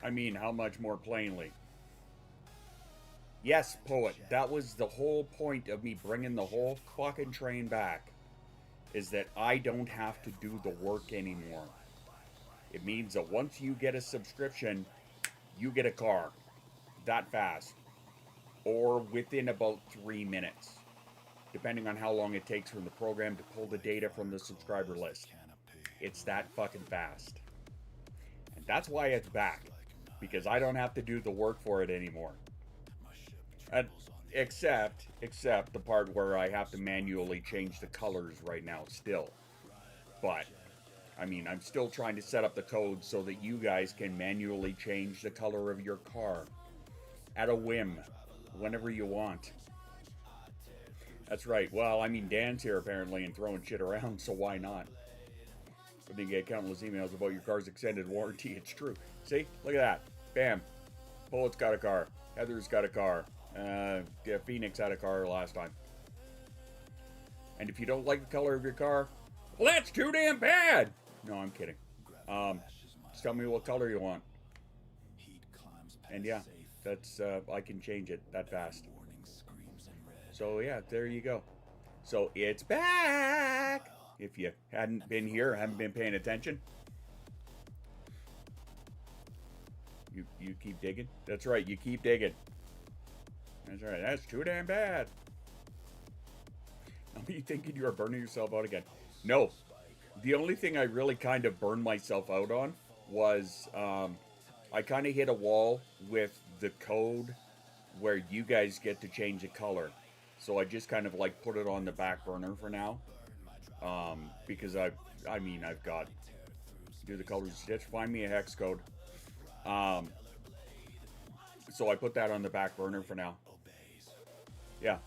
I mean, how much more plainly? Yes, poet, that was the whole point of me bringing the whole fucking train back, is that I don't have to do the work anymore. It means that once you get a subscription, you get a car. That fast. Or within about 3 minutes, depending on how long it takes from the program to pull the data from the subscriber list. It's that fucking fast. And that's why it's back, because I don't have to do the work for it anymore. And except the part where I have to manually change the colors right now still. But I mean, I'm still trying to set up the code so that you guys can manually change the color of your car at a whim, whenever you want. That's right. Well, I mean, Dan's here apparently and throwing shit around, so why not? But then you get countless emails about your car's extended warranty. It's true. See? Look at that. Bam. Poet's got a car. Heather's got a car. Phoenix had a car last time. And if you don't like the color of your car, well, that's too damn bad. No, I'm kidding. Just tell me what color you want. And yeah, that's I can change it that fast. So yeah, there you go. So it's back. If you hadn't been here, haven't been paying attention, you keep digging. That's right, you keep digging. That's right. That's too damn bad. Are you thinking you are burning yourself out again? No. The only thing I really kind of burned myself out on was I kind of hit a wall with the code where you guys get to change the color. So I just kind of like put it on the back burner for now. Because I've got do the colors stitch, find me a hex code. So I put that on the back burner for now. Yeah,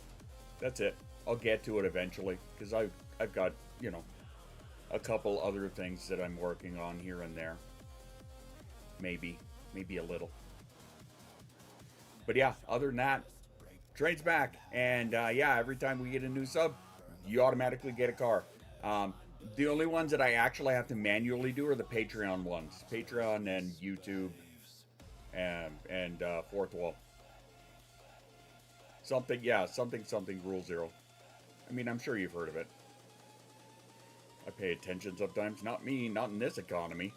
that's it. I'll get to it eventually because I've got, you know, a couple other things that I'm working on here and there. Maybe a little. But yeah, other than that, train's back. And yeah, every time we get a new sub, you automatically get a car. The only ones that I actually have to manually do are the Patreon ones. Patreon and YouTube and Fourth Wall. Something Rule Zero. I mean, I'm sure you've heard of it. I pay attention sometimes. Not me, not in this economy.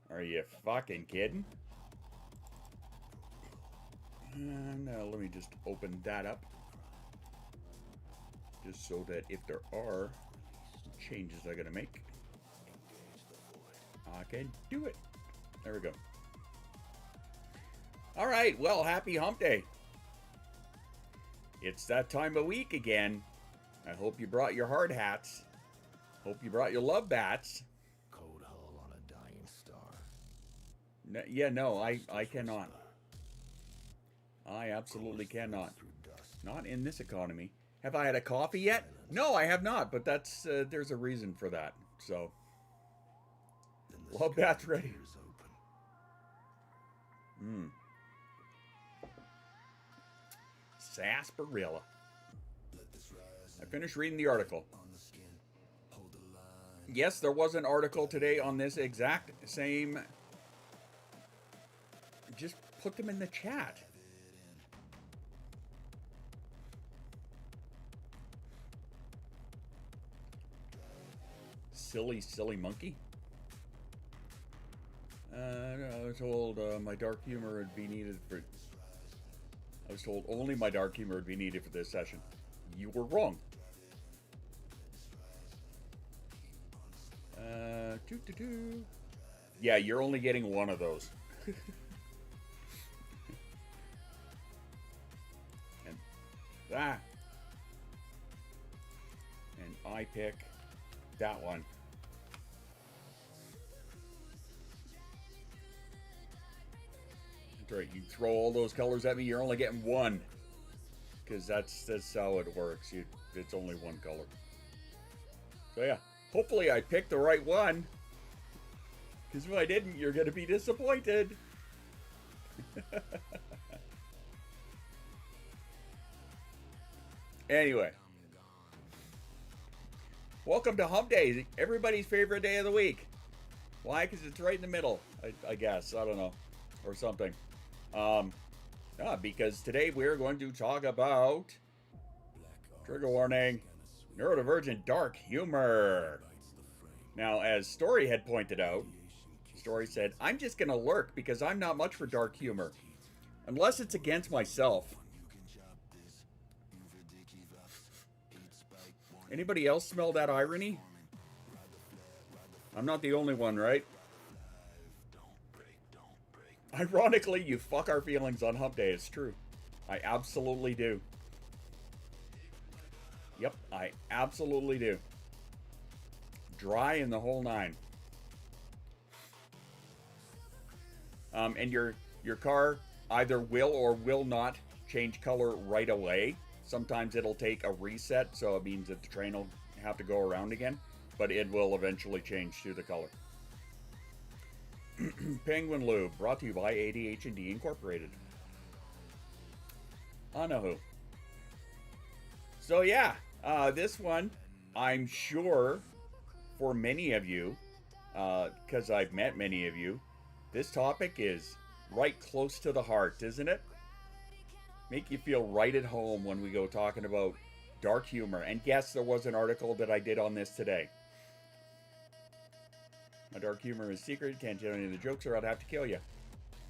Are you fucking kidding? Now let me just open that up. Just so that if there are changes I gotta make, I can do it. There we go. Alright, well, happy hump day. It's that time of week again. I hope you brought your hard hats. Hope you brought your love bats. Cold hull on a dying star. No, I cannot. I absolutely cannot. Not in this economy. Have I had a coffee yet? No, I have not, but that's there's a reason for that. So, love bats ready. Sarsaparilla. I finished reading the article. Yes, there was an article today on this exact same. Just put them in the chat. Silly monkey. No, I was told my dark humor would be needed for. I was told only my dark humor would be needed for this session. You were wrong. Yeah, you're only getting one of those. And that. And I pick that one. That's right, you throw all those colors at me, you're only getting one. Because that's how it works. It's only one color. So yeah, hopefully I picked the right one. Because if I didn't, you're going to be disappointed. Anyway. Welcome to Hump Day, everybody's favorite day of the week. Why? Because it's right in the middle, I guess. I don't know. or something. Because today we're going to talk about, trigger warning, neurodivergent dark humor. Now, as Story had pointed out, Story said, I'm just going to lurk because I'm not much for dark humor. Unless it's against myself. Anybody else smell that irony? I'm not the only one, right? Ironically, you fuck our feelings on hump day. It's true. I absolutely do. Yep, I absolutely do. Dry in the whole nine. And your car either will or will not change color right away. Sometimes it'll take a reset, so it means that the train will have to go around again, but it will eventually change to the color. Penguin Lube, brought to you by ADHD Incorporated. Anahu. So yeah, this one, I'm sure for many of you, because I've met many of you, this topic is right close to the heart, isn't it? Make you feel right at home when we go talking about dark humor. And yes, there was an article that I did on this today. My dark humor is secret. Can't tell any of the jokes or I'd have to kill you.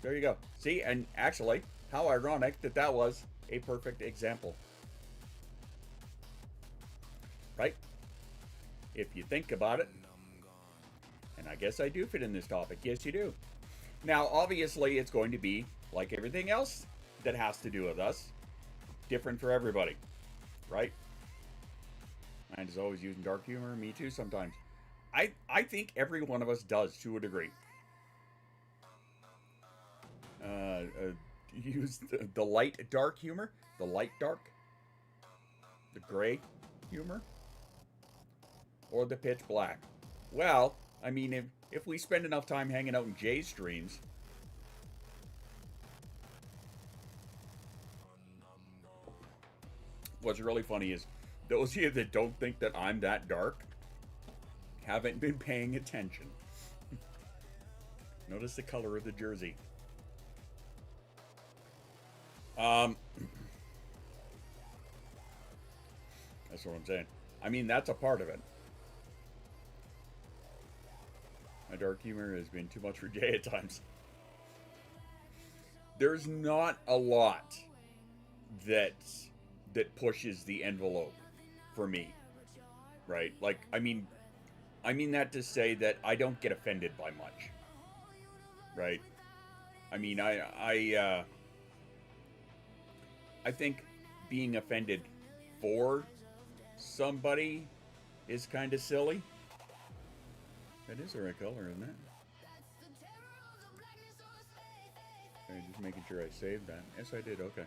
There you go. See, and actually, how ironic that that was a perfect example. Right? If you think about it. And I guess I do fit in this topic. Yes, you do. Now, obviously, it's going to be, like everything else that has to do with us, different for everybody. Right? Mine is always using dark humor. Me too, sometimes. I think every one of us does, to a degree. Use the light dark humor, the light dark, the gray humor, or the pitch black. Well, I mean, if we spend enough time hanging out in Jay's streams, what's really funny is those of you that don't think that I'm that dark haven't been paying attention. Notice the color of the jersey. That's what I'm saying. I mean, that's a part of it. My dark humor has been too much for Jay at times. There's not a lot that pushes the envelope for me, right? Like, I mean that to say that I don't get offended by much, right? I mean, I think being offended for somebody is kind of silly. That is the right color, isn't it? Okay, just making sure I saved that. Yes, I did. Okay.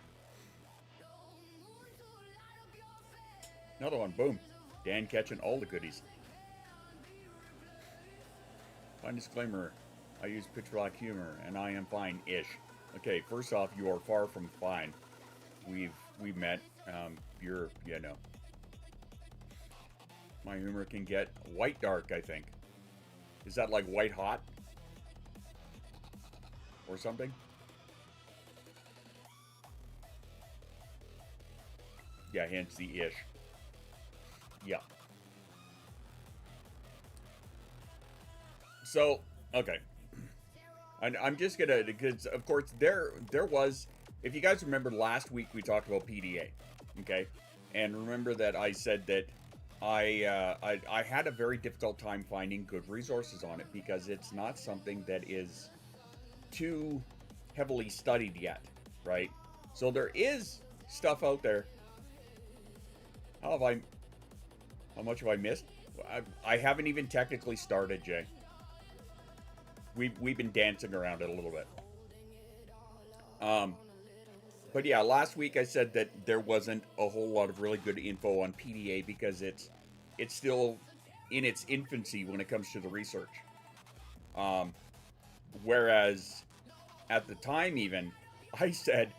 Another one. Boom. Dan catching all the goodies. Fine disclaimer. I use pitch black humor, and I am fine-ish. Okay, first off, you are far from fine. We've met. You're, yeah, no. My humor can get white dark, I think. Is that like white hot? Or something? Yeah, hence the ish. Yeah. So, okay. I'm just gonna, because of course there was, if you guys remember last week we talked about PDA, okay? And remember that I said that I had a very difficult time finding good resources on it because it's not something that is too heavily studied yet, right? So there is stuff out there. How much have I missed? I haven't even technically started, Jay. We've been dancing around it a little bit. But yeah, last week I said that there wasn't a whole lot of really good info on PDA because it's still in its infancy when it comes to the research. Whereas at the time even, I said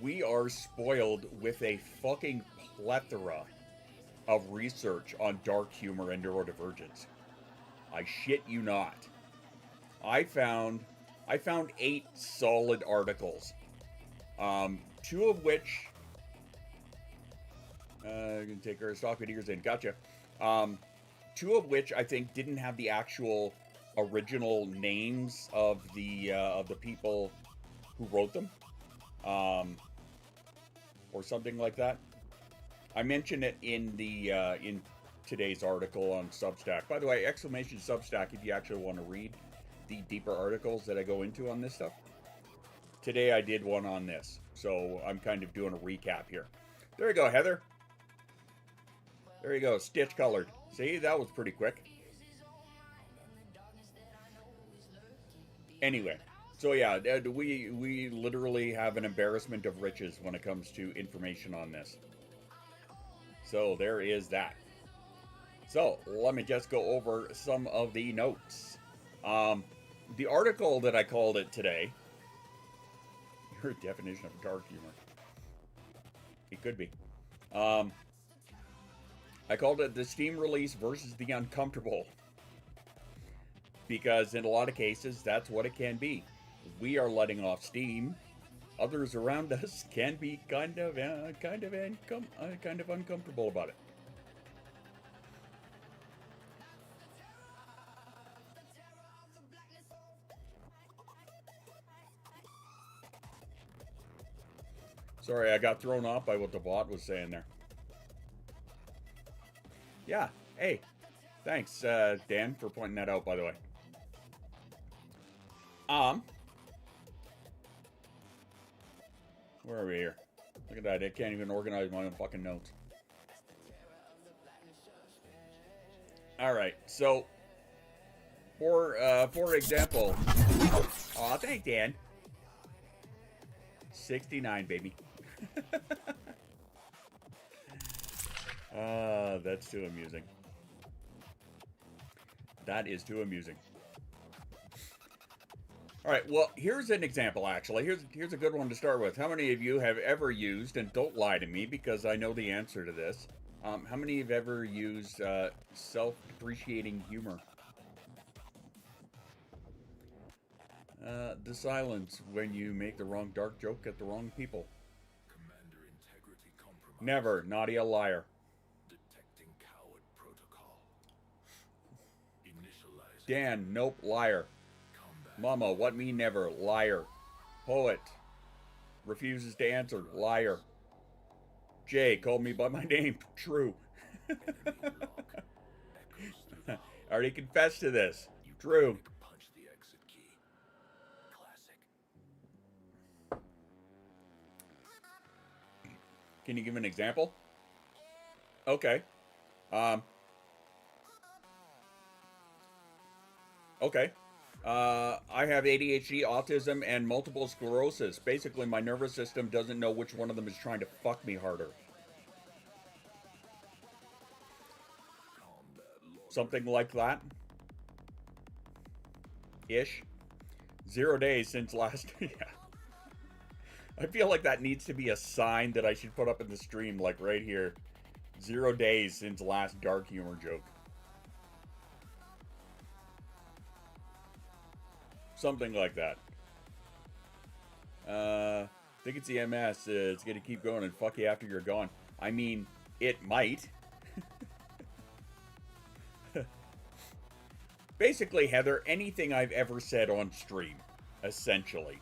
we are spoiled with a fucking plethora of research on dark humor and neurodivergence. I shit you not. I found I found 8 solid articles. 2 of which can take our stock videos in. Gotcha. 2 of which I think didn't have the actual original names of the people who wrote them, or something like that. I mentioned it in the in today's article on Substack. By the way, exclamation Substack if you actually want to read the deeper articles that I go into on this stuff. Today I did one on this, so I'm kind of doing a recap here. There you go, Heather. There you go, stitch colored. See, that was pretty quick. Anyway, so yeah, we literally have an embarrassment of riches when it comes to information on this. So there is that. So let me just go over some of the notes. The article that I called it today, your definition of dark humor. It could be. I called it the steam release versus the uncomfortable. Because in a lot of cases, that's what it can be. We are letting off steam. Others around us can be kind of uncomfortable about it. Sorry, I got thrown off by what the bot was saying there. Yeah, hey, thanks, Dan, for pointing that out, by the way. Where are we here? Look at that, I can't even organize my own fucking notes. Alright, so, for example, aw, thanks, Dan. 69, baby. That's too amusing. That is too amusing. All right, well, here's an example, actually. Here's a good one to start with. How many of you have ever used, and don't lie to me because I know the answer to this, how many have ever used self-depreciating humor? The silence when you make the wrong dark joke at the wrong people. Commander integrity compromised. Never. Naughty a liar. Detecting coward protocol. Initializing. Dan, nope, liar. Combat. Mama, what me never, liar. Poet, refuses to answer, liar. Jay called me by my name, true. Enemy lock. Echoes through I already confessed to this, true. punch the exit key. Classic. Can you give an example? Okay. Okay. I have ADHD, autism, and multiple sclerosis. Basically, my nervous system doesn't know which one of them is trying to fuck me harder. Something like that. Ish. 0 days since last... yeah. I feel like that needs to be a sign that I should put up in the stream, like right here. 0 days since last dark humor joke. Something like that. Think it's the MS. It's gonna keep going and fuck you after you're gone. I mean, it might. Basically, Heather, anything I've ever said on stream, essentially.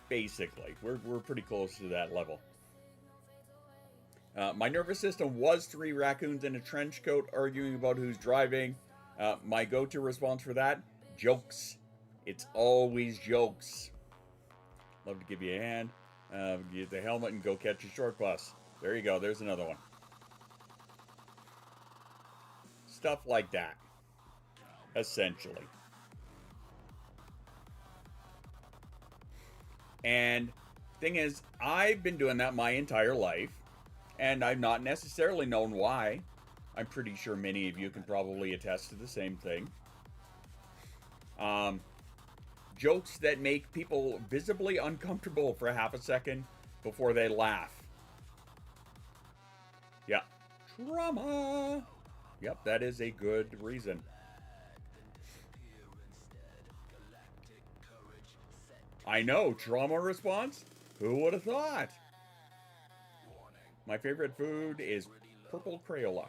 Basically, we're pretty close to that level. My nervous system was 3 raccoons in a trench coat arguing about who's driving. My go-to response for that, jokes. It's always jokes. Love to give you a hand. Get the helmet and go catch a short bus. There you go. There's another one. Stuff like that. Essentially. And thing is, I've been doing that my entire life. And I've not necessarily known why. I'm pretty sure many of you can probably attest to the same thing. Jokes that make people visibly uncomfortable for half a second before they laugh. Yeah. Trauma. Yep, that is a good reason. I know, trauma response? Who would have thought? My favorite food is purple Crayola.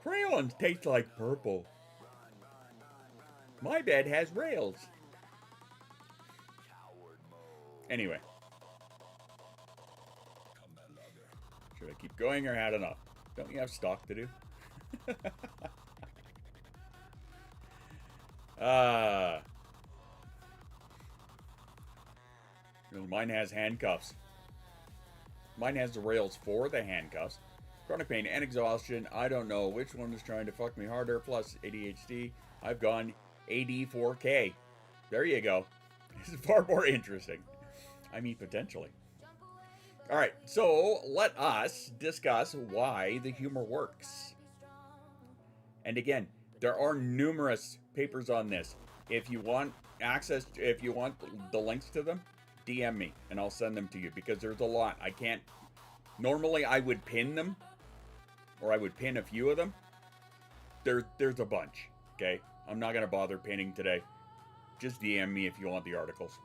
Crayons taste like purple. My bed has rails. Anyway. Should I keep going or had enough? Don't you have stock to do? Mine has handcuffs. Mine has the rails for the handcuffs. Chronic pain and exhaustion. I don't know which one is trying to fuck me harder. Plus ADHD. I've gone AD4K. There you go. This is far more interesting. I mean, potentially. Alright, so let us discuss why the humor works. And again, there are numerous papers on this. If you want access, if you want the links to them, DM me and I'll send them to you because there's a lot. I can't, normally I would pin them, or I would pin a few of them. There's a bunch, okay? I'm not going to bother pinning today. Just DM me if you want the articles.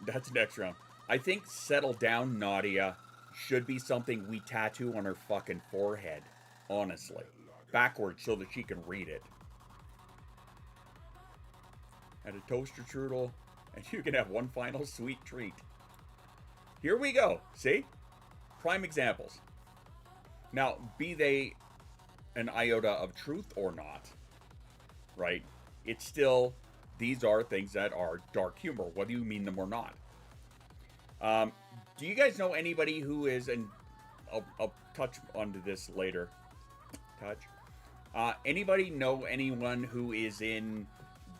That's next round. I think settle down, Nadia should be something we tattoo on her fucking forehead. Honestly. Backwards so that she can read it. And a toaster strudel. And you can have one final sweet treat. Here we go. See? Prime examples. Now, be they an iota of truth or not, right? It's still, these are things that are dark humor, whether you mean them or not. Do you guys know anybody who is, and I'll touch onto this later. Anybody know anyone who is in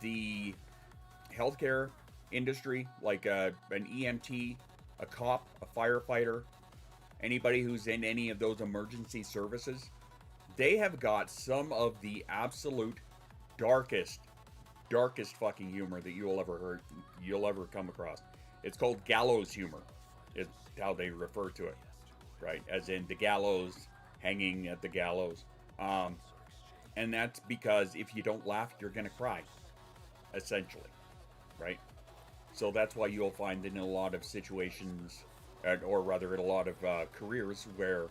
the healthcare industry, like an EMT, a cop, a firefighter, anybody who's in any of those emergency services? They have got some of the absolute darkest fucking humor that you'll ever come across. It's called gallows humor, is how they refer to it, right? As in the gallows, hanging at the gallows. And that's because if you don't laugh, you're gonna cry, essentially, right? So that's why you'll find in a lot of situations, or rather in a lot of careers where,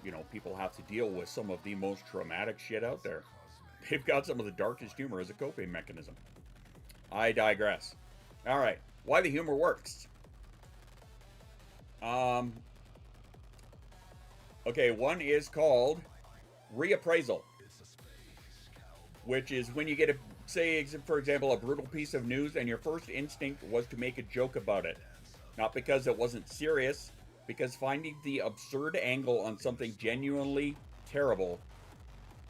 you know, people have to deal with some of the most traumatic shit out there. They've got some of the darkest humor as a coping mechanism. I digress. All right, why the humor works. Okay, one is called reappraisal, which is when you get a, say, for example, a brutal piece of news and your first instinct was to make a joke about it. Not because it wasn't serious, because finding the absurd angle on something genuinely terrible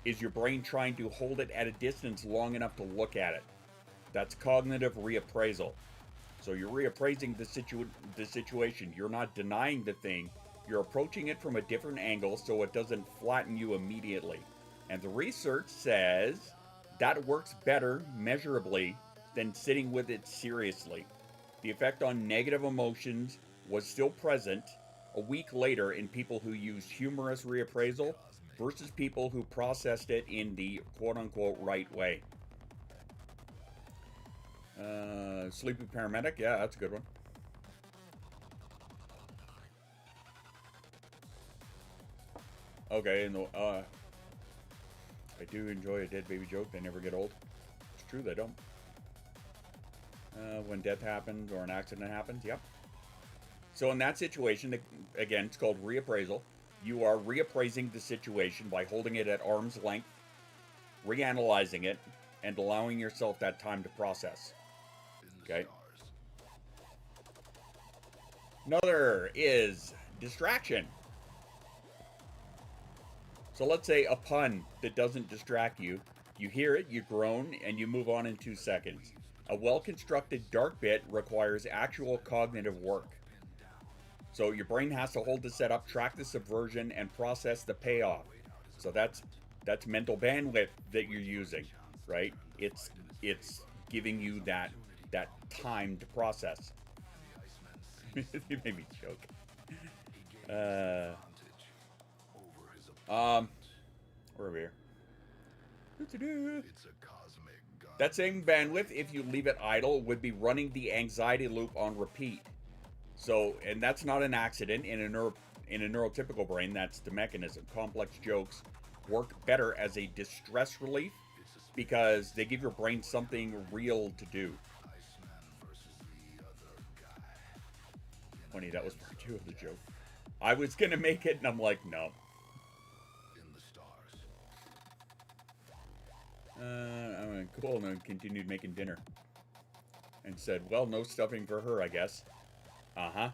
is your brain trying to hold it at a distance long enough to look at it. That's cognitive reappraisal. So you're reappraising the situation. You're not denying the thing. You're approaching it from a different angle so it doesn't flatten you immediately. And the research says that works better measurably than sitting with it seriously. The effect on negative emotions was still present a week later in people who used humorous reappraisal versus people who processed it in the quote-unquote right way. Sleepy paramedic, yeah, that's a good one. Okay, and I do enjoy a dead baby joke. They never get old. It's true, they don't. When death happens or an accident happens, yep. So in that situation, again, it's called reappraisal. You are reappraising the situation by holding it at arm's length, reanalyzing it, and allowing yourself that time to process. Okay. Another is distraction. So let's say a pun that doesn't distract you. You hear it, you groan, and you move on in 2 seconds. A well-constructed dark bit requires actual cognitive work. So your brain has to hold the setup, track the subversion, and process the payoff. So that's mental bandwidth that you're using, right? It's giving you that time to process. You made me joke. We're over here. It's a cosmic That same bandwidth, if you leave it idle, would be running the anxiety loop on repeat. So, and that's not an accident in a neurotypical brain. That's the mechanism. Complex jokes work better as a distress relief because they give your brain something real to do. Funny, that was part 2 of the joke. I was gonna make it, and I'm like, no. Cool, and then continued making dinner. And said, well, no stuffing for her, I guess. Uh-huh.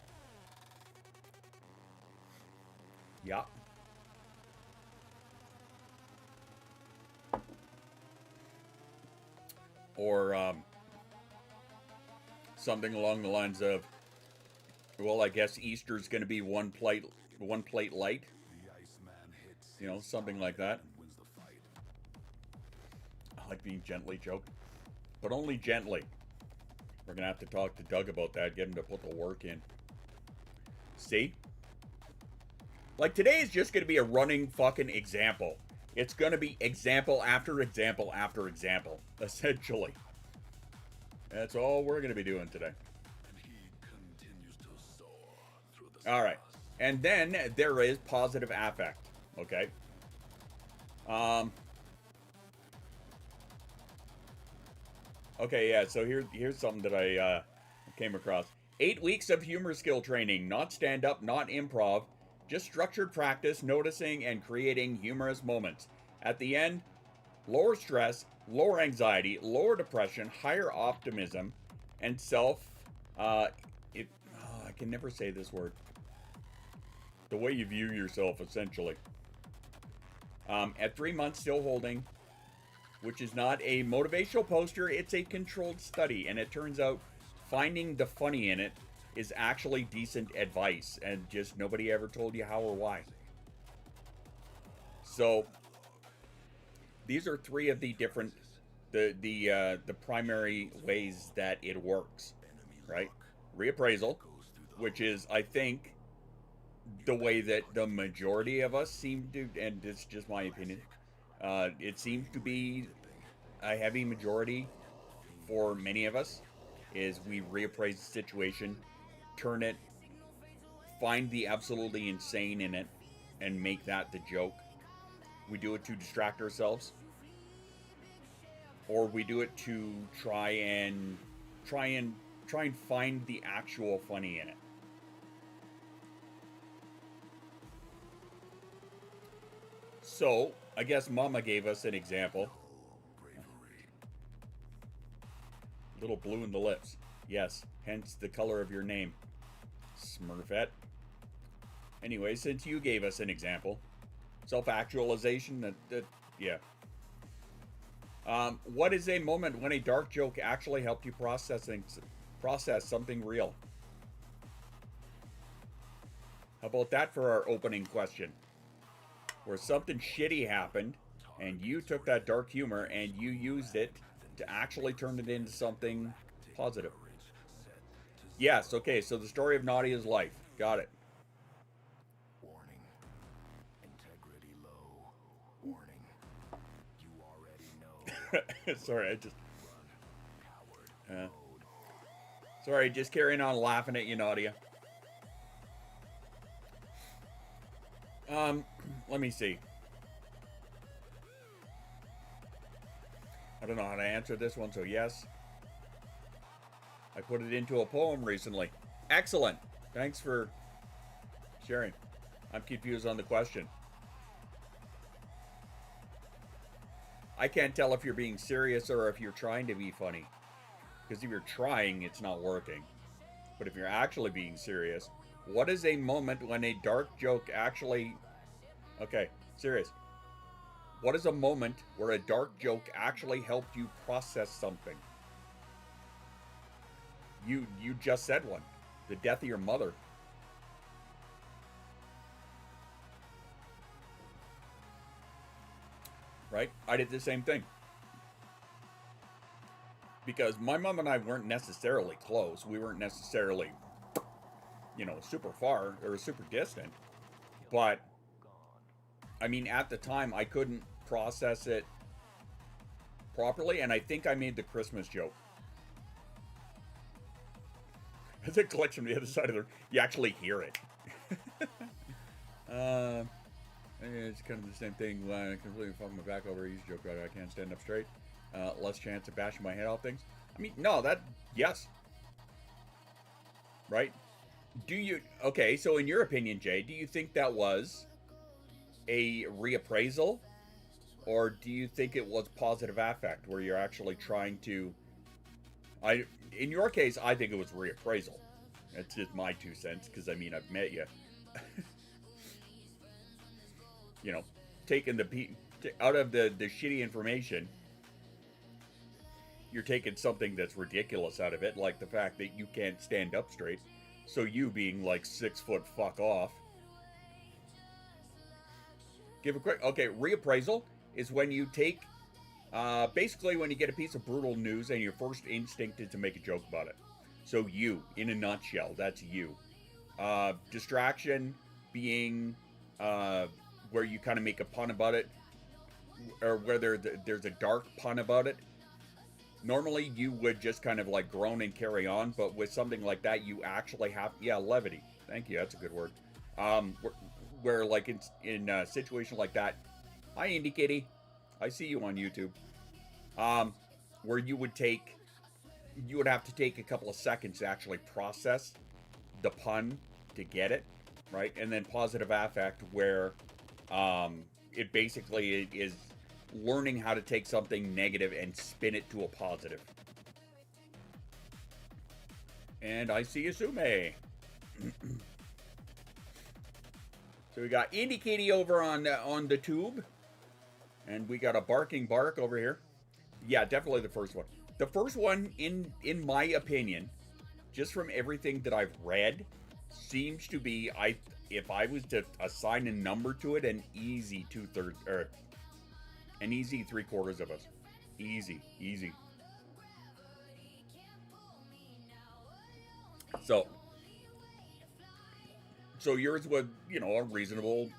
Yeah. Or, something along the lines of, well, I guess Easter's going to be one plate light. You know, something like that. I like being gently joked, but only gently. We're going to have to talk to Doug about that, get him to put the work in. See? Like, today is just going to be a running fucking example. It's going to be example after example after example, essentially. That's all we're going to be doing today. All right. And then there is positive affect. Okay. Okay, yeah, so here's something that I came across. 8 weeks of humor skill training, not stand-up, not improv, just structured practice, noticing and creating humorous moments. At the end, lower stress, lower anxiety, lower depression, higher optimism, and I can never say this word. The way you view yourself, essentially. At 3 months, still holding, which is not a motivational poster, it's a controlled study, and it turns out finding the funny in it is actually decent advice, and just nobody ever told you how or why. So, these are 3 of the different, the primary ways that it works, right? Reappraisal, which is, I think, the way that the majority of us seem to, and it's just my opinion, it seems to be a heavy majority for many of us, is we reappraise the situation, turn it, find the absolutely insane in it, and make that the joke. We do it to distract ourselves, or we do it to try and find the actual funny in it. So, I guess Mama gave us an example. Little blue in the lips. Yes, hence the color of your name, Smurfette. Anyway, since you gave us an example, self-actualization, yeah. What is a moment when a dark joke actually helped you process something real? How about that for our opening question? Where something shitty happened, and you took that dark humor and you used it to actually turn it into something positive. Yes, okay, so the story of Nadia's life. Got it. Warning. Integrity low. Warning. You already know. Sorry, I just... sorry, just carrying on laughing at you, Nadia. Let me see. I don't know how to answer this one, so yes. I put it into a poem recently. Excellent. Thanks for sharing. I'm confused on the question. I can't tell if you're being serious or if you're trying to be funny. Because if you're trying, it's not working. But if you're actually being serious, what is a moment when a dark joke actually... Okay, serious. What is a moment where a dark joke actually helped you process something? You just said one. The death of your mother. Right? I did the same thing. Because my mom and I weren't necessarily close. We weren't necessarily, super far or super distant. But, I mean, at the time, I couldn't process it properly, and I think I made the Christmas joke. As it collects from the other side of the room, you actually hear it. It's kind of the same thing. I completely fuck my back over. He's joke about I can't stand up straight. Less chance of bashing my head off things. I mean, no, yes. Right? Okay, so in your opinion, Jay, do you think that was a reappraisal? Or do you think it was positive affect, where you're actually trying to... in your case, I think it was reappraisal. That's just my 2 cents, because, I mean, I've met you. You know, taking out of the shitty information, you're taking something that's ridiculous out of it, like the fact that you can't stand up straight. So you being like 6 foot fuck off. Give a quick... Okay, reappraisal is when you take... basically when you get a piece of brutal news and your first instinct is to make a joke about it. So you, in a nutshell, that's you. Distraction being where you kind of make a pun about it, or where there's a dark pun about it. Normally you would just kind of like groan and carry on, but with something like that you actually have... Yeah, levity. Thank you, that's a good word. Where like in a situation like that... Hi, Indie Kitty. I see you on YouTube. Where you would have to take a couple of seconds to actually process the pun to get it, right? And then positive affect, where it basically is learning how to take something negative and spin it to a positive. And I see Asume. So we got Indie Kitty over on the tube. And we got a barking bark over here. Yeah, definitely the first one. The first one, in my opinion, just from everything that I've read, seems to be, if I was to assign a number to it, an easy 2/3, or an easy 3/4 of us. Easy. So yours was, a reasonable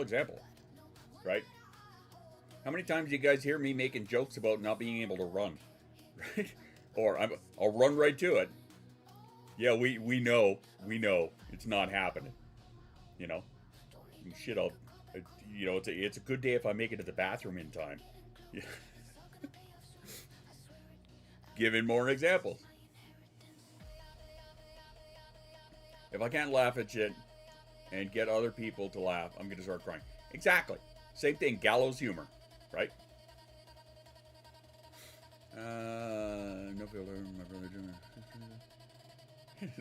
example, right? How many times do you guys hear me making jokes about not being able to run, right? Or I'll run right to it. Yeah, we know it's not happening. Shit, it's a good day if I make it to the bathroom in time. Yeah. Giving more examples. If I can't laugh at shit and get other people to laugh, I'm gonna start crying. Exactly. Same thing, gallows humor, right? No filter, my brother Jimmy.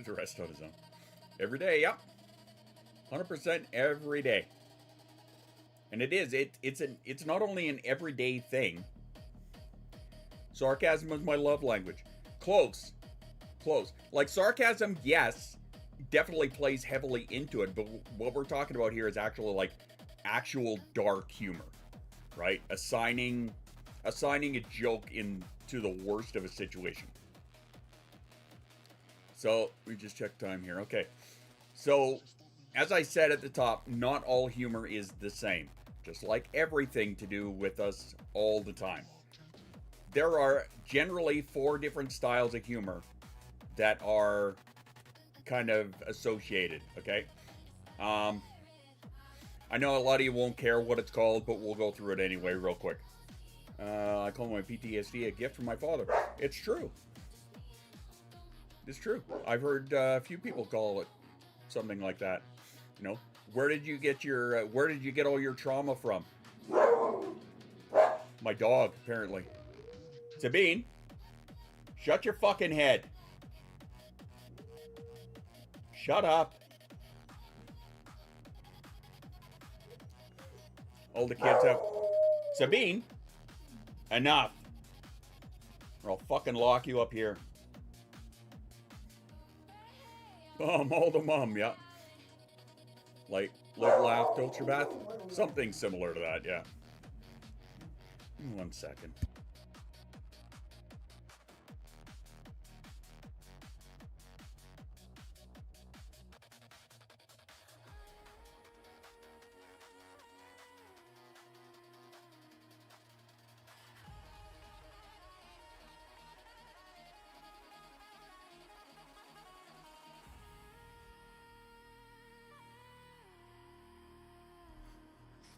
The rest on his own. Every day, yep. 100% every day. And it's not only an everyday thing. Sarcasm is my love language. Close. Like sarcasm, yes, definitely plays heavily into it, but what we're talking about here is actual dark humor, right? Assigning a joke into the worst of a situation. So we just check time here. Okay. So as I said at the top, not all humor is the same, just like everything to do with us all the time. There are generally 4 different styles of humor that are kind of associated, okay? I know a lot of you won't care what it's called, but we'll go through it anyway real quick. I call my PTSD a gift from my father. It's true. It's true. I've heard a few people call it something like that. Where did you get all your trauma from? My dog, apparently. Sabine, shut your fucking head. Shut up. All the kids have... Sabine, enough. Or I'll fucking lock you up here. All the mom, yeah. Like, live, laugh, tilt your bath. Something similar to that, yeah. 1 second.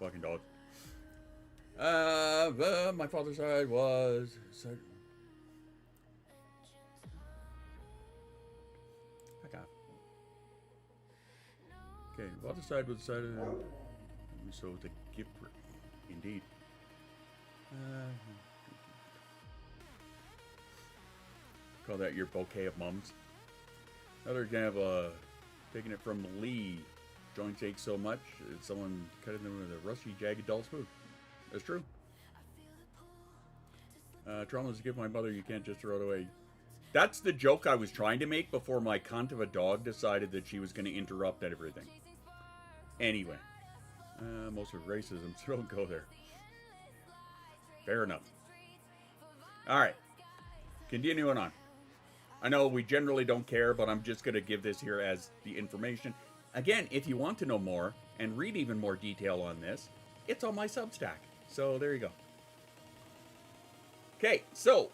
fucking dogs. My father's side was... Okay, father's side was decided... So the gift... Indeed. Call that your bouquet of mums. Another example, taking it from Lee. Joints ache so much, someone cutting them with a rusty, jagged, dull spoon. That's true. Trauma is a gift my mother, you can't just throw it away. That's the joke I was trying to make before my cunt of a dog decided that she was going to interrupt everything. Anyway. Most of racism, so don't go there. Fair enough. Alright. Continuing on. I know we generally don't care, but I'm just going to give this here as the information. Again, if you want to know more and read even more detail on this, it's on my Substack. So there you go. Okay, so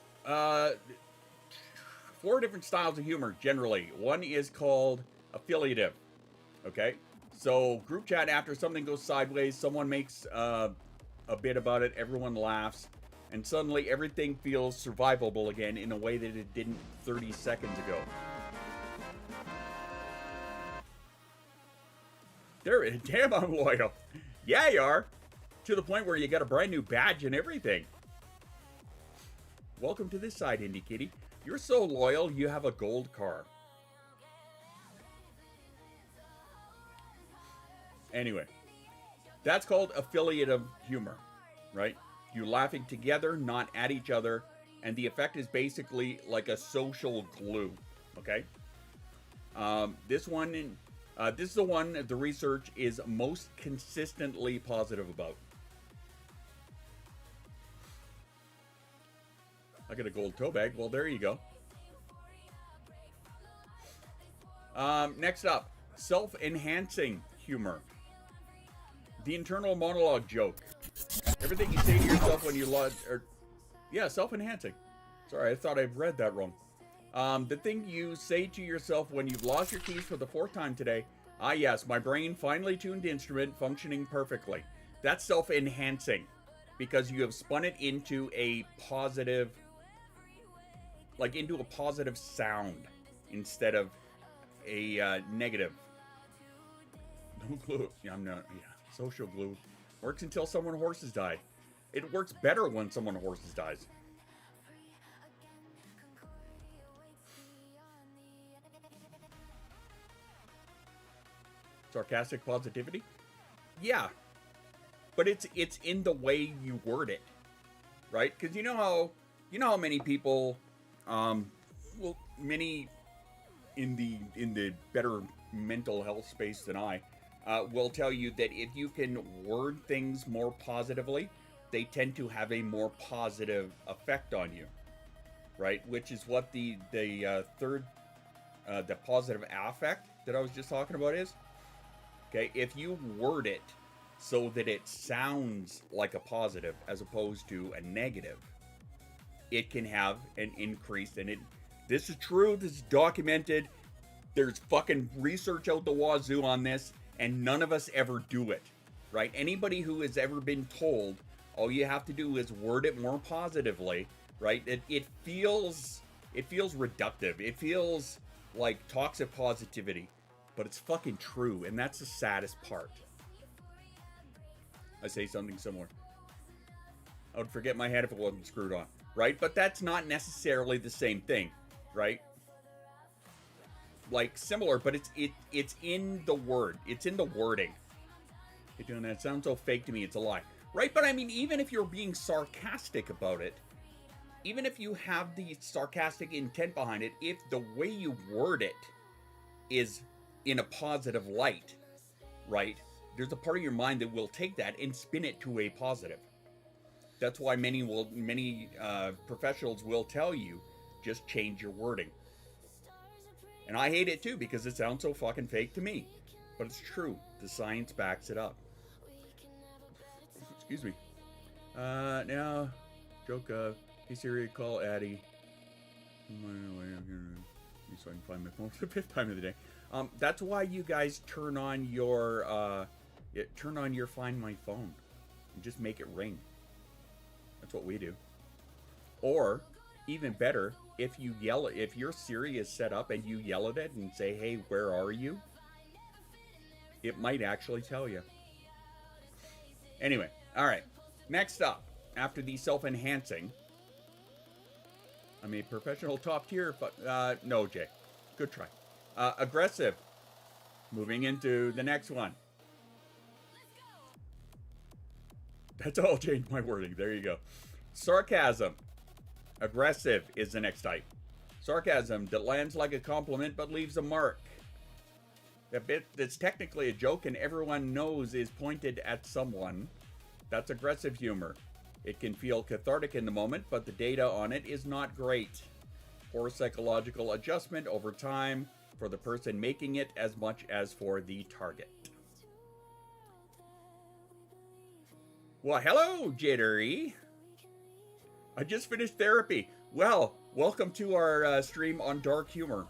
4 different styles of humor generally. One is called affiliative. Okay, so group chat after something goes sideways, someone makes a bit about it, everyone laughs, and suddenly everything feels survivable again in a way that it didn't 30 seconds ago. Damn, I'm loyal. Yeah, you are. To the point where you got a brand new badge and everything. Welcome to this side, Indie Kitty. You're so loyal, you have a gold car. Anyway, that's called affiliative humor, right? You laughing together, not at each other, and the effect is basically like a social glue, okay? This is the one the research is most consistently positive about. I got a gold toe bag. Well, there you go. Next up, self-enhancing humor. The internal monologue joke. Everything you say to yourself when you self-enhancing. Sorry, I thought I'd read that wrong. The thing you say to yourself when you've lost your keys for the 4th time today. Ah, yes, my brain finely tuned instrument functioning perfectly. That's self-enhancing because you have spun it into a positive, into a positive sound instead of a negative. No glue. Yeah, I'm not. Yeah, social glue works until someone horses die. It works better when someone horses dies. Sarcastic positivity? Yeah. But it's in the way you word it. Right? Because you know how many people many in the better mental health space than I will tell you that if you can word things more positively, they tend to have a more positive effect on you, right? Which is what the positive affect that I was just talking about is. Okay, if you word it so that it sounds like a positive as opposed to a negative, it can have an increase in it. This is true. This is documented. There's fucking research out the wazoo on this, and none of us ever do it, right? Anybody who has ever been told, all you have to do is word it more positively, right? It feels reductive. It feels like toxic positivity, but it's fucking true, and that's the saddest part. I say something similar. I would forget my head if it wasn't screwed on, right? But that's not necessarily the same thing, right? Like similar, but it's in the word. It's in the wording. You're doing that. It sounds so fake to me. It's a lie, right? But I mean, even if you're being sarcastic about it, even if you have the sarcastic intent behind it, if the way you word it is in a positive light, right? There's a part of your mind that will take that and spin it to a positive. That's why many professionals will tell you, just change your wording. And I hate it too because it sounds so fucking fake to me. But it's true. The science backs it up. Excuse me. Now, joke, hey Siri, call Addie. So I can find my phone for the 5th time of the day. That's why you guys turn on your, turn on your Find My Phone and just make it ring. That's what we do. Or, even better, if your Siri is set up and you yell at it and say, hey, where are you? It might actually tell you. Anyway, all right. Next up, after the self-enhancing, I'm a professional top tier, but no, Jay. Good try. Aggressive. Moving into the next one. That's all changed my wording. There you go. Sarcasm. Aggressive is the next type. Sarcasm that lands like a compliment but leaves a mark. A bit that's technically a joke and everyone knows is pointed at someone. That's aggressive humor. It can feel cathartic in the moment, but the data on it is not great. Poor psychological adjustment over time for the person making it as much as for the target. Well, hello, Jittery. I just finished therapy. Well, welcome to our stream on dark humor.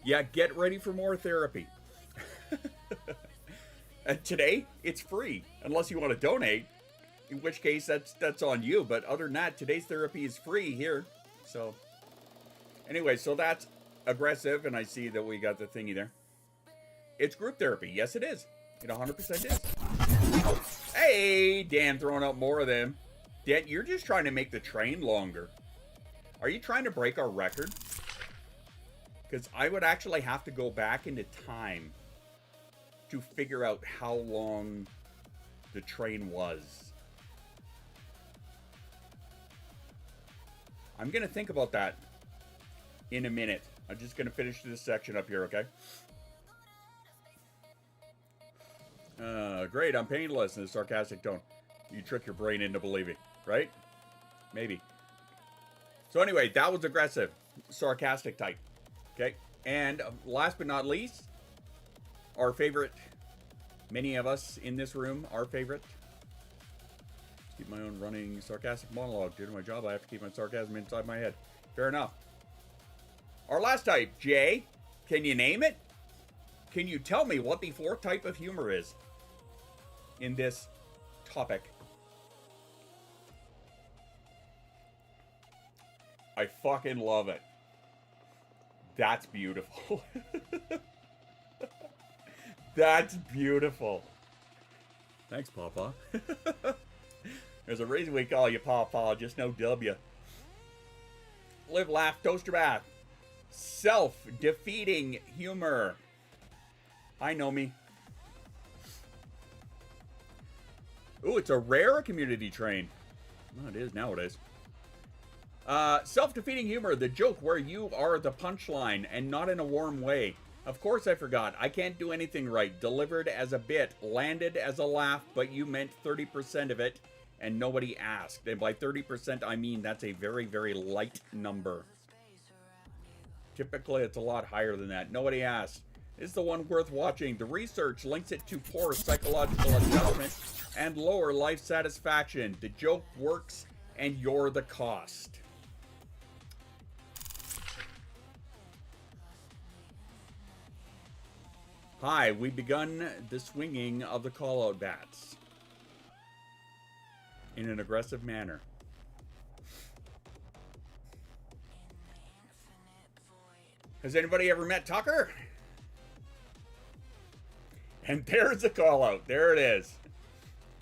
Yeah, get ready for more therapy. And today, it's free, unless you want to donate, in which case that's on you. But other than that, today's therapy is free here. So, anyway, so that's aggressive, and I see that we got the thingy there. It's group therapy. Yes, it is. It 100% is. Hey, Dan throwing out more of them. Dan, you're just trying to make the train longer. Are you trying to break our record? Because I would actually have to go back into time to figure out how long the train was. I'm going to think about that in a minute. I'm just going to finish this section up here, okay? Great, I'm painless in a sarcastic tone. You trick your brain into believing, right? Maybe. So anyway, that was aggressive, sarcastic type. Okay, and last but not least, our favorite, many of us in this room, our favorite. Keep my own running sarcastic monologue. Due to my job, I have to keep my sarcasm inside my head. Fair enough. Our last type, Jay, can you name it? Can you tell me what the fourth type of humor is in this topic? I fucking love it. That's beautiful. That's beautiful. Thanks, Papa. There's a reason we call you Papa, just no W. Live, laugh, toast your bath. Self-defeating humor. Hi, Nomi. Ooh, it's a rare community train. Well, it is nowadays. Self-defeating humor, the joke where you are the punchline and not in a warm way. Of course I forgot. I can't do anything right. Delivered as a bit, landed as a laugh, but you meant 30% of it and nobody asked. And by 30%, I mean that's a very, very light number. Typically, it's a lot higher than that. Nobody asked. Is the one worth watching. The research links it to poor psychological adjustment and lower life satisfaction. The joke works and you're the cost. Hi, we've begun the swinging of the call-out bats in an aggressive manner. Has anybody ever met Tucker? And there's the call-out. There it is.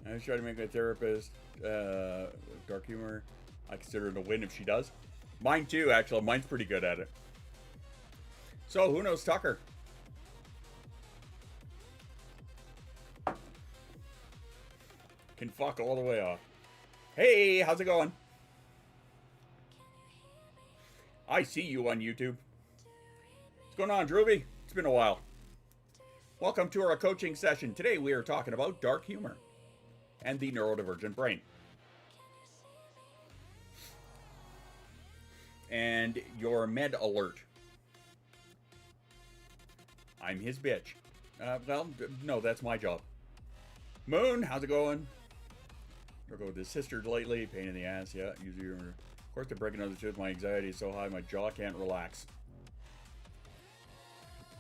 I was trying to make my therapist dark humor. I consider it a win if she does. Mine too, actually. Mine's pretty good at it. So, who knows Tucker? Can fuck all the way off. Hey, how's it going? I see you on YouTube. What's going on, Droovy? It's been a while. Welcome to our coaching session. Today we are talking about dark humor and the neurodivergent brain. And your med alert. I'm his bitch. Well, no, that's my job. Moon, how's it going? I'll go with his sister lately. Pain in the ass, yeah. Usually, of course, to break another tooth. My anxiety is so high, my jaw can't relax.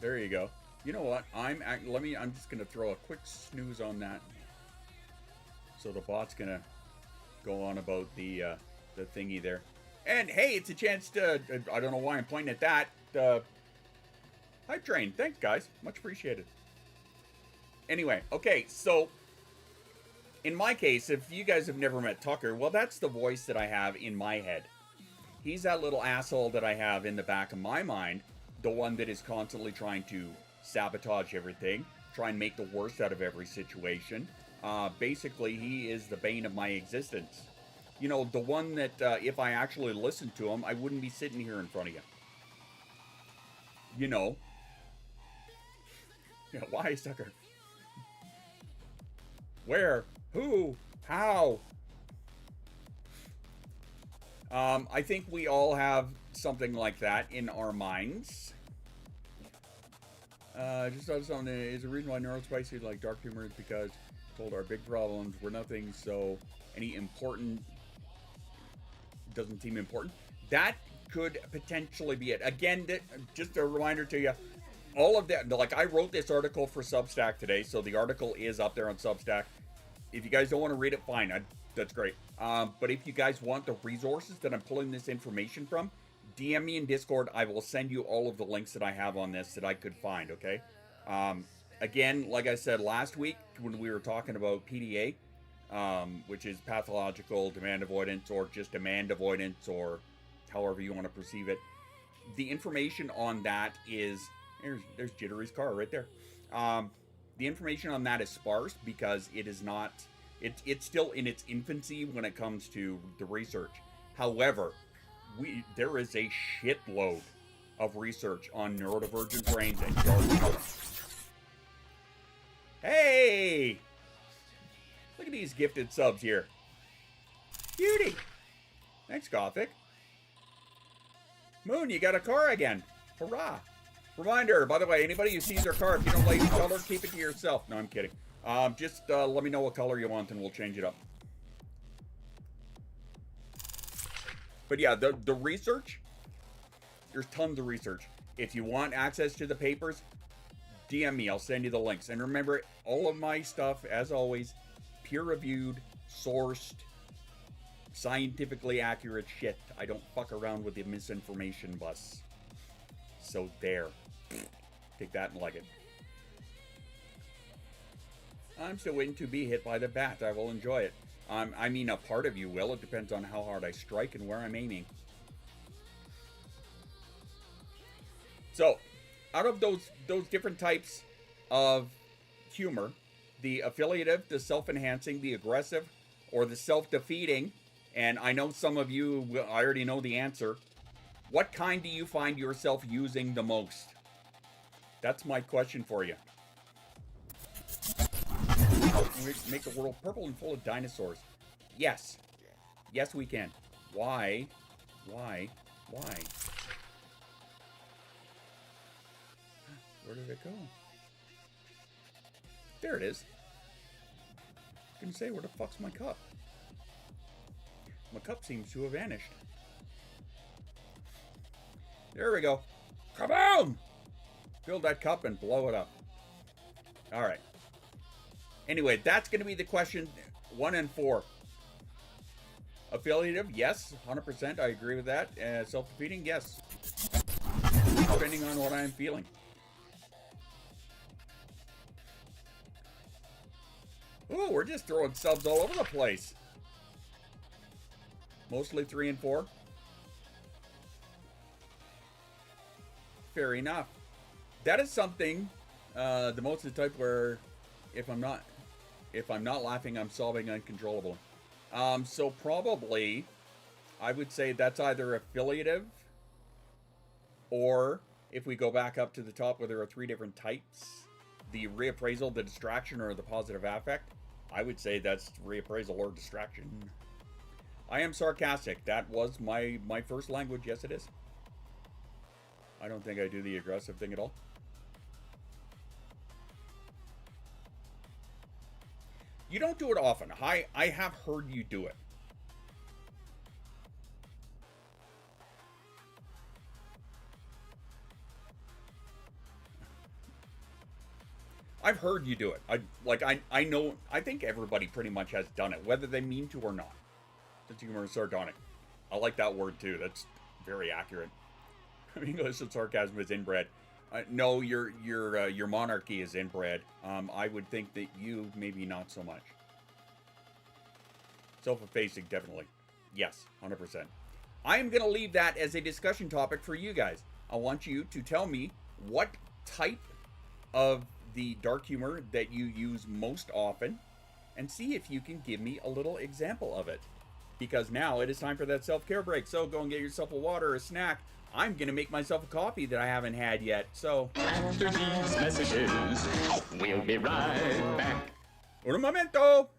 There you go. You know what? I'm just gonna throw a quick snooze on that. So the bot's gonna go on about the thingy there. And hey, it's a chance to. I don't know why I'm pointing at that. Hype train. Thanks, guys. Much appreciated. Anyway, okay, so in my case, if you guys have never met Tucker, well, that's the voice that I have in my head. He's that little asshole that I have in the back of my mind, the one that is constantly trying to sabotage everything, try and make the worst out of every situation. Basically, he is the bane of my existence. You know, the one that if I actually listened to him, I wouldn't be sitting here in front of you. You know. Yeah, why, Tucker? Where? Who? How? I think we all have something like that in our minds. Just thought of something. Is the reason why Neurospicy like dark humor is because told our big problems were nothing, so any important doesn't seem important. That could potentially be it. Again, just a reminder to you, all of that, like I wrote this article for Substack today, so the article is up there on Substack. If you guys don't want to read it, fine. That's great. But if you guys want the resources that I'm pulling this information from, DM me in Discord. I will send you all of the links that I have on this that I could find, okay? Again, like I said last week when we were talking about PDA, which is pathological demand avoidance or just demand avoidance or however you want to perceive it, the information on that is... There's Jittery's car right there. The information on that is sparse because it is not... It's still in its infancy when it comes to the research. However, there is a shitload of research on neurodivergent brains and dark humor. Hey! Look at these gifted subs here. Beauty! Thanks, Gothic. Moon, you got a car again. Hurrah! Reminder, by the way, anybody who sees their car, if you don't like the color, keep it to yourself. No, I'm kidding. Just let me know what color you want and we'll change it up. But yeah, the research, there's tons of research. If you want access to the papers, DM me, I'll send you the links. And remember, all of my stuff, as always, peer-reviewed, sourced, scientifically accurate shit. I don't fuck around with the misinformation bus. So there. Take that and like it. I'm still waiting to be hit by the bat. I will enjoy it. I mean, a part of you will. It depends on how hard I strike and where I'm aiming. So, out of those different types of humor, the affiliative, the self-enhancing, the aggressive, or the self-defeating, and I know some of you, I already know the answer. What kind do you find yourself using the most? That's my question for you. Make the world purple and full of dinosaurs. Yes. Yes, we can. Why? Why? Why? Where did it go? There it is. I was gonna say, where the fuck's my cup? My cup seems to have vanished. There we go. Kaboom! Fill that cup and blow it up. Alright. Anyway, that's going to be the question 1 and 4. Affiliative, yes, 100%. I agree with that. Self-defeating, yes. Depending on what I'm feeling. Ooh, we're just throwing subs all over the place. Mostly 3 and 4. Fair enough. That is something, the most of the type where if I'm not laughing, I'm sobbing uncontrollable. So probably, I would say that's either affiliative, or if we go back up to the top where there are 3 different types, the reappraisal, the distraction, or the positive affect, I would say that's reappraisal or distraction. I am sarcastic. That was my first language. Yes, it is. I don't think I do the aggressive thing at all. You don't do it often. I have heard you do it. I've heard you do it. I know. I think everybody pretty much has done it, whether they mean to or not. Sense of humor is sardonic. I like that word too. That's very accurate. English and sarcasm is inbred. No, your monarchy is inbred. I would think that you maybe not so much. Self-effacing, definitely. Yes, 100%. I am going to leave that as a discussion topic for you guys. I want you to tell me what type of the dark humor that you use most often and see if you can give me a little example of it. Because now it is time for that self-care break. So go and get yourself a water or a snack. I'm going to make myself a coffee that I haven't had yet. So, After these messages, we'll be right back. un momento.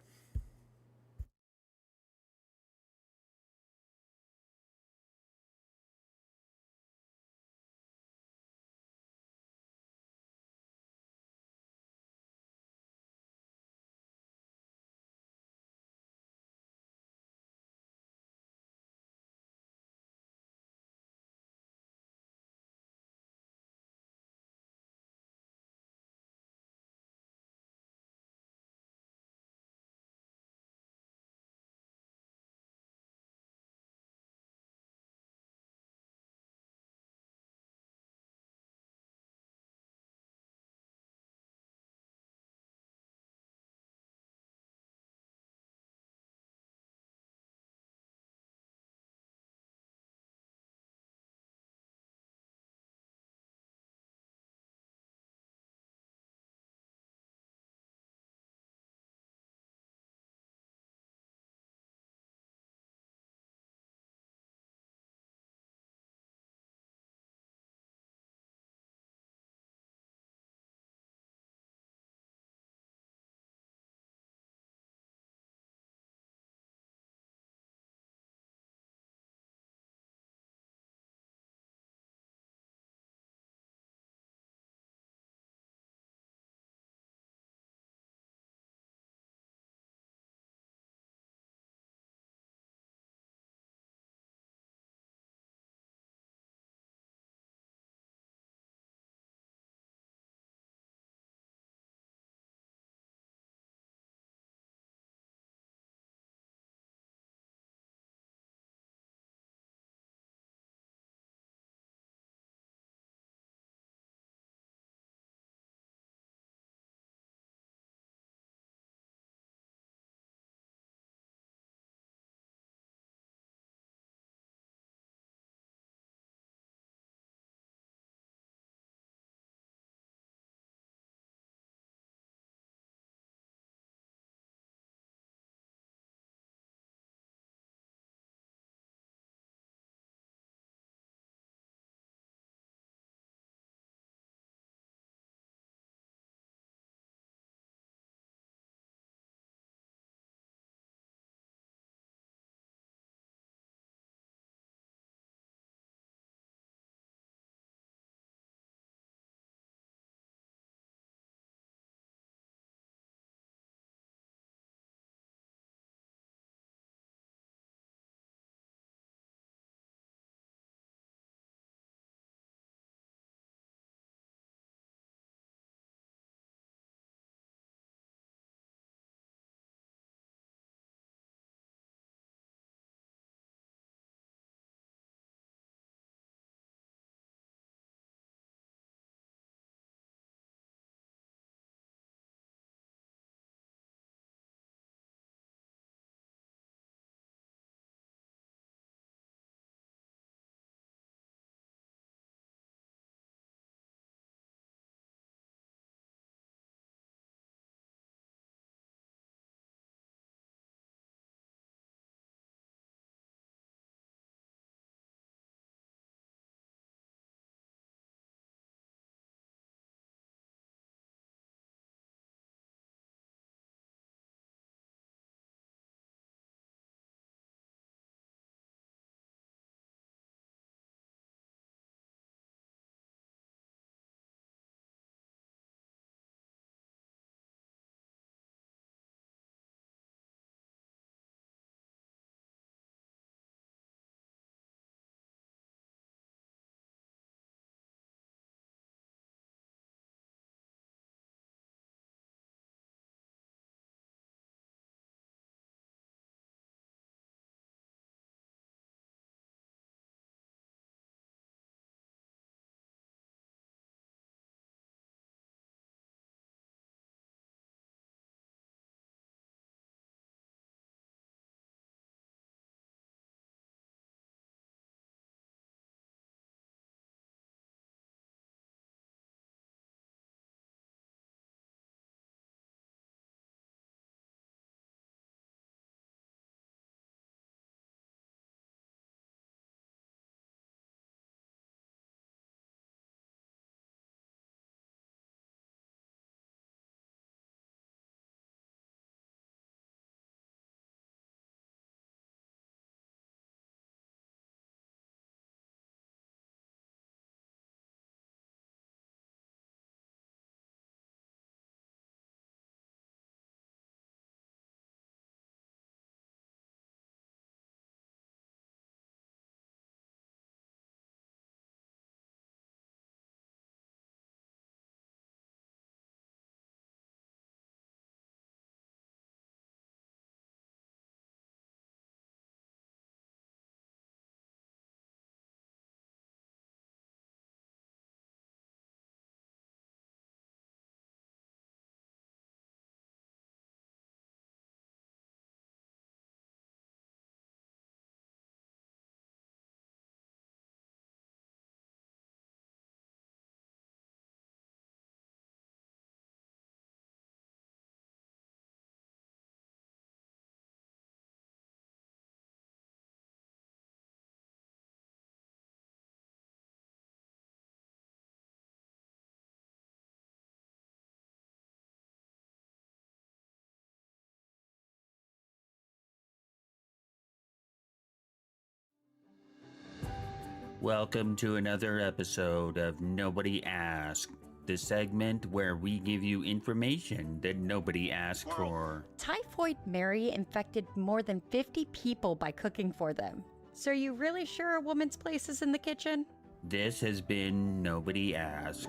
Welcome to another episode of Nobody Asked, the segment where we give you information that nobody asked for. Typhoid Mary infected more than 50 people by cooking for them. So are you really sure a woman's place is in the kitchen? This has been Nobody Asked.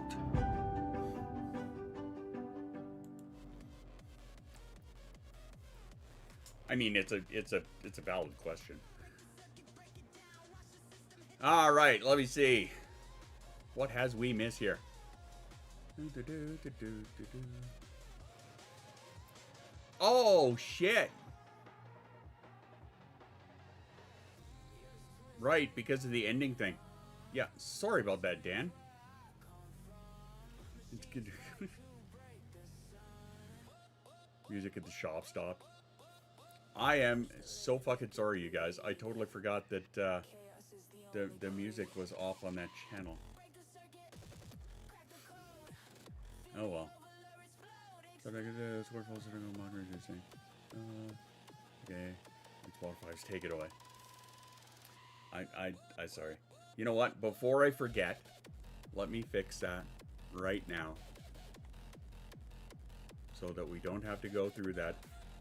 I mean, it's a valid question. All right, let me see. What has we missed here? Oh, shit. Right, because of the ending thing. Yeah, sorry about that, Dan. It's good. Music at the shop stopped. I am so fucking sorry, you guys. I totally forgot that the music was off on that channel. Oh well. Okay. Spotify's take it away. I sorry. You know what? Before I forget, let me fix that right now, so that we don't have to go through that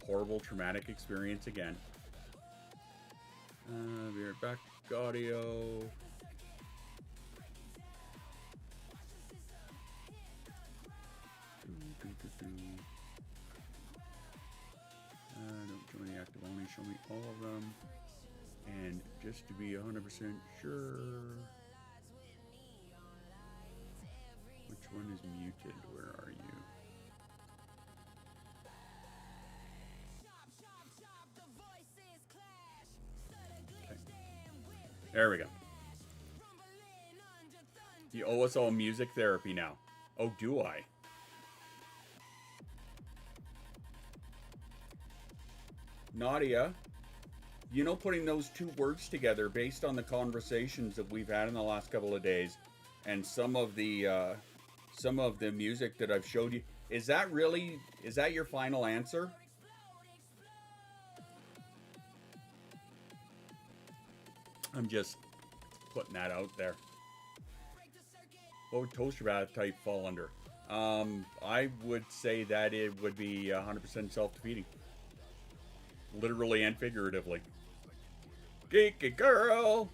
horrible traumatic experience again. Be right back. Audio. Don't show me active only, show me all of them. And just to be 100% sure, which one is muted? Where are you? Okay. There we go. You owe us all music therapy now. Oh, do I? Nadia, you know, putting those two words together based on the conversations that we've had in the last couple of days and some of the music that I've showed you, is that your final answer? I'm just putting that out there. What would toaster bath type fall under? I would say that it would be 100% self-defeating. Literally and figuratively. Geeky girl!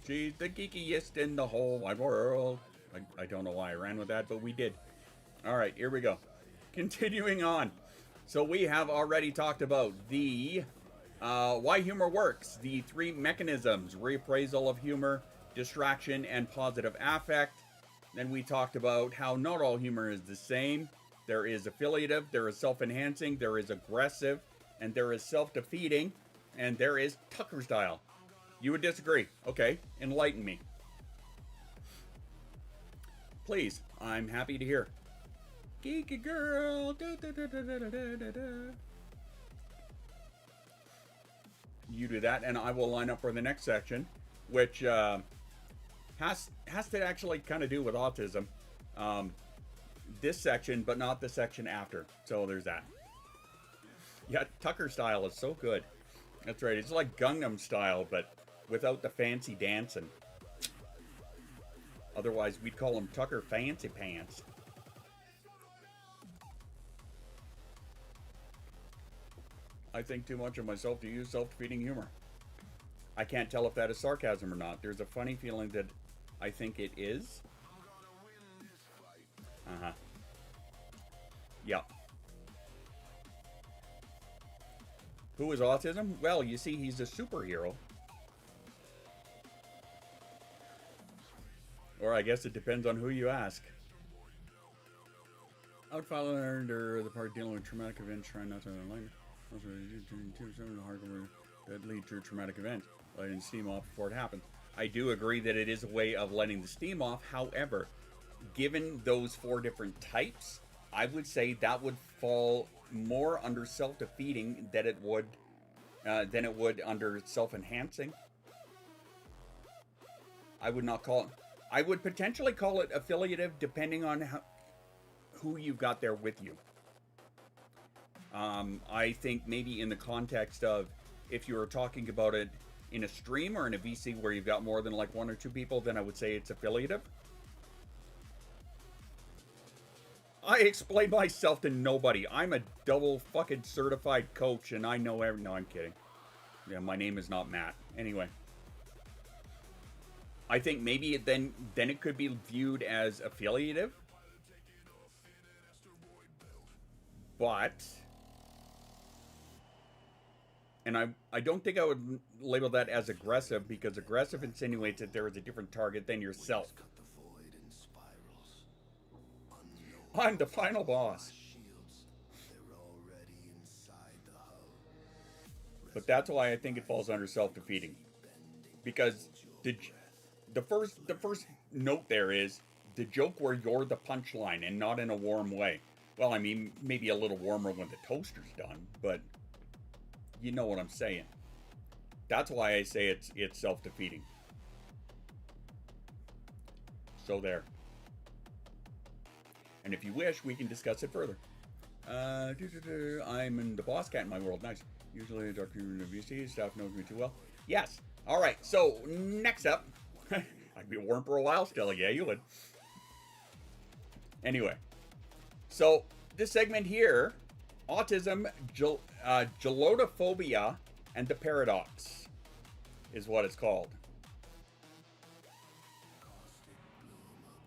She's the geekiest in the whole wide world. I don't know why I ran with that, but we did. Alright, here we go. Continuing on. So we have already talked about the why humor works. The three mechanisms. Reappraisal of humor, distraction, and positive affect. Then we talked about how not all humor is the same. There is affiliative, there is self-enhancing, there is aggressive, and there is self-defeating, and there is Tucker style. You would disagree. Okay, enlighten me. Please, I'm happy to hear. Geeky girl. Da, da, da, da, da, da, da, da. You do that, and I will line up for the next section, which has to actually kind of do with autism. This section, but not the section after. So there's that. Yeah, Tucker style is so good. That's right. It's like Gangnam style, but without the fancy dancing. Otherwise, we'd call him Tucker Fancy Pants. I think too much of myself to use self-defeating humor. I can't tell if that is sarcasm or not. There's a funny feeling that I think it is. Uh-huh. Yeah. Who is autism? Well, you see, he's a superhero. Or I guess it depends on who you ask. I would follow under the part dealing with traumatic events, trying not to enlighten. Also, that lead to traumatic events, letting steam off before it happens. I do agree that it is a way of letting the steam off. However, given those four different types, I would say that would fall more under self-defeating than it would under self-enhancing. I would not call it. I would potentially call it affiliative, depending on who you've got there with you. I think maybe in the context of if you were talking about it in a stream or in a VC where you've got more than like 1 or 2 people, then I would say it's affiliative. I explain myself to nobody. I'm a double fucking certified coach and I know every... No, I'm kidding. Yeah, my name is not Matt. Anyway. I think maybe then it could be viewed as affiliative. But... And I don't think I would label that as aggressive, because aggressive insinuates that there is a different target than yourself. I'm the final boss. But that's why I think it falls under self-defeating. Because the first note there is the joke where you're the punchline and not in a warm way. Well, I mean, maybe a little warmer when the toaster's done, but you know what I'm saying. That's why I say it's self-defeating. So there. And if you wish, we can discuss it further. I'm in the boss cat in my world. Nice. Usually, Dr. VC staff knows me too well. Yes. All right. So next up, I'd be warm for a while still. Yeah, you would. Anyway, so this segment here, autism, gelotophobia, and the paradox, is what it's called.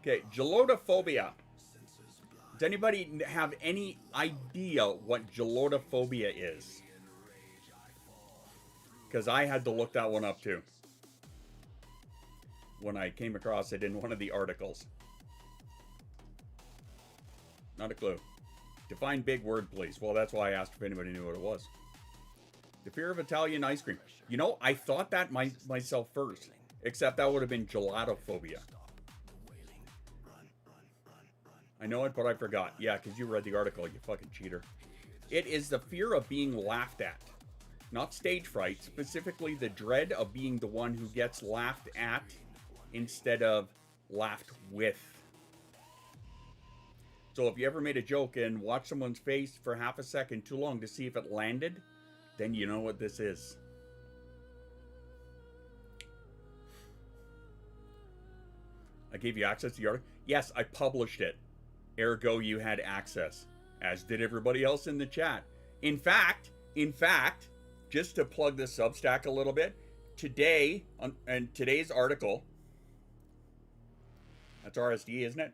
Okay, gelotophobia. Does anybody have any idea what gelotophobia is? Because I had to look that one up too when I came across it in one of the articles. Not a clue. Define big word, please. Well, that's why I asked if anybody knew what it was. The fear of Italian ice cream. You know, I thought that myself first, except that would have been gelatophobia. I know it, but I forgot. Yeah, because you read the article, you fucking cheater. It is the fear of being laughed at. Not stage fright, specifically the dread of being the one who gets laughed at instead of laughed with. So if you ever made a joke and watched someone's face for half a second too long to see if it landed, then you know what this is. I gave you access to the article? Yes, I published it. Ergo, you had access, as did everybody else in the chat. In fact, just to plug this Substack a little bit, today, and today's article, that's RSD, isn't it?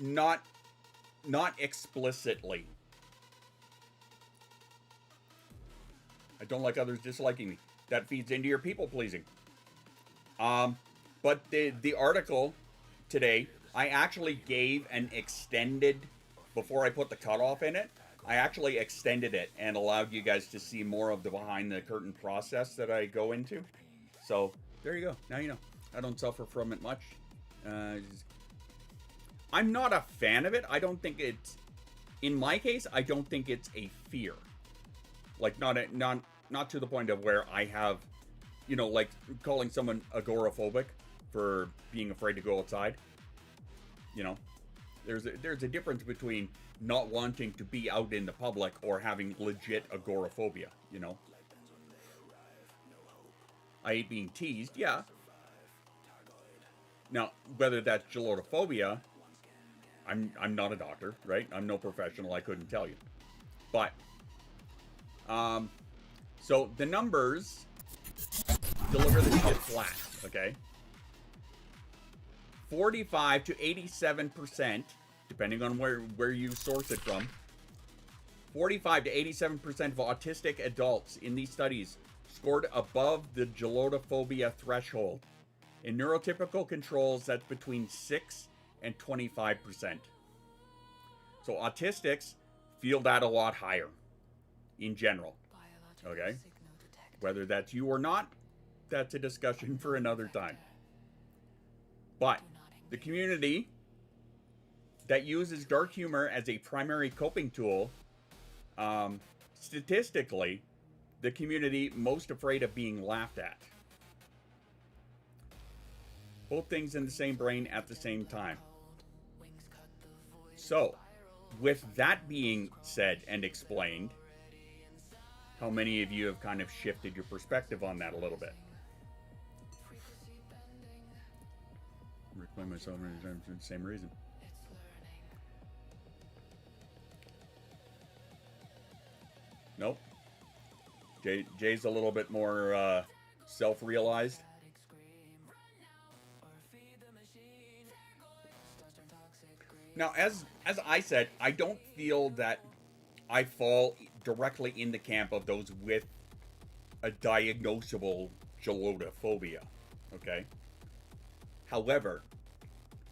Not explicitly. I don't like others disliking me. That feeds into your people pleasing. But the article today, I actually gave an extended, before I put the cutoff in it, I actually extended it and allowed you guys to see more of the behind the curtain process that I go into. So there you go. Now you know. I don't suffer from it much. I'm not a fan of it. I don't think it's, in my case, I don't think it's a fear. Like not to the point of where I have, you know, like calling someone agoraphobic for being afraid to go outside. You know, there's a difference between not wanting to be out in the public or having legit agoraphobia, you know. I hate being teased, yeah. Now, whether that's gelotophobia, I'm not a doctor, right? I'm no professional, I couldn't tell you. But, so the numbers deliver the shit flat, okay? 45 to 87%, depending on where you source it from, 45 to 87% of autistic adults in these studies scored above the gelotophobia threshold. In neurotypical controls, that's between 6 and 25%. So autistics feel that a lot higher in general. Okay? Whether that's you or not, that's a discussion for another time. But the community that uses dark humor as a primary coping tool, statistically, the community most afraid of being laughed at. Both things in the same brain at the same time. So, with that being said and explained, How many of you have kind of shifted your perspective on that a little bit? Reclaim myself for the same reason. Nope. Jay's a little bit more self-realized. Now, as I said, I don't feel that I fall directly in the camp of those with a diagnosable gelotophobia. Okay? However,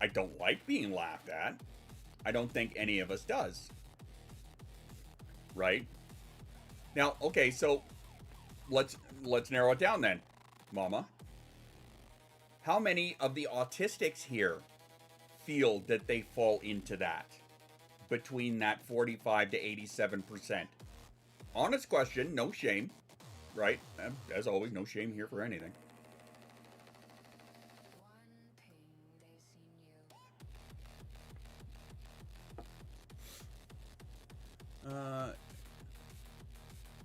I don't like being laughed at. I don't think any of us does. Right? Now, okay, so let's narrow it down then, Mama. How many of the autistics here feel that they fall into that? Between that 45 to 87%. Honest question, no shame. Right? As always, no shame here for anything.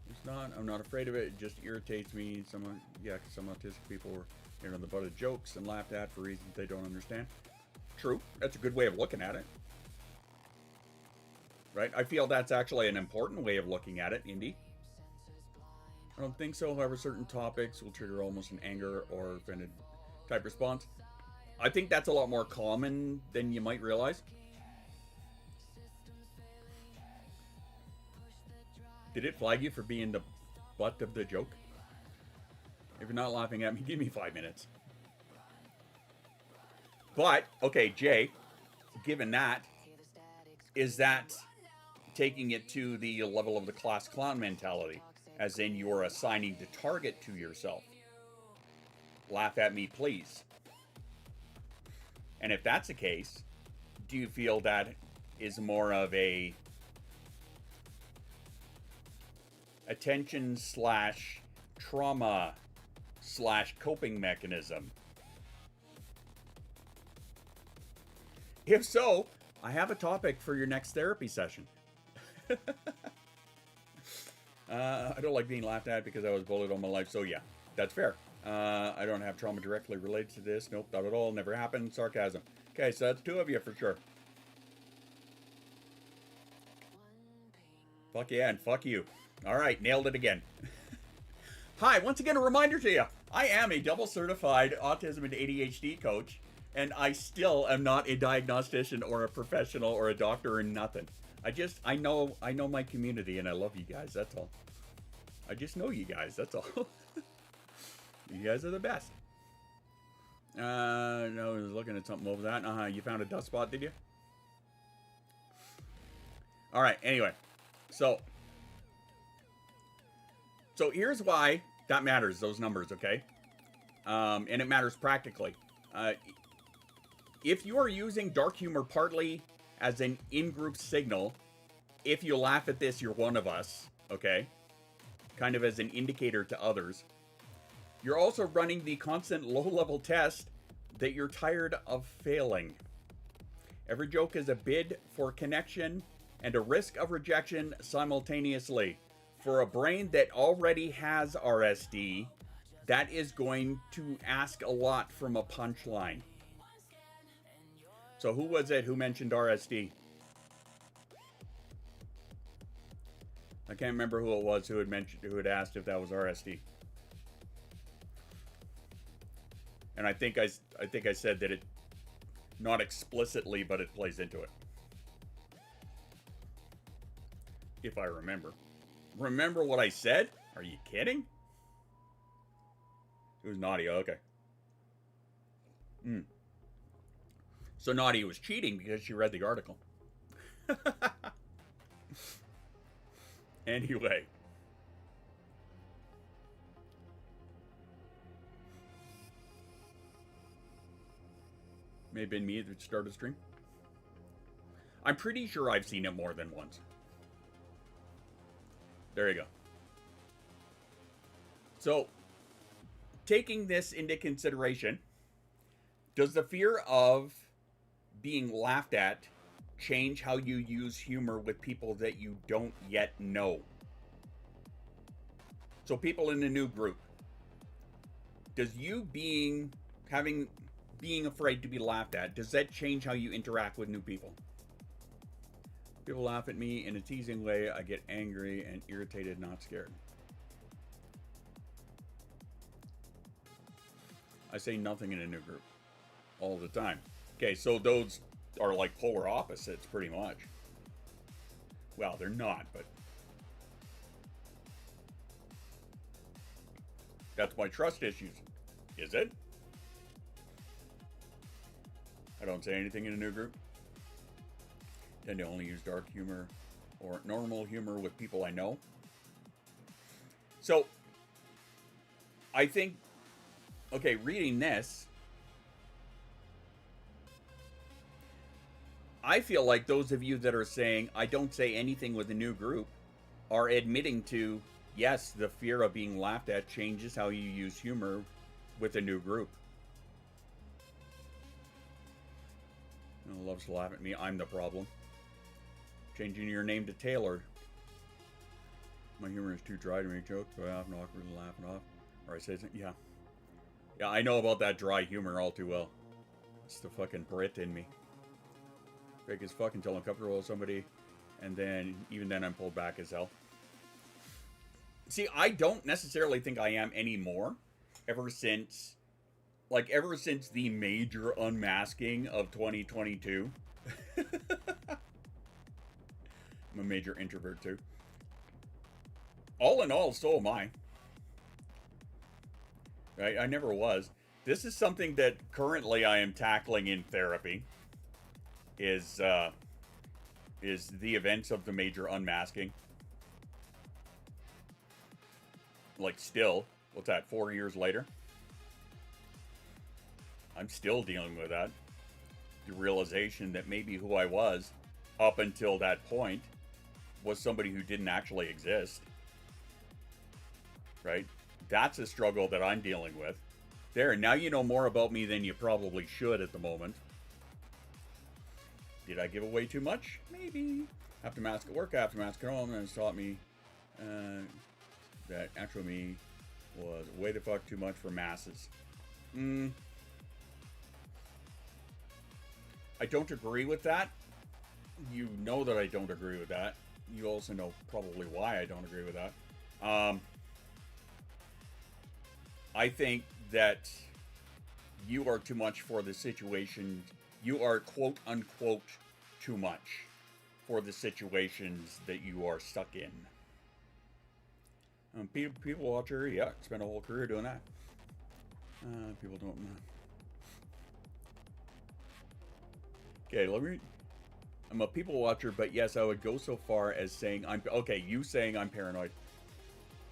It's not. I'm not afraid of it. It just irritates me. Some autistic people are on the butt of jokes and laughed at for reasons they don't understand. True. That's a good way of looking at it. Right? I feel that's actually an important way of looking at it, Indy. I don't think so. However, certain topics will trigger almost an anger or offended type response. I think that's a lot more common than you might realize. Did it flag you for being the butt of the joke? If you're not laughing at me, give me 5 minutes. But, okay, Jay, given that, is that taking it to the level of the class clown mentality? As in you're assigning the target to yourself. Laugh at me, please. And if that's the case, do you feel that is more of a attention / trauma / coping mechanism? If so, I have a topic for your next therapy session. I don't like being laughed at because I was bullied all my life, so yeah, that's fair. I don't have trauma directly related to this. Nope, not at all. Never happened. Sarcasm. Okay, so that's 2 of you for sure. Fuck yeah, and fuck you. All right, nailed it again. Hi, once again, a reminder to you. I am a double certified autism and ADHD coach, and I still am not a diagnostician or a professional or a doctor or nothing. I know my community, and I love you guys, that's all. I just know you guys, that's all. You guys are the best. No, I was looking at something over that. You found a dust spot, did you? All right, anyway. So here's why that matters, those numbers, okay? And it matters practically. If you are using dark humor partly as an in-group signal, if you laugh at this, you're one of us, okay? Kind of as an indicator to others. You're also running the constant low-level test that you're tired of failing. Every joke is a bid for connection and a risk of rejection simultaneously. For a brain that already has RSD, that is going to ask a lot from a punchline. So who was it who mentioned RSD? I can't remember who it was who had asked if that was RSD. And I think I said that it, not explicitly, but it plays into it. If I remember. Remember what I said? Are you kidding? It was Nadia, okay. So Nadia was cheating because she read the article. Anyway. May have been me that started the stream. I'm pretty sure I've seen it more than once. There you go. So, taking this into consideration, does the fear of being laughed at change how you use humor with people that you don't yet know? So people in the new group, does you being afraid to be laughed at, does that change how you interact with new people? People laugh at me in a teasing way. I get angry and irritated, not scared. I say nothing in a new group all the time. Okay, so those are like polar opposites, pretty much. Well, they're not, but that's my trust issues. Is it? I don't say anything in a new group. Tend to only use dark humor or normal humor with people I know. So, I think, okay, reading this, I feel like those of you that are saying, I don't say anything with a new group, are admitting to, yes, the fear of being laughed at changes how you use humor with a new group. No loves to laugh at me. I'm the problem. Changing your name to Taylor. My humor is too dry to make jokes, but I often awkwardly laugh it off. Or I say something, yeah. Yeah, I know about that dry humor all too well. It's the fucking Brit in me. Fake as fuck until I'm comfortable with somebody, and then, even then, I'm pulled back as hell. See, I don't necessarily think I am anymore, ever since the major unmasking of 2022. I'm a major introvert too. All in all, so am I. Right? I never was. This is something that currently I am tackling in therapy. Is the events of the major unmasking. Like still, what's that, 4 years later? I'm still dealing with that. The realization that maybe who I was up until that point was somebody who didn't actually exist. Right? That's a struggle that I'm dealing with. There, now you know more about me than you probably should at the moment. Did I give away too much? Maybe. Have to mask at work, have to mask at home, and it's taught me that actual me was way the fuck too much for masses. I don't agree with that. You know that I don't agree with that. You also know probably why I don't agree with that. I think that you are too much for the situation. You are quote unquote too much for the situations that you are stuck in. People watcher, yeah, spent a whole career doing that. People don't. Okay, I'm a people watcher, but yes, I would go so far as saying you saying I'm paranoid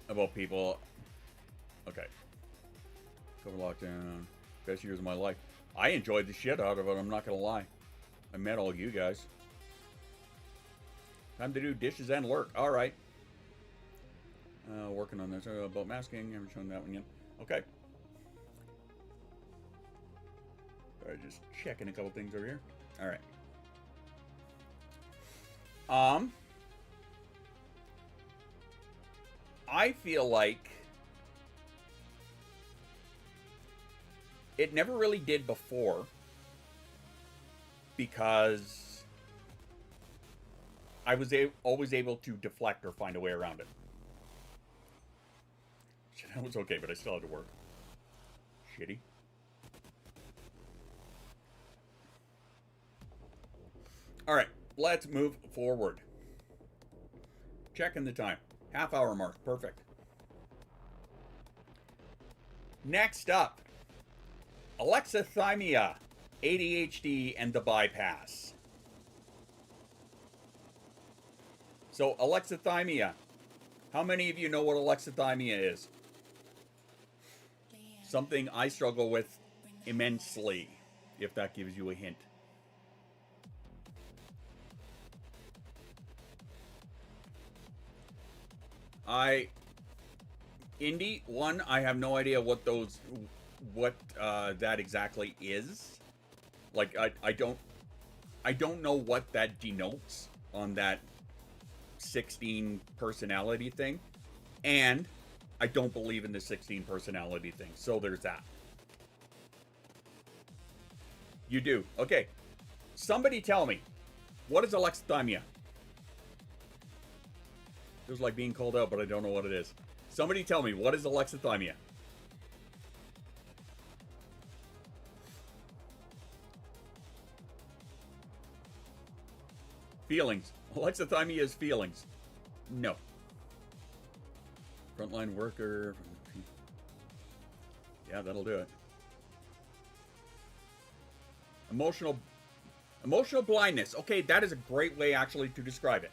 about people. Okay. COVID lockdown, best years of my life. I enjoyed the shit out of it, I'm not gonna lie. I met all you guys. Time to do dishes and lurk. Alright. Working on this about masking. Haven't shown that one yet. Okay. Alright, just checking a couple things over here. Alright. I feel like it never really did before because I was always able to deflect or find a way around it. That was okay, but I still had to work. Shitty. Alright, let's move forward. Checking the time. Half-hour mark. Perfect. Next up, alexithymia, ADHD, and the bypass. So, alexithymia. How many of you know what alexithymia is? Something I struggle with immensely, if that gives you a hint. Indy, one, I have no idea what that exactly is. Like, I don't know what that denotes on that 16 personality thing. And I don't believe in the 16 personality thing. So there's that. You do. Okay. Somebody tell me, what is alexithymia? It was like being called out, but I don't know what it is. Somebody tell me, what is alexithymia? Feelings. Alexithymia is feelings. No. Frontline worker. Yeah, that'll do it. Emotional blindness. Okay, that is a great way actually to describe it.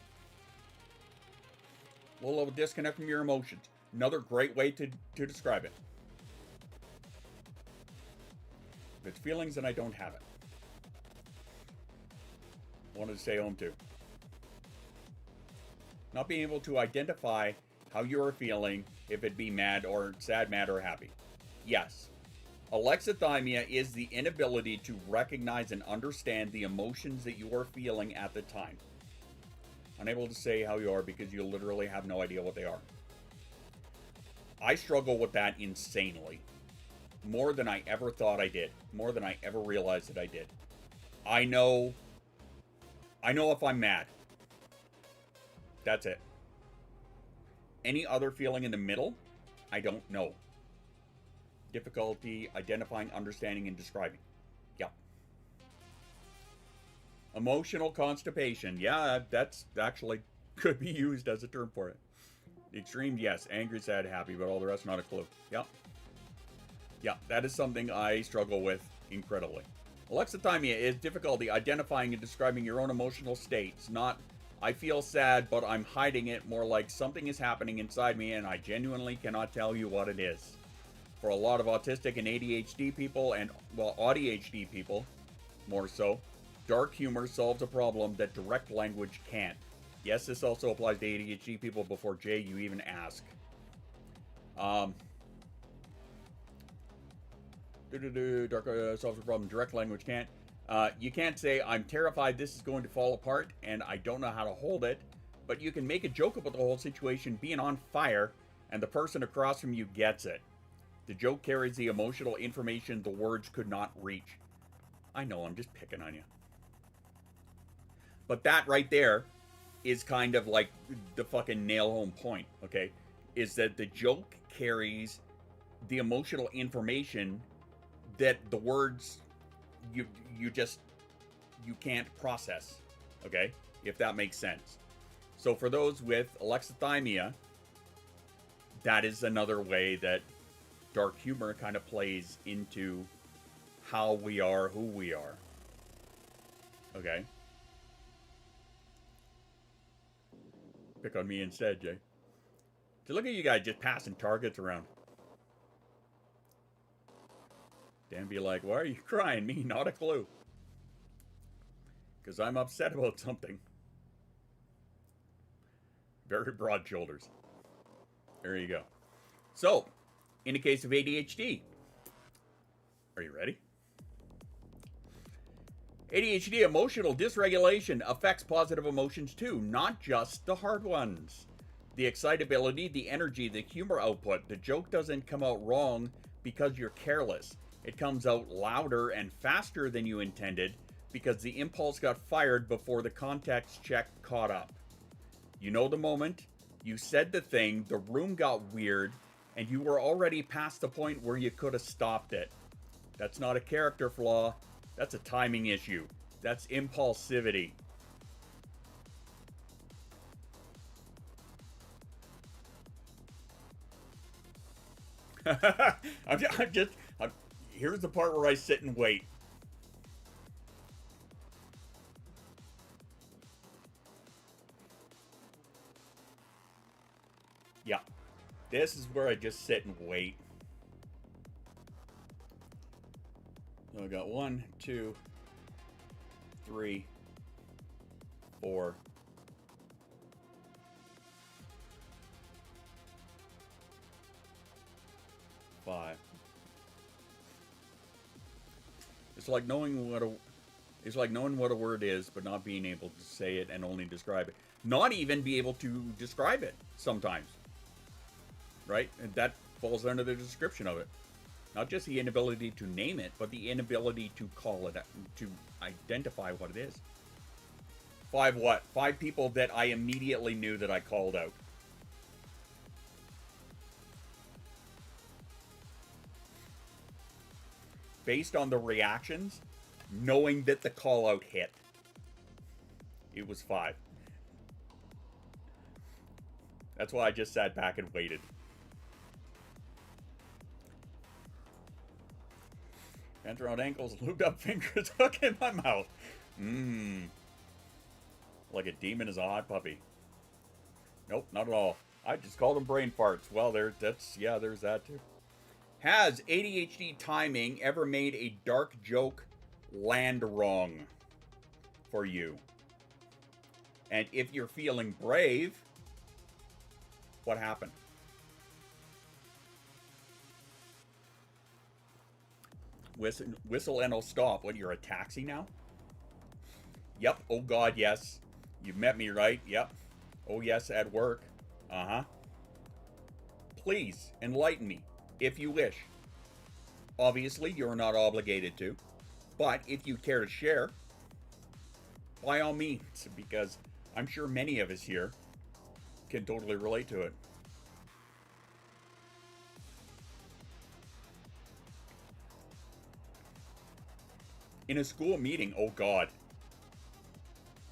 A little of a disconnect from your emotions. Another great way to describe it. If it's feelings, then I don't have it. Wanted to stay home too. Not being able to identify how you are feeling, if it be mad or sad, mad or happy. Yes. Alexithymia is the inability to recognize and understand the emotions that you are feeling at the time. Unable to say how you are because you literally have no idea what they are. I struggle with that insanely. More than I ever thought I did. More than I ever realized that I did. I know if I'm mad. That's it. Any other feeling in the middle, I don't know. Difficulty identifying, understanding, and describing. Yep. Emotional constipation. Yeah, that's actually could be used as a term for it. The extreme, yes. Angry, sad, happy, but all the rest, not a clue. Yep. Yeah, that is something I struggle with incredibly. Alexithymia is difficulty identifying and describing your own emotional states. Not, I feel sad, but I'm hiding it. More like something is happening inside me and I genuinely cannot tell you what it is. For a lot of autistic and ADHD people, and, well, ADHD people, more so, dark humor solves a problem that direct language can't. Yes, this also applies to ADHD people before Jay, you even ask. Dark solves a problem direct language can't. You can't say, I'm terrified this is going to fall apart and I don't know how to hold it, but you can make a joke about the whole situation being on fire and the person across from you gets it. The joke carries the emotional information the words could not reach. I know, I'm just picking on you. But that right there is kind of like the fucking nail home point, okay? Is that the joke carries the emotional information that the words you can't process, okay? If that makes sense. So for those with alexithymia, that is another way that dark humor kind of plays into how we are, who we are. Okay? Pick on me instead, Jay. So look at you guys just passing targets around. Dan be like, why are you crying? Me, not a clue. Because I'm upset about something. Very broad shoulders. There you go. So, in the case of ADHD, are you ready? ADHD emotional dysregulation affects positive emotions too, not just the hard ones. The excitability, the energy, the humor output. The joke doesn't come out wrong because you're careless. It comes out louder and faster than you intended because the impulse got fired before the context check caught up. You know the moment, you said the thing, the room got weird, and you were already past the point where you could have stopped it. That's not a character flaw, that's a timing issue. That's impulsivity. Here's the part where I sit and wait. Yeah. This is where I just sit and wait. So I got 1, 2, 3, 4. 5. It's like knowing what a word is, but not being able to say it and only describe it. Not even be able to describe it sometimes. right? And that falls under the description of it. Not just the inability to name it, but the inability to call it, to identify what it is. 5 what? 5 people that I immediately knew that I called out. Based on the reactions, knowing that the call out hit. It was 5. That's why I just sat back and waited. Pants around ankles, lubed up fingers, hook in my mouth. Like a demon is a hot puppy. Nope, not at all. I just called them brain farts. Well, there's that too. Has ADHD timing ever made a dark joke land wrong for you? And if you're feeling brave, what happened? Whistle and I'll stop. What, you're a taxi now? Yep. Oh God, yes. You've met me, right? Yep. Oh yes, at work. Uh-huh. Please, enlighten me, if you wish. Obviously, you're not obligated to. But if you care to share, by all means, because I'm sure many of us here can totally relate to it. In a school meeting, oh God.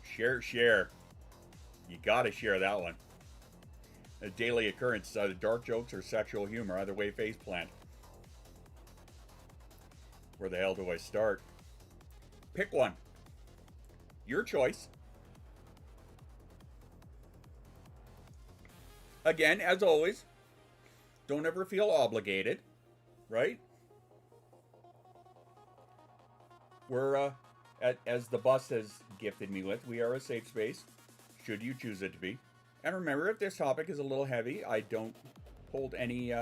Share. You gotta share that one. A daily occurrence, either dark jokes or sexual humor, either way face plant. Where the hell do I start? Pick one. Your choice. Again, as always, don't ever feel obligated, right? We're, as the bus has gifted me with, we are a safe space, should you choose it to be. And remember, if this topic is a little heavy, I don't hold any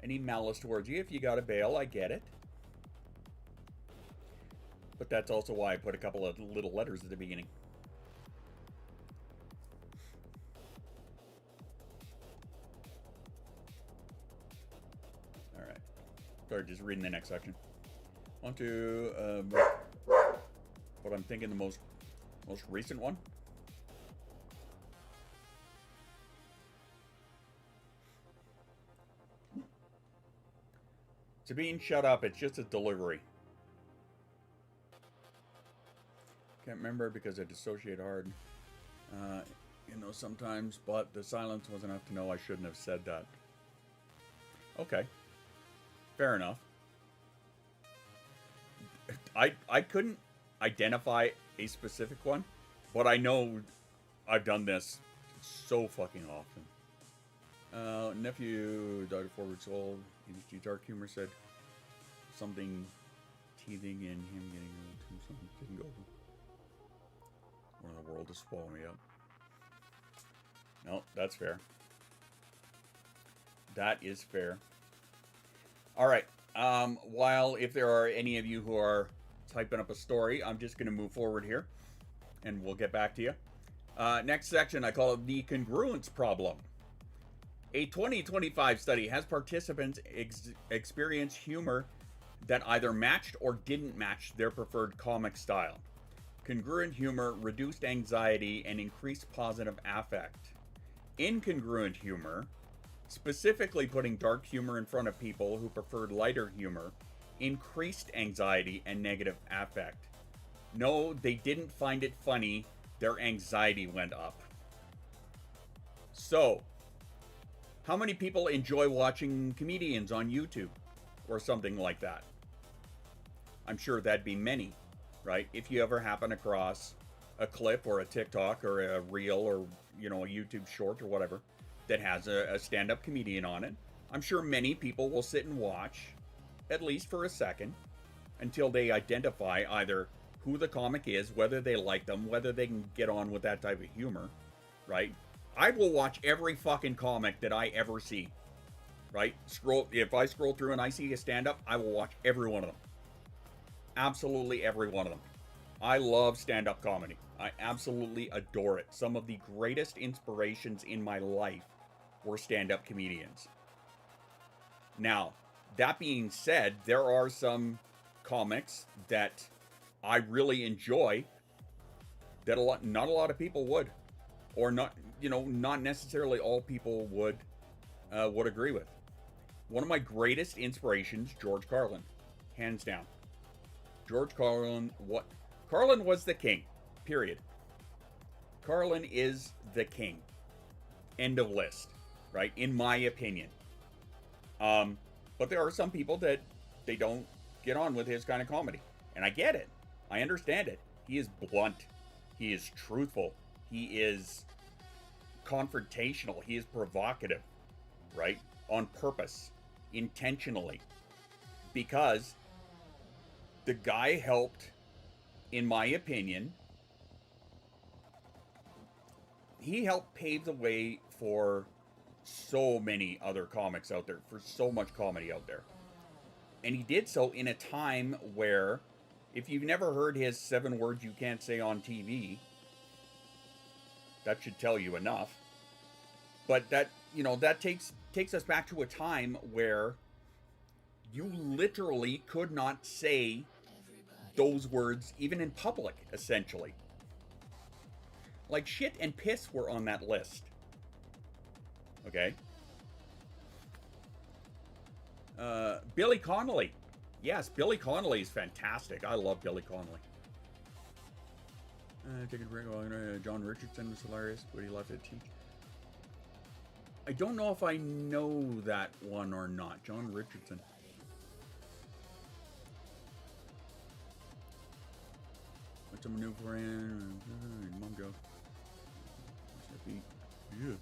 malice towards you. If you gotta bail, I get it. But that's also why I put a couple of little letters at the beginning. Alright. Sorry, just reading the next section. On to what I'm thinking the most recent one. Sabine, shut up. It's just a delivery. Can't remember because I dissociate hard. Sometimes, but the silence was enough to know I shouldn't have said that. Okay. Fair enough. I couldn't identify a specific one, but I know I've done this so fucking often. Nephew died at 4 weeks old. ADHD dark humor said something teething in him getting a little too something didn't go. Want the world to swallow me up. No, that's fair. That is fair. Alright. While if there are any of you who are typing up a story, I'm just going to move forward here. And we'll get back to you. Next section, I call it the congruence problem. A 2025 study has participants experience humor that either matched or didn't match their preferred comic style. Congruent humor reduced anxiety and increased positive affect. Incongruent humor, specifically putting dark humor in front of people who preferred lighter humor, increased anxiety and negative affect. No, they didn't find it funny. Their anxiety went up. So, how many people enjoy watching comedians on YouTube or something like that? I'm sure that'd be many, right? If you ever happen across a clip or a TikTok or a reel or, a YouTube short or whatever that has a stand-up comedian on it, I'm sure many people will sit and watch, at least for a second, until they identify either who the comic is, whether they like them, whether they can get on with that type of humor, right? I will watch every fucking comic that I ever see, right? If I scroll through and I see a stand-up, I will watch every one of them. Absolutely every one of them. I love stand-up comedy. I absolutely adore it. Some of the greatest inspirations in my life were stand-up comedians. Now, that being said, there are some comics that I really enjoy that not a lot of people would, or not, not necessarily all people would agree with. One of my greatest inspirations, George Carlin, hands down. George Carlin, Carlin was the king, period. Carlin is the king. End of list, right? In my opinion. But there are some people that they don't get on with his kind of comedy. And I get it. I understand it. He is blunt. He is truthful. He is confrontational. He is provocative, right? On purpose, intentionally. Because the guy helped, in my opinion, he helped pave the way for so many other comics out there, for so much comedy out there. And he did so in a time where, if you've never heard his 7 words you can't say on TV, that should tell you enough. But that, that takes us back to a time where you literally could not say those words even in public, essentially. Like shit and piss were on that list. Okay? Billy Connolly. Yes, Billy Connolly is fantastic. I love Billy Connolly. Take a break. John Richardson was hilarious, but he left it teach. I don't know if I know that one or not. John Richardson. What's a new friend? Mom joke. Yeah.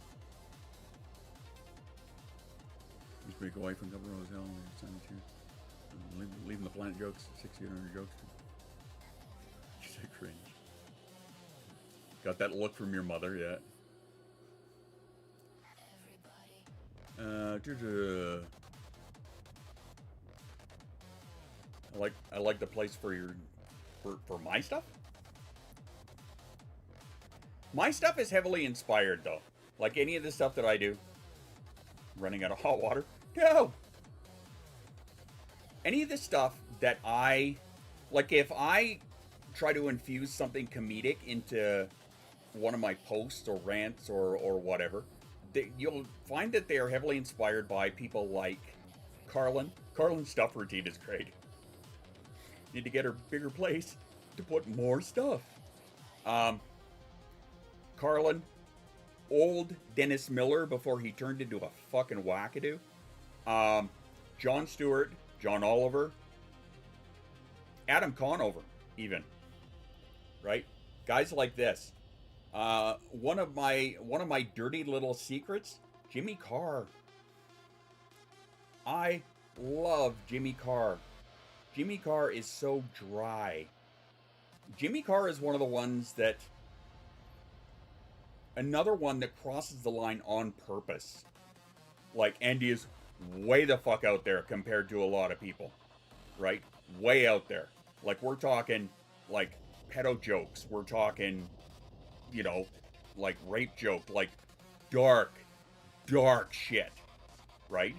Used to make a wife and couple rows hell and leaving the planet jokes, 600 jokes. You say cringe. Got that look from your mother, yeah. I like the place for for my stuff. My stuff is heavily inspired though. Like any of the stuff that I do. Running out of hot water. Go! Any of the stuff that like if I try to infuse something comedic into one of my posts or rants or whatever, you'll find that they are heavily inspired by people like Carlin. Carlin's stuff routine is great. Need to get her bigger place to put more stuff. Carlin, old Dennis Miller before he turned into a fucking wackadoo. Jon Stewart, John Oliver, Adam Conover, even. Right? Guys like this. One of my dirty little secrets, Jimmy Carr. I love Jimmy Carr. Jimmy Carr is so dry. Jimmy Carr is one of the ones that... Another one that crosses the line on purpose. Like, Andy is way the fuck out there compared to a lot of people. Right? Way out there. Like, we're talking, like, pedo jokes. We're talking, like, rape joke. Like, dark shit. Right?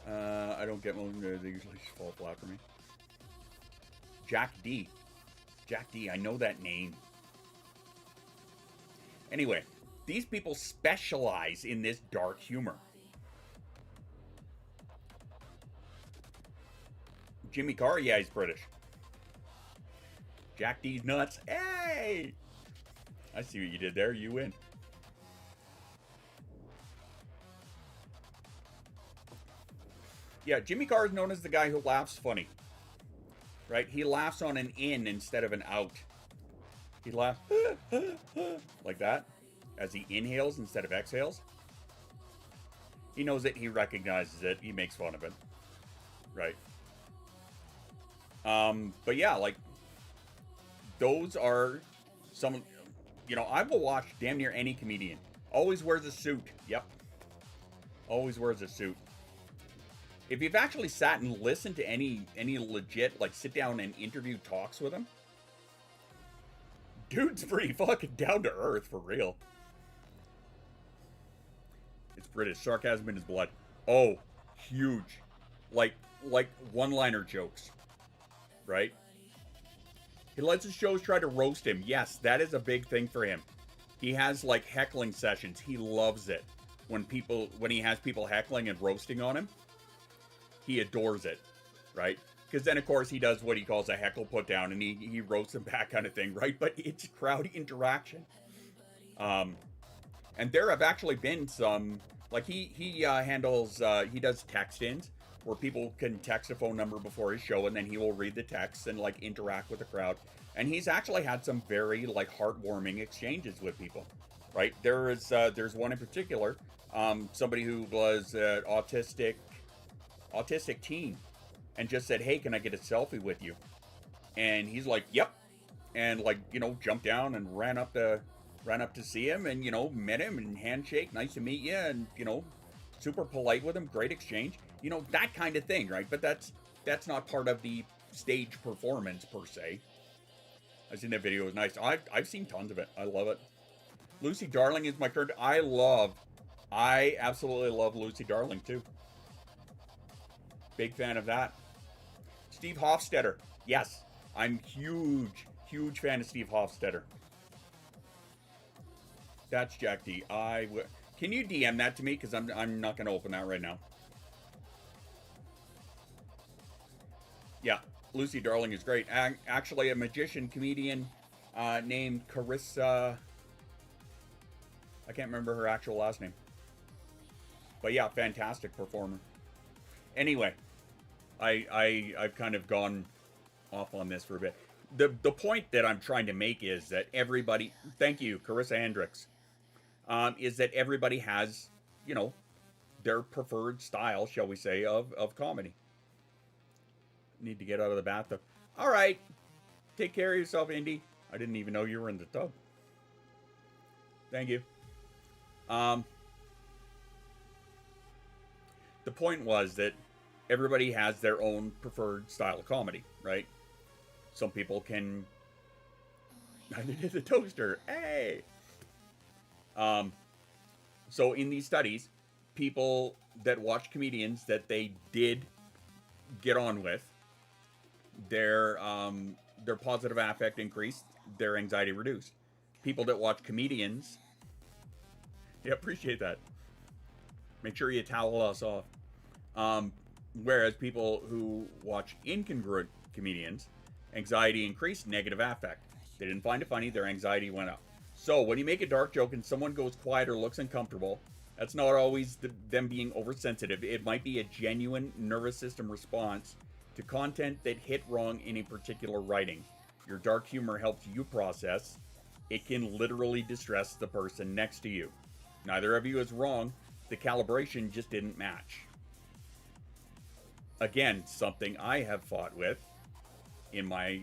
I don't get one. They usually fall flat for me. Jack D. I know that name. Anyway, these people specialize in this dark humor. Jimmy Carr, yeah, he's British. Jack D's nuts. Hey! I see what you did there. You win. Yeah, Jimmy Carr is known as the guy who laughs funny. Right? He laughs on an in instead of an out. He laughs like that as he inhales instead of exhales. He knows it. He recognizes it. He makes fun of it. Right. But yeah, like, those are some, I will watch damn near any comedian. Always wears a suit. Yep. Always wears a suit. If you've actually sat and listened to any legit, like, sit down and interview talks with him, dude's pretty fucking down to earth, for real. It's British. Sarcasm in his blood. Oh, huge, like one-liner jokes, right? He lets his shows try to roast him. Yes, that is a big thing for him. He has like heckling sessions. He loves it when he has people heckling and roasting on him. He adores it, right? Because then, of course, he does what he calls a heckle put down, and he roasts them back, kind of thing, right? But it's crowd interaction. And there have actually been some, like he does text-ins where people can text a phone number before his show, and then he will read the text and like interact with the crowd. And he's actually had some very like heartwarming exchanges with people, right? There's one in particular, somebody who was an autistic teen, and just said, "Hey, can I get a selfie with you?" And he's like, "Yep," and like, you know, jumped down and ran up to see him, and, you know, met him and handshake, nice to meet you, and, you know, super polite with him, great exchange, you know, that kind of thing, right? But that's not part of the stage performance per se. I've seen that video, it was nice. I've seen tons of it. I love it. Lucy Darling is my current. I absolutely love Lucy Darling too. Big fan of that. Steve Hofstetter. Yes, I'm huge fan of Steve Hofstetter. That's Jack D. Can you DM that to me? Because I'm not going to open that right now. Yeah, Lucy Darling is great. Actually, a magician comedian named Carissa. I can't remember her actual last name. But yeah, fantastic performer. Anyway, I've kind of gone off on this for a bit. The point that I'm trying to make is that everybody, thank you, Carissa Hendricks, is that everybody has, you know, their preferred style, shall we say, of comedy. Need to get out of the bathtub. All right. Take care of yourself, Indy. I didn't even know you were in the tub. Thank you. The point was that everybody has their own preferred style of comedy, right? Some people can... I did the toaster. Hey! So in these studies, people that watch comedians that they did get on with, their positive affect increased, their anxiety reduced. People that watch comedians... Yeah, appreciate that. Make sure you towel us off. Whereas people who watch incongruent comedians, anxiety increased, negative affect. They didn't find it funny, their anxiety went up. So when you make a dark joke and someone goes quiet or looks uncomfortable, that's not always them being oversensitive. It might be a genuine nervous system response to content that hit wrong in a particular writing. Your dark humor helps you process. It can literally distress the person next to you. Neither of you is wrong. The calibration just didn't match. Again, something I have fought with in my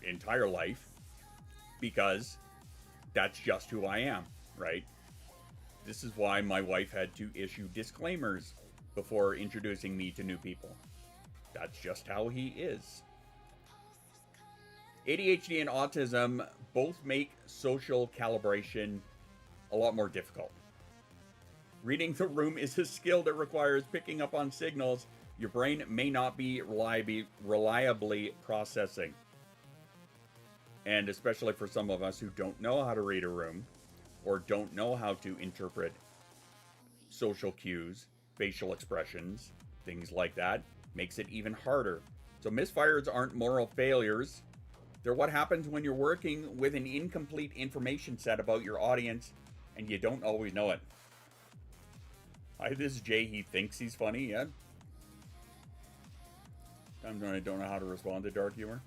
entire life, because that's just who I am, right? This is why my wife had to issue disclaimers before introducing me to new people. That's just how he is. ADHD and autism both make social calibration a lot more difficult. Reading the room is a skill that requires picking up on signals your brain may not be reliably processing. And especially for some of us who don't know how to read a room, or don't know how to interpret social cues, facial expressions, things like that, makes it even harder. So misfires aren't moral failures. They're what happens when you're working with an incomplete information set about your audience and you don't always know it. Hi, this is Jay. He thinks he's funny, yeah? Sometimes when I don't know how to respond to dark humor.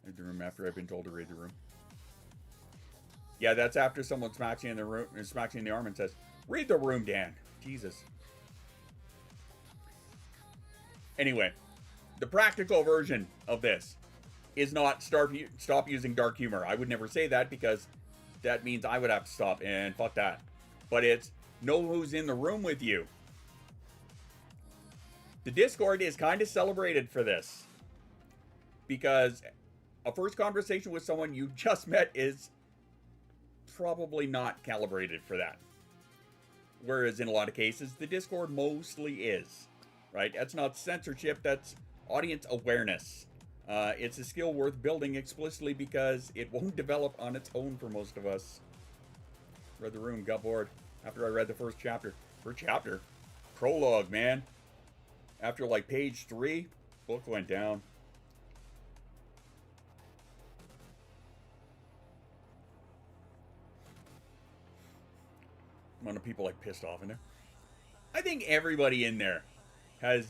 Read the room after I've been told to read the room. Yeah, that's after someone smacks you in the room, smacks you in the arm and says, "Read the room, Dan." Jesus. Anyway, the practical version of this is not stop using dark humor. I would never say that because that means I would have to stop, and fuck that. But it's know who's in the room with you. The Discord is kind of celebrated for this, because a first conversation with someone you just met is probably not calibrated for that. Whereas in a lot of cases, the Discord mostly is, right? That's not censorship, that's audience awareness. It's a skill worth building explicitly because it won't develop on its own for most of us. Read the room, got bored after I read the first chapter. First chapter? Prologue, man. After like page 3, book went down. Amount of people like pissed off in there. I think everybody in there has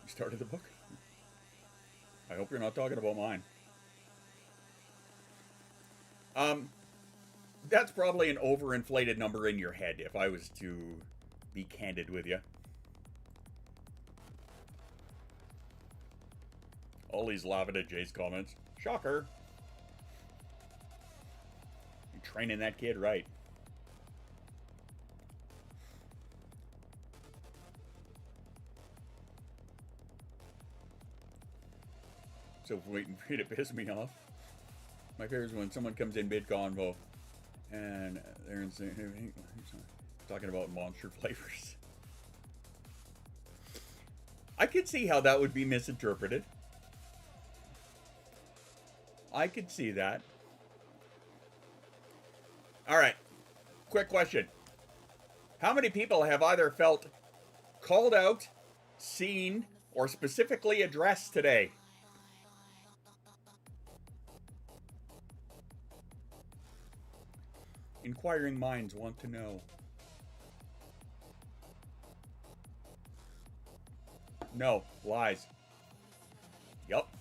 started the book. I hope you're not talking about mine. That's probably an overinflated number in your head if I was to be candid with you. Ollie's laughing at Jay's comments. Shocker. You're training that kid right. So waiting for you to piss me off. My favorite is when someone comes in mid convo and they're talking about monster flavors. I could see how that would be misinterpreted. I could see that. All right. Quick question. How many people have either felt called out, seen, or specifically addressed today? Inquiring minds want to know. No, lies. Yup.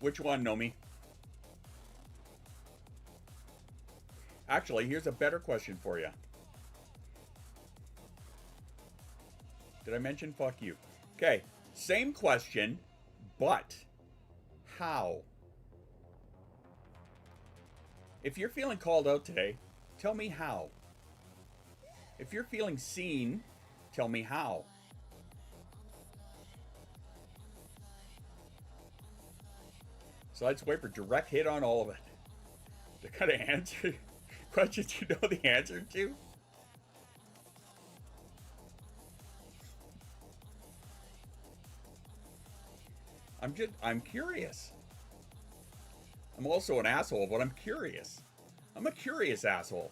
Which one, Nomi? Actually, here's a better question for you. Did I mention fuck you? Okay, same question, but how? If you're feeling called out today, tell me how. If you're feeling seen, tell me how. Side swiper, direct hit on all of it. The kind of answer questions you know the answer to. I'm curious. I'm also an asshole, but I'm curious. I'm a curious asshole.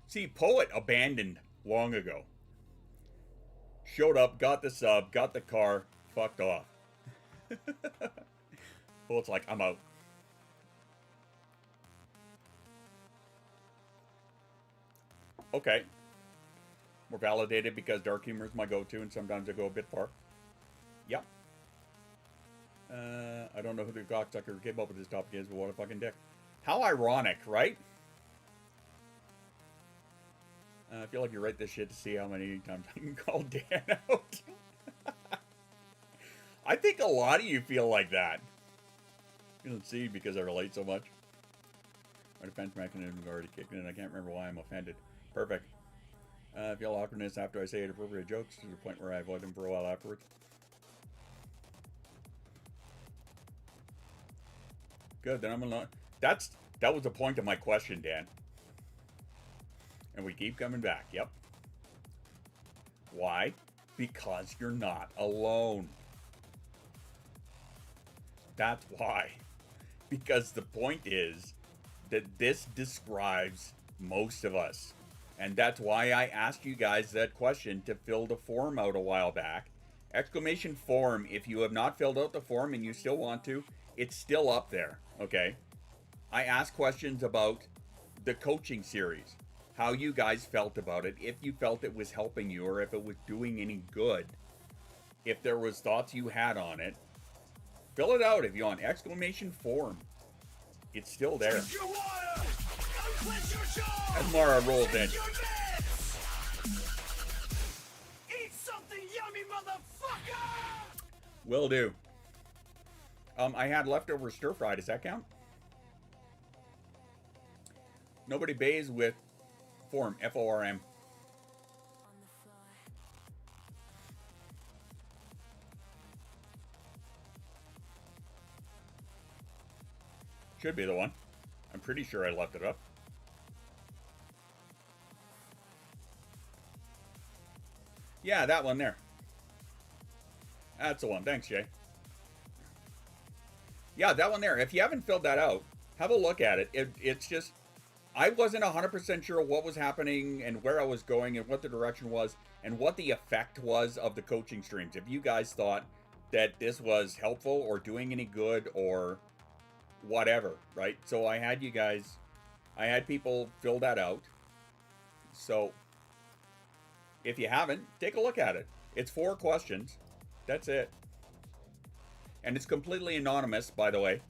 See, Poet abandoned long ago. Showed up, got the sub, got the car, fucked off. Poet's like, I'm out. Okay. We're validated because dark humor is my go-to and sometimes I go a bit far. Yep. I don't know who the cocksucker came up with this topic is, but what a fucking dick. How ironic, right? I feel like you write this shit to see how many times I can call Dan out. I think a lot of you feel like that. You don't see because I relate so much. My defense mechanism is already kicked in. I can't remember why I'm offended. Perfect. I feel awkwardness after I say inappropriate jokes to the point where I avoid them for a while afterwards. Good, then I'm alone. That was the point of my question, Dan. And we keep coming back. Yep. Why? Because you're not alone. That's why. Because the point is that this describes most of us. And that's why I asked you guys that question to fill the form out a while back. Exclamation form, if you have not filled out the form and you still want to, it's still up there, okay? I asked questions about the coaching series, how you guys felt about it, if you felt it was helping you or if it was doing any good, if there was thoughts you had on it. Fill it out if you want. Exclamation form. It's still there. As Mara rolls in. Eat something yummy, motherfucker! Will do. I had leftover stir fry. Does that count? Nobody bays with form. F-O-R-M. Should be the one. I'm pretty sure I left it up. Yeah, that one there. That's the one. Thanks, Jay. Yeah, that one there. If you haven't filled that out, have a look at it. It's just, I wasn't 100% sure what was happening and where I was going and what the direction was and what the effect was of the coaching streams. If you guys thought that this was helpful or doing any good or whatever, right? So I had people fill that out. So if you haven't, take a look at it. It's 4 questions. That's it. And it's completely anonymous, by the way.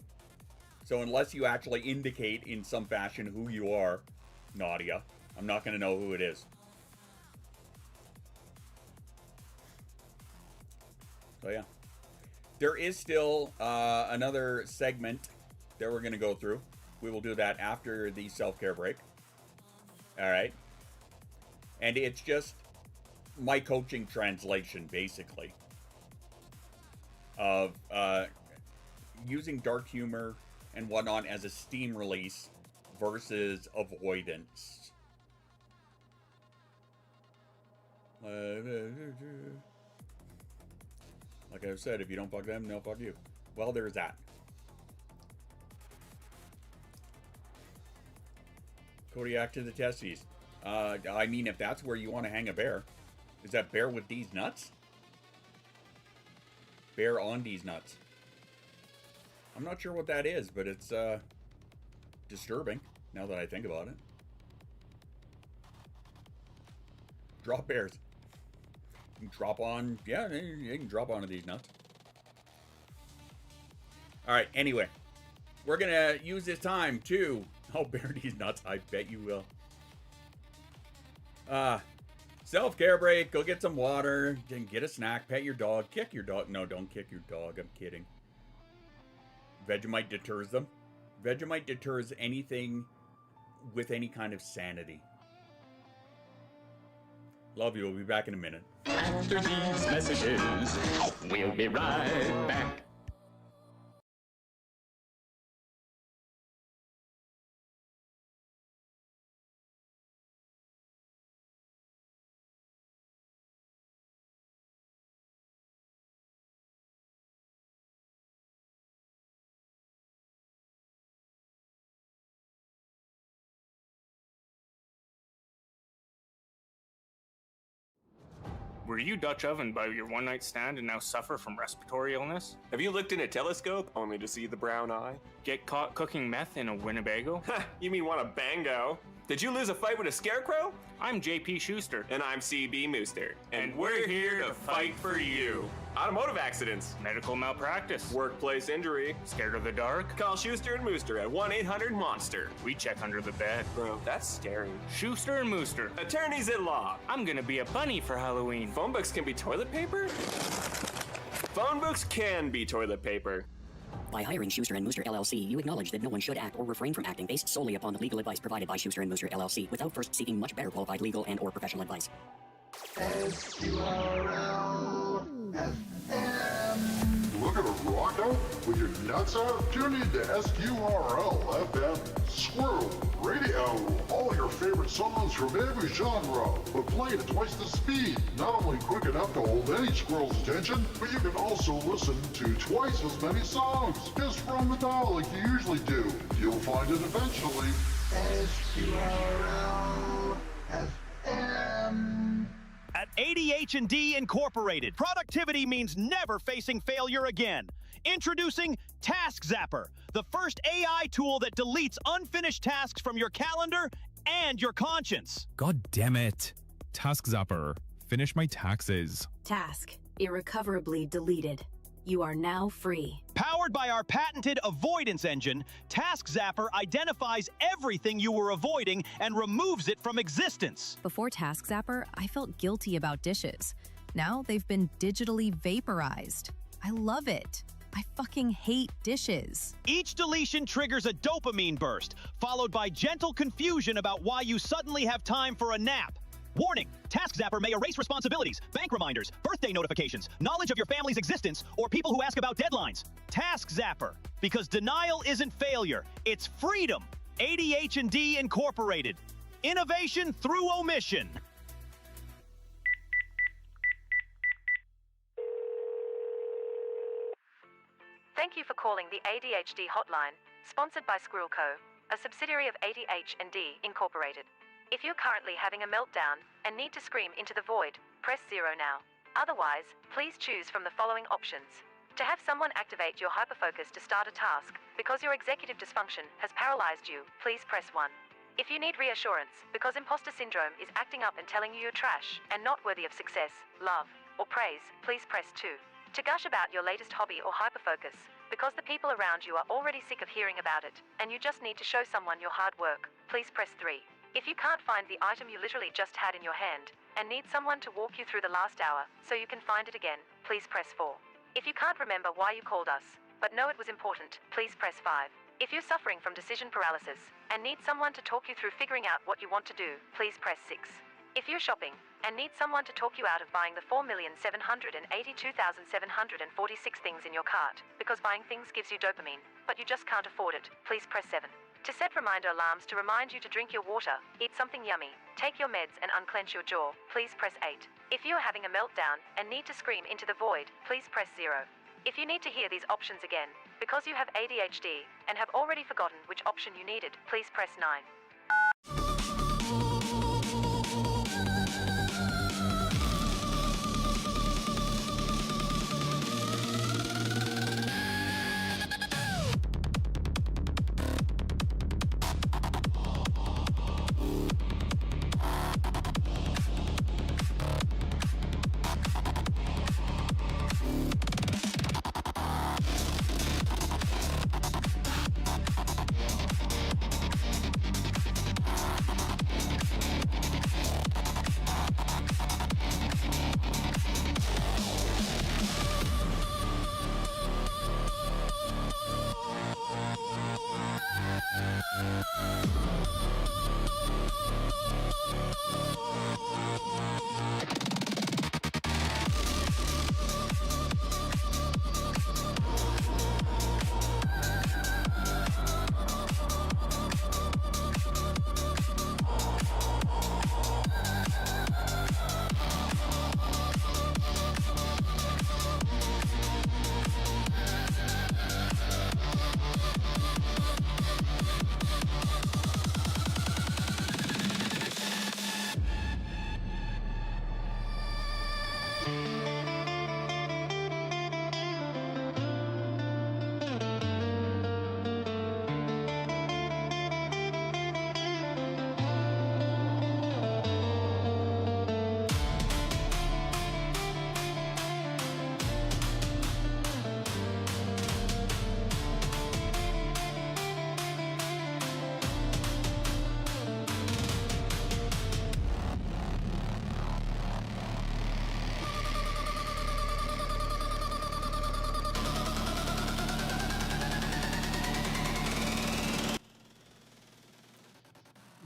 So unless you actually indicate in some fashion who you are, Nadia, I'm not going to know who it is. So yeah. There is still another segment that we're going to go through. We will do that after the self-care break. All right. And it's just my coaching translation, basically, of using dark humor and whatnot as a steam release versus avoidance. Like I said, if you don't fuck them, they'll fuck you. Well, there's that. Kodiak to the testes. I mean, if that's where you want to hang a bear. Is that bear with these nuts? Bear on these nuts. I'm not sure what that is, but it's disturbing now that I think about it. Drop bears. You can drop on, yeah, you can drop onto these nuts. All right, anyway, we're gonna use this time to bear these nuts. I bet you will. Self-care break. Go get some water. Then get a snack. Pet your dog. Kick your dog. No, don't kick your dog. I'm kidding. Vegemite deters them. Vegemite deters anything with any kind of sanity. Love you. We'll be back in a minute. After these messages, we'll be right back. Were you Dutch ovened by your one-night stand and now suffer from respiratory illness? Have you looked in a telescope only to see the brown eye? Get caught cooking meth in a Winnebago? Ha! You mean want a bango? Did you lose a fight with a scarecrow? I'm JP Schuster. And I'm CB Mooster. And we're here to fight for you. Automotive accidents. Medical malpractice. Workplace injury. Scared of the dark? Call Schuster and Mooster at 1-800-MONSTER. We check under the bed. Bro, that's scary. Schuster and Mooster. Attorneys at law. I'm gonna be a bunny for Halloween. Phone books can be toilet paper? Phone books can be toilet paper. By hiring Schuster and Mooster LLC, you acknowledge that no one should act or refrain from acting based solely upon the legal advice provided by Schuster and Mooster LLC without first seeking much better qualified legal and or professional advice. Looking to rock out with your nuts out? Tune in to SQRL FM Squirrel Radio. All your favorite songs from every genre, but played at twice the speed. Not only quick enough to hold any squirrel's attention, but you can also listen to twice as many songs. Just run the dial like you usually do. You'll find it eventually. SQRL FM. At ADH&D Incorporated, productivity means never facing failure again. Introducing Task Zapper, the first AI tool that deletes unfinished tasks from your calendar and your conscience. God damn it. Task Zapper, finish my taxes. Task, irrecoverably deleted. You are now free. Powered by our patented avoidance engine, Task Zapper identifies everything you were avoiding and removes it from existence. Before Task Zapper, I felt guilty about dishes. Now they've been digitally vaporized. I love it. I fucking hate dishes. Each deletion triggers a dopamine burst, followed by gentle confusion about why you suddenly have time for a nap. Warning, Task Zapper may erase responsibilities, bank reminders, birthday notifications, knowledge of your family's existence, or people who ask about deadlines. Task Zapper, because denial isn't failure, it's freedom. ADH&D Incorporated. Innovation through omission. Thank you for calling the ADHD hotline, sponsored by Squirrel Co., a subsidiary of ADH&D Incorporated. If you're currently having a meltdown and need to scream into the void, press 0 now. Otherwise, please choose from the following options. To have someone activate your hyperfocus to start a task because your executive dysfunction has paralyzed you, please press 1. If you need reassurance because imposter syndrome is acting up and telling you you're trash and not worthy of success, love, or praise, please press 2. To gush about your latest hobby or hyperfocus because the people around you are already sick of hearing about it and you just need to show someone your hard work, please press 3. If you can't find the item you literally just had in your hand and need someone to walk you through the last hour so you can find it again, please press 4. If you can't remember why you called us, but know it was important, please press 5. If you're suffering from decision paralysis and need someone to talk you through figuring out what you want to do, please press 6. If you're shopping and need someone to talk you out of buying the 4,782,746 things in your cart because buying things gives you dopamine, but you just can't afford it, please press 7. To set reminder alarms to remind you to drink your water, eat something yummy, take your meds and unclench your jaw, please press 8. If you are having a meltdown and need to scream into the void, please press 0. If you need to hear these options again, because you have ADHD and have already forgotten which option you needed, please press 9.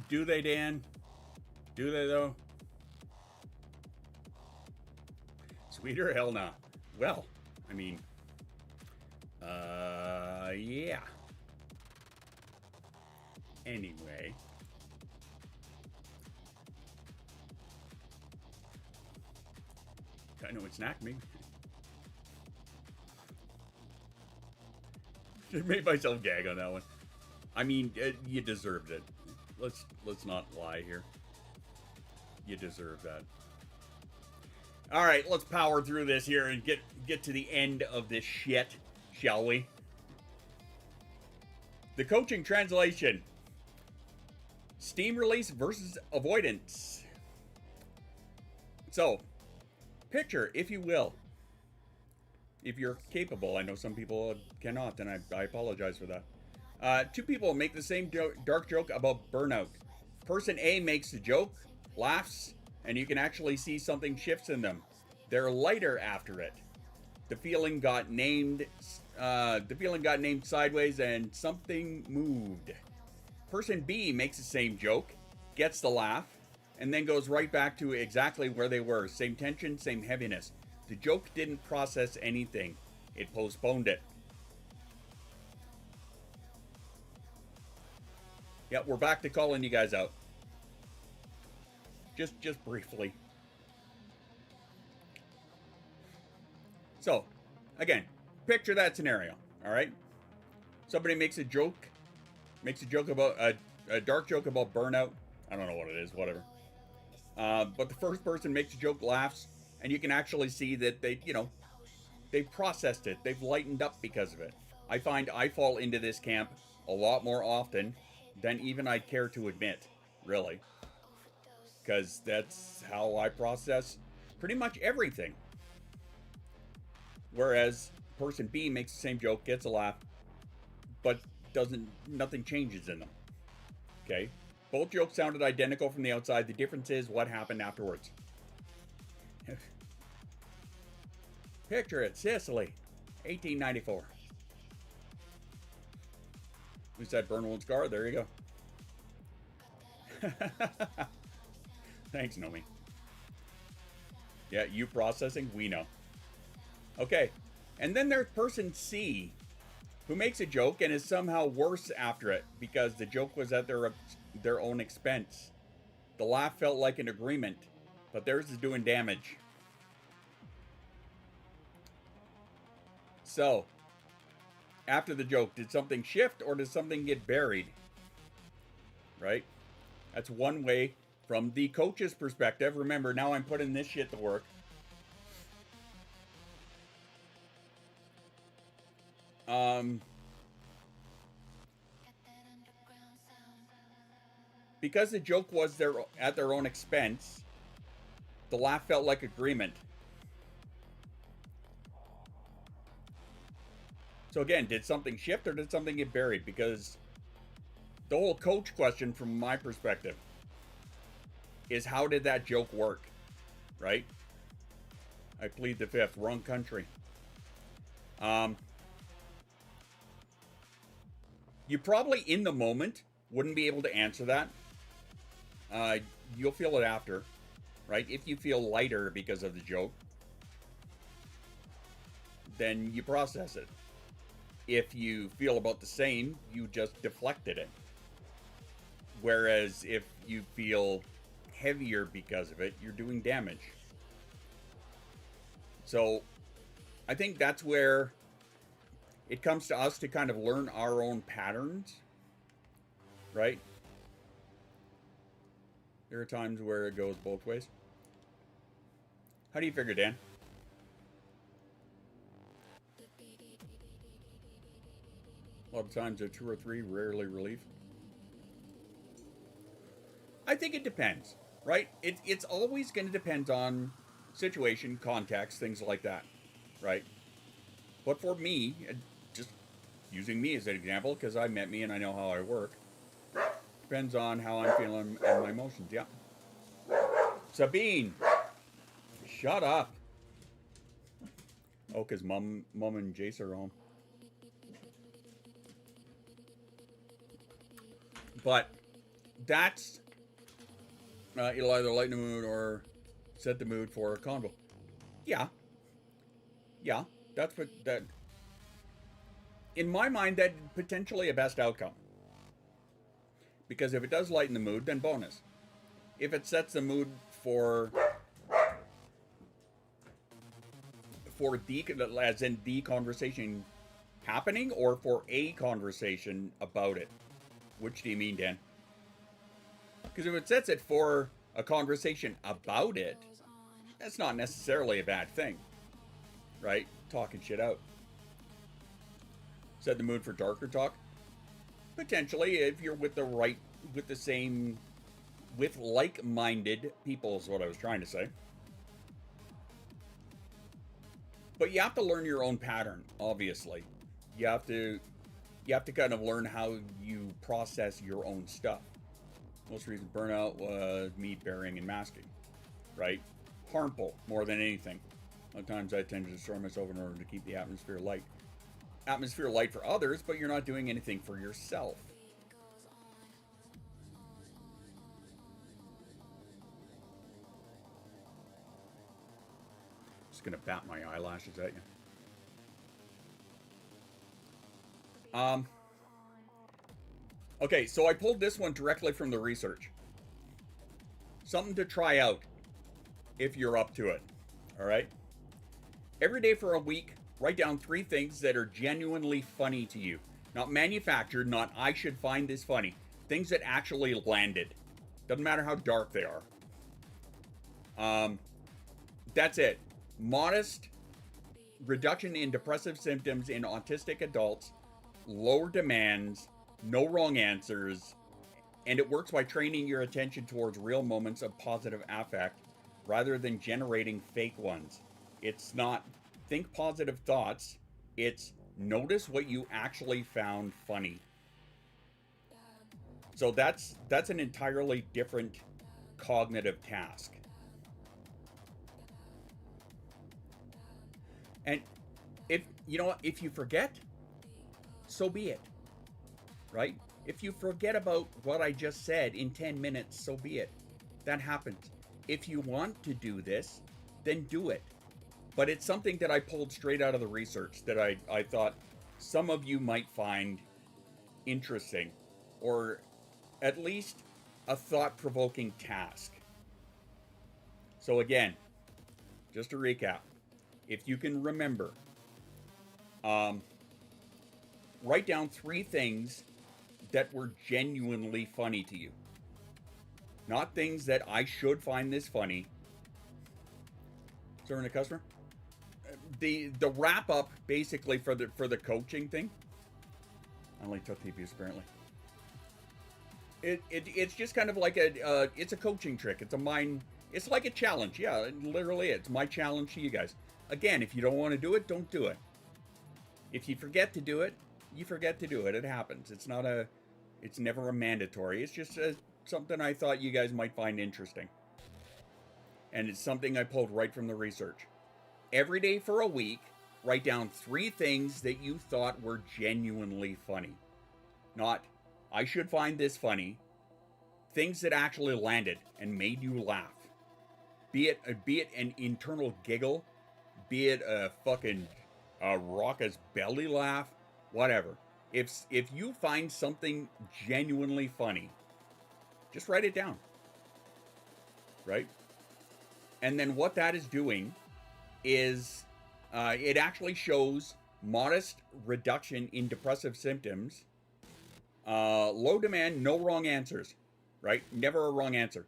Do they, Dan? Do they, though? Sweeter? Hell nah. Well, I mean, yeah. Anyway. I know it snacked me. Just made myself gag on that one. I mean, you deserved it. Let's not lie here. You deserve that. All right, let's power through this here and get to the end of this shit, shall we? The coaching translation. Steam release versus avoidance. So, picture, if you will, if you're capable. I know some people cannot, and I apologize for that. Two people make the same dark joke about burnout. Person A makes the joke, laughs, and you can actually see something shifts in them. They're lighter after it. The feeling got named sideways, and something moved. Person B makes the same joke, gets the laugh, and then goes right back to exactly where they were. Same tension, same heaviness. The joke didn't process anything. It postponed it. Yeah, we're back to calling you guys out. Just briefly. So, again, picture that scenario. All right. Somebody makes a joke about a dark joke about burnout. I don't know what it is, whatever. But the first person makes a joke, laughs, and you can actually see that they've processed it. They've lightened up because of it. I find I fall into this camp a lot more often than even I care to admit, really. Because that's how I process pretty much everything. Whereas person B makes the same joke, gets a laugh, but nothing changes in them. Okay? Both jokes sounded identical from the outside. The difference is what happened afterwards. Picture it, Sicily, 1894. We said burn one scar, there you go. Thanks, Nomi. Yeah, you processing, we know. Okay, and then there's person C, who makes a joke and is somehow worse after it because the joke was at their own expense. The laugh felt like an agreement, but theirs is doing damage. So, after the joke, did something shift or did something get buried? Right? That's one way from the coach's perspective. Remember, now I'm putting this shit to work. Because the joke was at their own expense, the laugh felt like agreement. So again, did something shift or did something get buried? Because the whole coach question from my perspective is how did that joke work? Right? I plead the fifth. Wrong country. You probably in the moment wouldn't be able to answer that. You'll feel it after, right? If you feel lighter because of the joke, then you process it. If you feel about the same, you just deflected it. Whereas if you feel heavier because of it, you're doing damage. So I think that's where it comes to us to kind of learn our own patterns, right? There are times where it goes both ways. How do you figure, Dan? A lot of times they're 2 or 3, rarely relief. I think it depends, right? It's always going to depend on situation, context, things like that, right? But for me, just using me as an example, because I met me and I know how I work, depends on how I'm feeling and my emotions, yeah. Sabine, shut up. Oh, because mom and Jace are home. But that's it'll either lighten the mood or set the mood for a convo. Yeah, that's what that. In my mind, that's potentially a best outcome. Because if it does lighten the mood, then bonus. If it sets the mood for as in the conversation happening, or for a conversation about it. Which do you mean, Dan? Because if it sets it for a conversation about it, that's not necessarily a bad thing, right? Talking shit out. Set the mood for darker talk. Potentially, if you're with like-minded people is what I was trying to say. But you have to learn your own pattern, obviously. You have to kind of learn how you process your own stuff. Most recent burnout was me burying and masking, right? Harmful more than anything. Sometimes I tend to destroy myself in order to keep the atmosphere light. Atmosphere light for others, but you're not doing anything for yourself. Just gonna bat my eyelashes at you. Okay, so I pulled this one directly from the research. Something to try out if you're up to it. All right? Every day for a week, Write down 3 things that are genuinely funny to you. Not manufactured, not I should find this funny. Things that actually landed. Doesn't matter how dark they are. That's it. Modest reduction in depressive symptoms in autistic adults, lower demands, no wrong answers, and it works by training your attention towards real moments of positive affect rather than generating fake ones. It's not think positive thoughts, it's notice what you actually found funny. So that's an entirely different cognitive task. And if you know what, if you forget, so be it. Right? If you forget about what I just said in 10 minutes, so be it. That happens. If you want to do this, then do it. But it's something that I pulled straight out of the research that I thought some of you might find interesting, or at least a thought-provoking task. So again, just to recap, if you can remember, write down 3 things that were genuinely funny to you. Not things that I should find this funny. Serving a customer? The wrap up basically for the coaching thing. I only took TPs apparently. It's just kind of like it's a coaching trick. It's like a challenge. Yeah, it literally is. It's my challenge to you guys. Again, if you don't want to do it, don't do it. If you forget to do it, you forget to do it. It happens. It's never a mandatory. It's just something I thought you guys might find interesting. And it's something I pulled right from the research. Every day for a week, write down 3 things that you thought were genuinely funny. Not, I should find this funny. Things that actually landed and made you laugh. Be it an internal giggle, be it a fucking raucous belly laugh, whatever. If you find something genuinely funny, just write it down. Right? And then what that is doing is it actually shows modest reduction in depressive symptoms, low demand, no wrong answers, right? Never a wrong answer.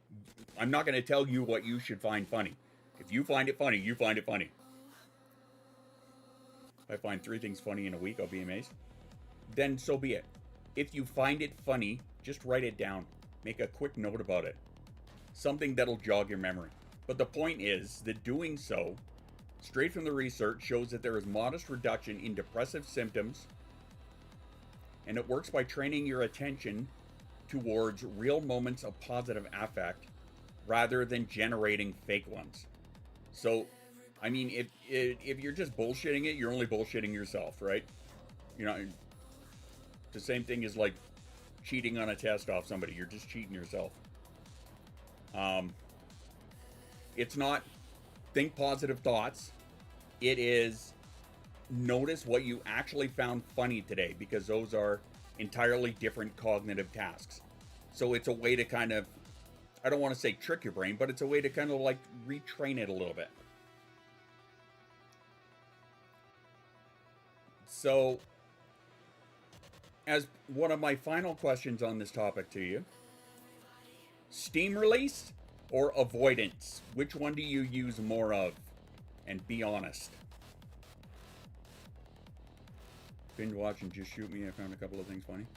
I'm not going to tell you what you should find funny. If you find it funny, you find it funny. If I find 3 things funny in a week, I'll be amazed. Then so be it. If you find it funny, just write it down. Make a quick note about it. Something that'll jog your memory. But the point is that doing so, straight from the research, shows that there is modest reduction in depressive symptoms, and it works by training your attention towards real moments of positive affect rather than generating fake ones. So, I mean, if you're just bullshitting it, you're only bullshitting yourself, right? You know, the same thing is like cheating on a test off somebody. You're just cheating yourself. It's not think positive thoughts. It is notice what you actually found funny today, because those are entirely different cognitive tasks. So it's a way to kind of, I don't want to say trick your brain, but it's a way to kind of like retrain it a little bit. So, as one of my final questions on this topic to you, steam release or avoidance? Which one do you use more of? And be honest. Binge watch and just shoot me. I found a couple of things funny.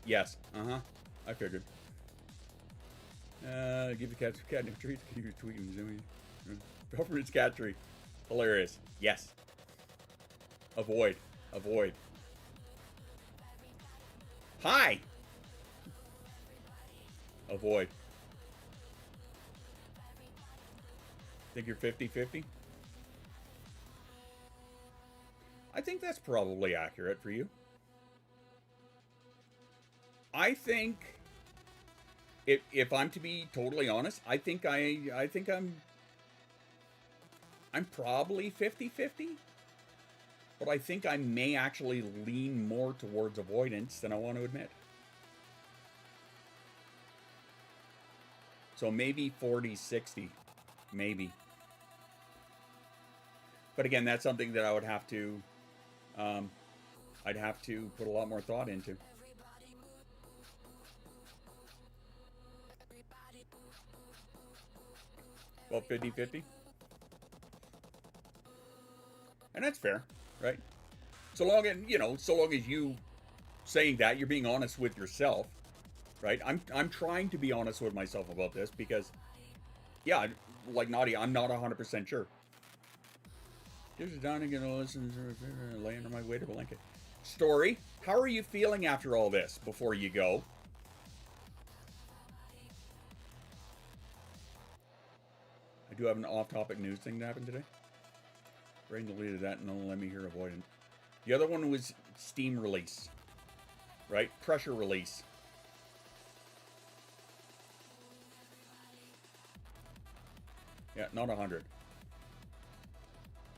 Yes. I figured. Give the cats catnip treats. Keep your tweeting zooming. Government's cat tree. Hilarious. Yes. Avoid. Hi. Avoid. Think you're 50-50? I think that's probably accurate for you. I think if I'm to be totally honest, I think I'm probably 50-50. But I think I may actually lean more towards avoidance than I want to admit. So maybe 40-60. Maybe. But again, that's something that I would have to, I'd have to put a lot more thought into. Well, 50-50. And that's fair, right? So long as, so long as you saying that, you're being honest with yourself, right? I'm trying to be honest with myself about this because, yeah, like Naughty, I'm not 100% sure. This is Donnie gonna listen to lay under my weighted blanket. Story, how are you feeling after all this before you go? I do have an off-topic news thing that happened today. Brain deleted that and only let me hear avoidant. The other one was Steam release, right? Pressure release. Yeah, not 100.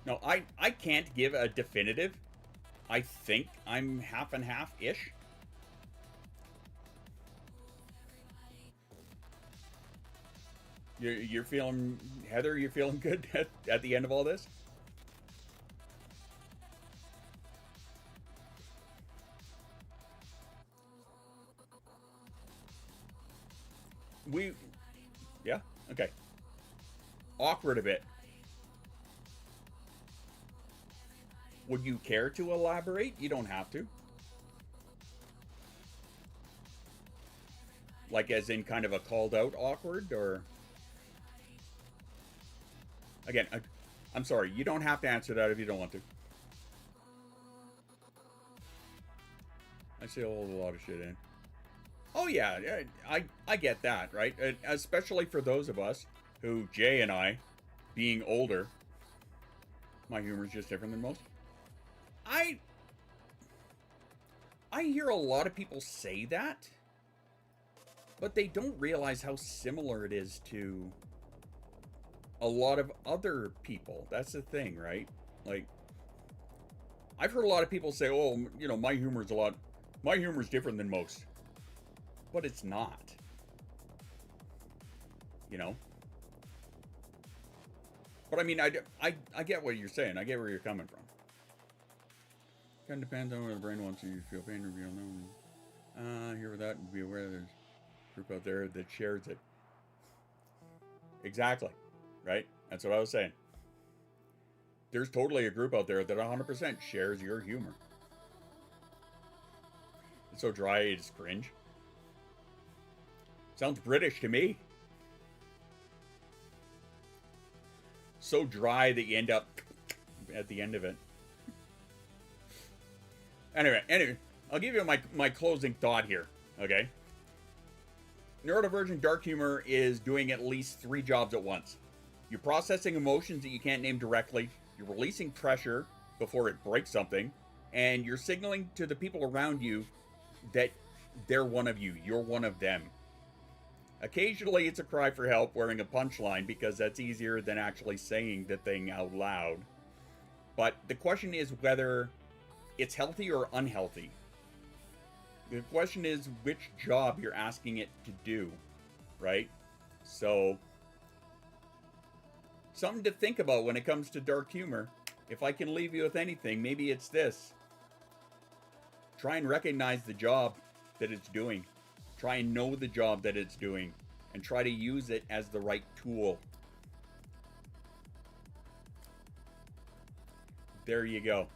No, I can't give a definitive. I think I'm half and half-ish. You're feeling, Heather, you're feeling good at the end of all this? Yeah, okay. Awkward a bit. Would you care to elaborate? You don't have to. Like as in kind of a called out awkward, or... Again, I'm sorry, you don't have to answer that if you don't want to. I say a lot of shit in. Oh yeah, I get that, right? Especially for those of us who, Jay and I, being older, my humor is just different than most. I hear a lot of people say that, but they don't realize how similar it is to a lot of other people. That's the thing, right? Like, I've heard a lot of people say, oh, my humor's different than most. But it's not. But I mean, I get what you're saying. I get where you're coming from. Kind of depends on where the brain wants you to feel pain or feel no. Hear that and be aware there's a group out there that shares it. Exactly. Right? That's what I was saying. There's totally a group out there that 100% shares your humor. It's so dry, it's cringe. Sounds British to me. So dry that you end up at the end of it. Anyway, I'll give you my closing thought here, okay? Neurodivergent dark humor is doing at least 3 jobs at once. You're processing emotions that you can't name directly, you're releasing pressure before it breaks something, and you're signaling to the people around you that they're one of you, you're one of them. Occasionally it's a cry for help wearing a punchline because that's easier than actually saying the thing out loud. But the question is whether it's healthy or unhealthy. The question is which job you're asking it to do, right? So, something to think about when it comes to dark humor. If I can leave you with anything, maybe it's this. Try and recognize the job that it's doing. Try and know the job that it's doing. And try to use it as the right tool. There you go.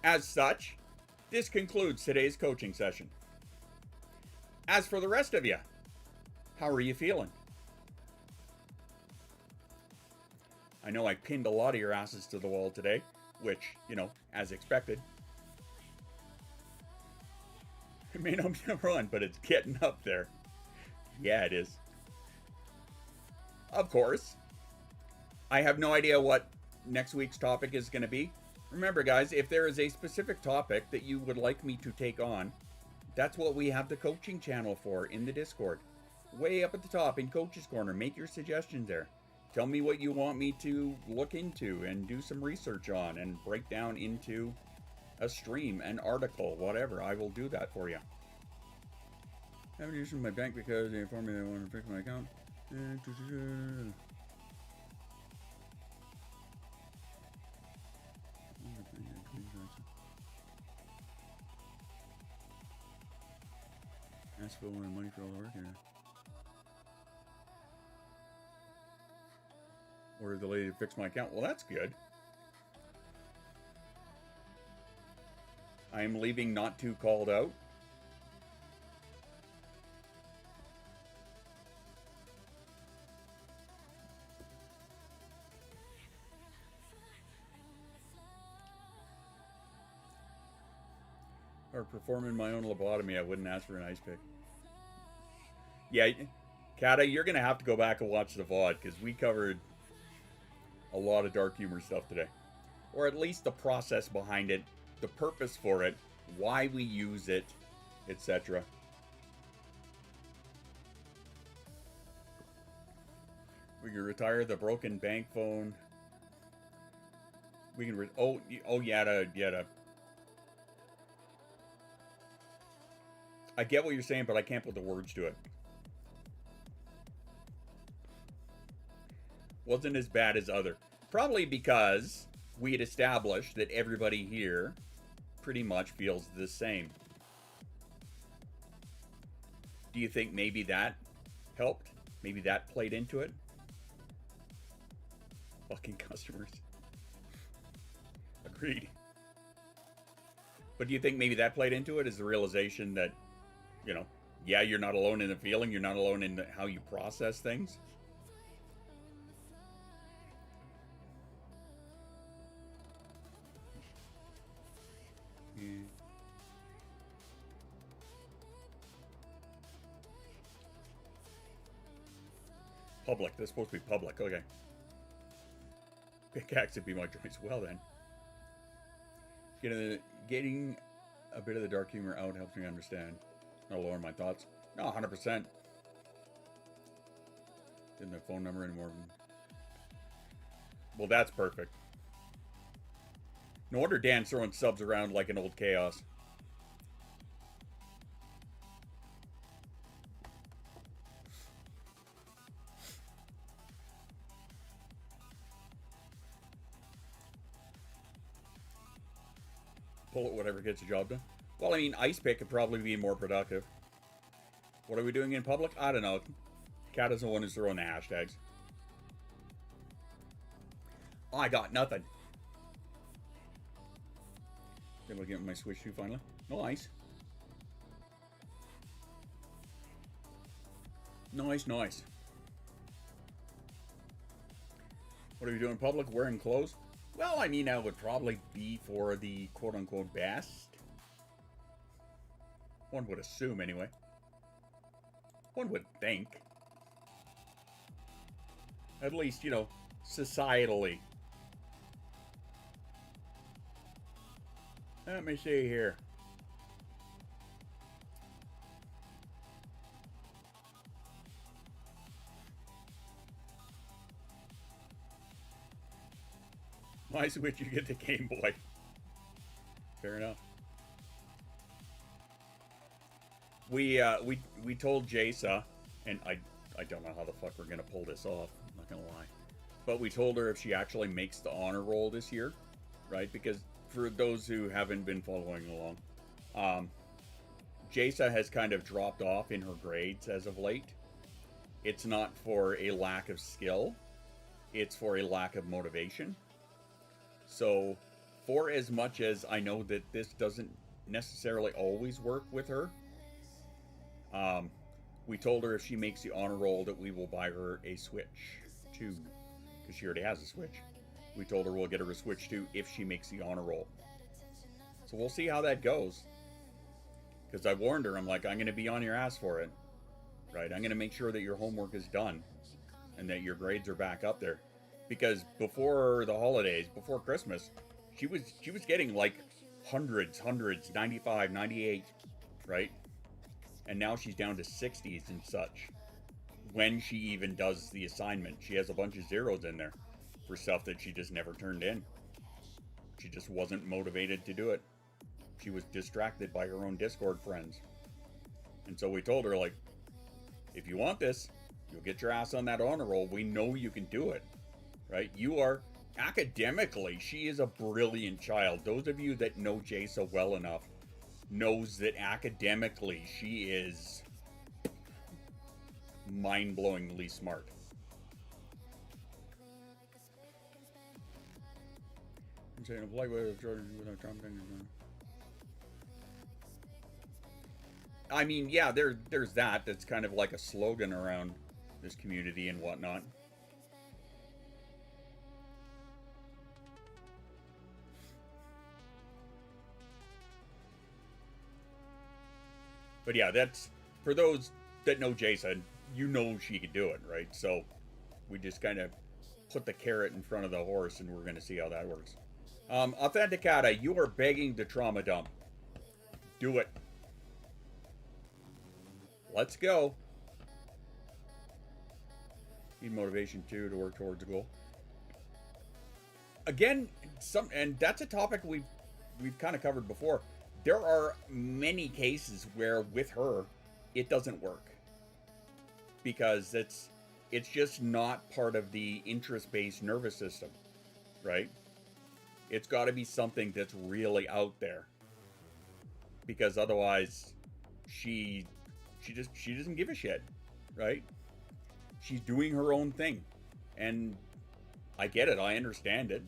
As such, this concludes today's coaching session. As for the rest of you, how are you feeling? I know I pinned a lot of your asses to the wall today, which, as expected. It may not be number 1, but it's getting up there. Yeah, it is. Of course. I have no idea what next week's topic is going to be. Remember, guys, if there is a specific topic that you would like me to take on, that's what we have the coaching channel for in the Discord. Way up at the top in Coach's Corner. Make your suggestions there. Tell me what you want me to look into and do some research on and break down into a stream, an article, whatever. I will do that for you. I haven't used my bank because they informed me they want to fix my account. Ask for money for all the work here. Ordered the lady to fix my account. Well, that's good. I am leaving not too called out. Or performing my own lobotomy, I wouldn't ask for an ice pick. Yeah, Kata, you're going to have to go back and watch the VOD, because we covered a lot of dark humor stuff today. Or at least the process behind it, the purpose for it, why we use it, etc. We can retire the broken bank phone. We can yada. I get what you're saying, but I can't put the words to it. Wasn't as bad as other. Probably because we had established that everybody here pretty much feels the same. Do you think maybe that helped? Maybe that played into it? Fucking customers. Agreed. But do you think maybe that played into it? Is the realization that, you know, yeah, you're not alone in the feeling, you're not alone in how you process things? Yeah. Public. That's supposed to be public. Okay. Pickaxe would be my choice. Well then. Getting a bit of the dark humor out helps me understand. Not lower my thoughts. No, 100%. Getting the phone number anymore. Well, that's perfect. No wonder Dan's throwing subs around like an old chaos. Pull it, whatever gets the job done. Well, I mean, ice pick could probably be more productive. What are we doing in public? I don't know. Cat is the one who's throwing the hashtags. Oh, I got nothing. Gonna get my Switch 2 finally. Nice. Nice. What are we doing in public? Wearing clothes? Well, I mean, that would probably be for the quote-unquote best. One would assume, anyway. One would think. At least, you know, societally. Let me see here. My Switch, you get the Game Boy. Fair enough. We told Jasa, and I don't know how the fuck we're gonna pull this off. I'm not gonna lie, but we told her if she actually makes the honor roll this year, right? Because for those who haven't been following along, Jasa has kind of dropped off in her grades as of late. It's not for a lack of skill, it's for a lack of motivation. So, for as much as I know that this doesn't necessarily always work with her, we told her if she makes the honor roll that we will buy her a Switch 2, because she already has a Switch. We told her we'll get her a Switch 2 if she makes the honor roll. So we'll see how that goes. Because I warned her, I'm like, I'm going to be on your ass for it. Right? I'm going to make sure that your homework is done and that your grades are back up there. Because before the holidays, before Christmas, she was getting like hundreds, 95, 98, right? And now she's down to 60s and such. When she even does the assignment, she has a bunch of zeros in there for stuff that she just never turned in. She just wasn't motivated to do it. She was distracted by her own Discord friends. And so we told her, like, if you want this, you'll get your ass on that honor roll. We know you can do it. Right? You are, academically, she is a brilliant child. Those of you that know Jasa well enough knows that academically she is mind-blowingly smart. I'm saying a polite way of Jordan without Trump. I mean, yeah, there's that. That's kind of like a slogan around this community and whatnot. But yeah, that's, for those that know Jason, you know she could do it, right? So we just kind of put the carrot in front of the horse, and we're going to see how that works. Authenticata, you are begging to trauma dump. Do it. Let's go. Need motivation too to work towards a goal. Again, and that's a topic we've kind of covered before. There are many cases where with her it doesn't work because it's just not part of the interest-based nervous system, right? It's got to be something that's really out there, because otherwise she doesn't give a shit, right? She's doing her own thing, and I get it. I understand it.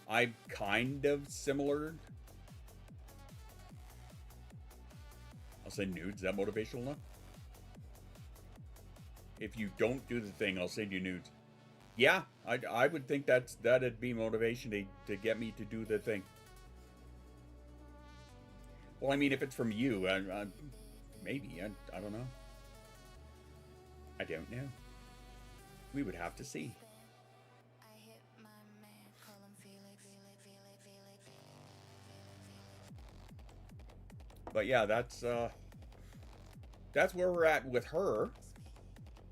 I'm kind of similar. I'll say nudes. Is that motivational enough? If you don't do the thing, I'll send you nudes. Yeah, I would think that'd be motivation to get me to do the thing. Well, I mean, if it's from you, maybe. I don't know. I don't know. We would have to see. But yeah, that's where we're at with her.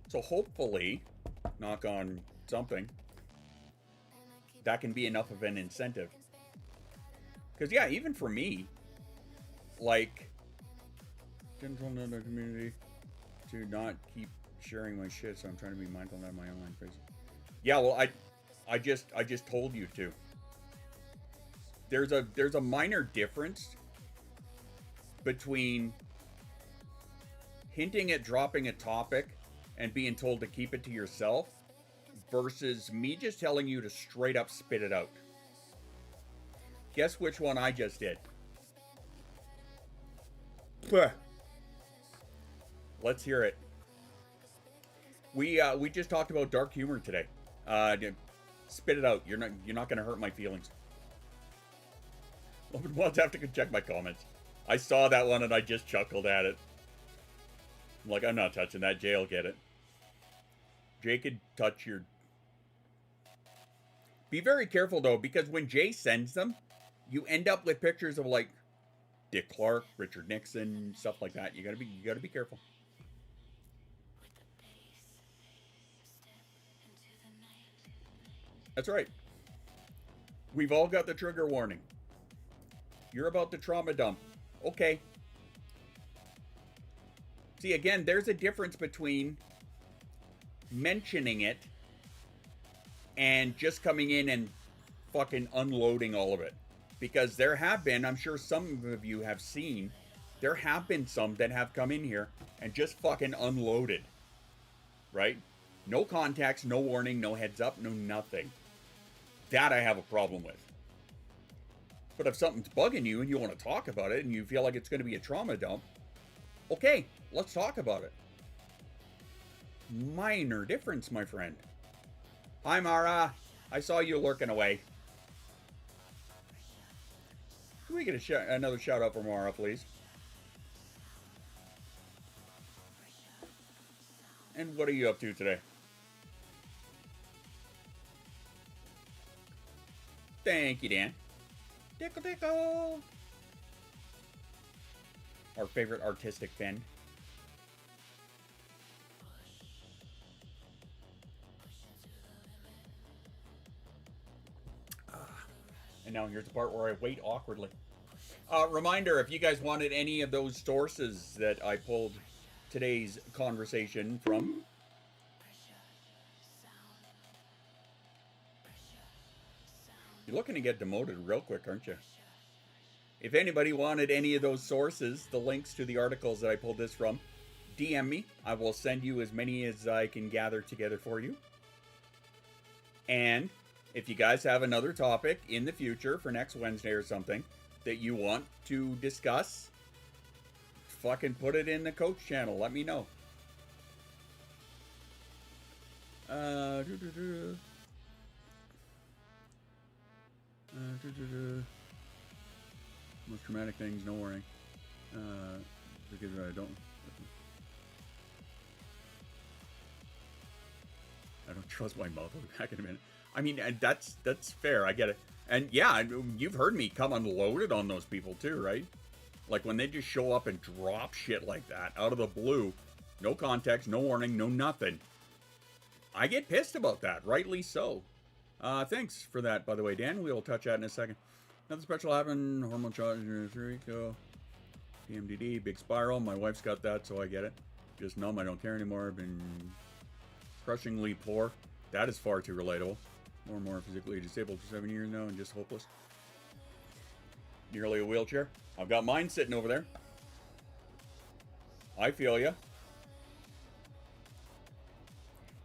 So hopefully, knock on something, that can be enough of an incentive. Because yeah, even for me, like, didn't tell the community to not keep sharing my shit, so I'm trying to be mindful of my online presence. Yeah, well, I just told you to. There's a minor difference between hinting at dropping a topic and being told to keep it to yourself versus me just telling you to straight up spit it out. Guess which one I just did? Let's hear it. We just talked about dark humor today. Spit it out. You're not gonna hurt my feelings. We'll have to go check my comments. I saw that one and I just chuckled at it. I'm like, I'm not touching that. Jay'll get it. Jay could touch your... Be very careful though, because when Jay sends them, you end up with pictures of like Dick Clark, Richard Nixon, stuff like that. You gotta be careful. That's right. We've all got the trigger warning. You're about to trauma dump. Okay. See, again, there's a difference between mentioning it and just coming in and fucking unloading all of it. Because there have been, I'm sure some of you have seen, there have been some that have come in here and just fucking unloaded. Right? No context, no warning, no heads up, no nothing. That I have a problem with. But if something's bugging you and you want to talk about it and you feel like it's going to be a trauma dump, okay, let's talk about it. Minor difference, my friend. Hi, Mara. I saw you lurking away. Can we get another shout out for Mara, please? And what are you up to today? Thank you, Dan. Tickle, tickle. Our favorite artistic fan. And now here's the part where I wait awkwardly. Reminder, if you guys wanted any of those sources that I pulled today's conversation from, you're looking to get demoted real quick, aren't you? If anybody wanted any of those sources, the links to the articles that I pulled this from, DM me. I will send you as many as I can gather together for you. And if you guys have another topic in the future for next Wednesday or something that you want to discuss, fucking put it in the coach channel. Let me know. Most traumatic things, no warning. Because I don't trust my mouth. I'll be back in a minute. I mean, that's fair. I get it. And yeah, you've heard me come unloaded on those people too, right? Like when they just show up and drop shit like that out of the blue, no context, no warning, no nothing. I get pissed about that, rightly so. Thanks for that, by the way, Dan. We'll touch that in a second. Nothing special happened. Hormone charge, 3 go. PMDD, big spiral. My wife's got that, so I get it. Just numb. I don't care anymore. I've been crushingly poor. That is far too relatable. More and more physically disabled for 7 years now and just hopeless. Nearly a wheelchair. I've got mine sitting over there. I feel ya.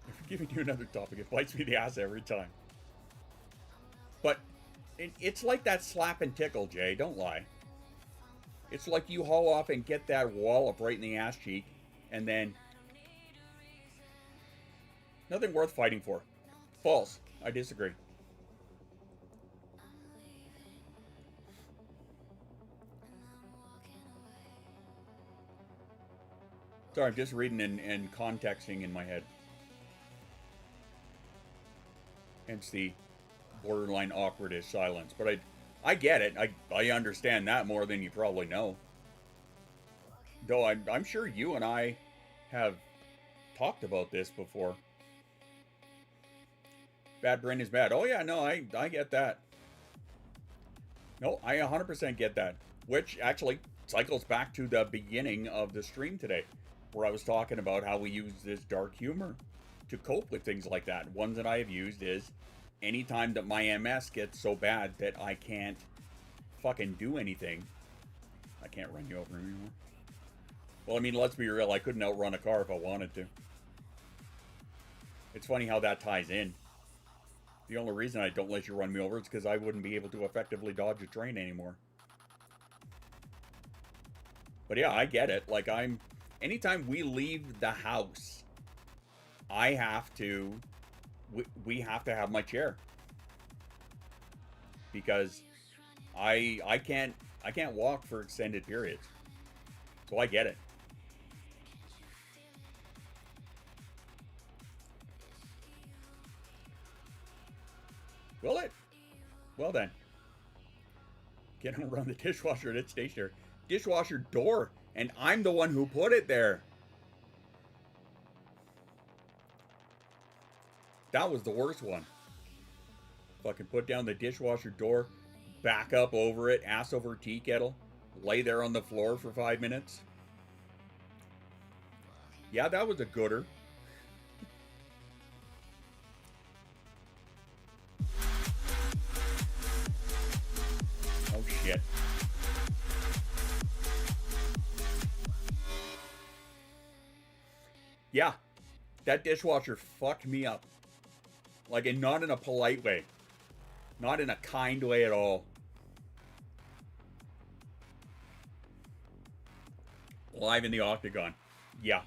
If I'm giving you another topic, it bites me in the ass every time. But it's like that slap and tickle, Jay. Don't lie. It's like you haul off and get that wallop right in the ass cheek, and then nothing worth fighting for. False. I disagree. Sorry, I'm just reading and contexting in my head. Hence the borderline awkward-ish silence. But I get it. I understand that more than you probably know. Though I'm sure you and I have talked about this before. Bad brain is bad. Oh yeah, no, I get that. No, I 100% get that. Which actually cycles back to the beginning of the stream today, where I was talking about how we use this dark humor to cope with things like that. Ones that I have used is anytime that my MS gets so bad that I can't fucking do anything. I can't run you over anymore. Well, I mean, let's be real. I couldn't outrun a car if I wanted to. It's funny how that ties in. The only reason I don't let you run me over is because I wouldn't be able to effectively dodge a train anymore. But yeah, I get it. Like anytime we leave the house, I have to, we have to have my chair. Because I can't walk for extended periods. So I get it. Will it? Well then. Get on around the dishwasher and it's stationary. Dishwasher door. And I'm the one who put it there. That was the worst one. Fucking put down the dishwasher door. Back up over it. Ass over tea kettle. Lay there on the floor for 5 minutes. Yeah, that was a gooder. Oh shit. Yeah, that dishwasher fucked me up. Like, and not in a polite way. Not in a kind way at all. Live in the octagon. Yeah.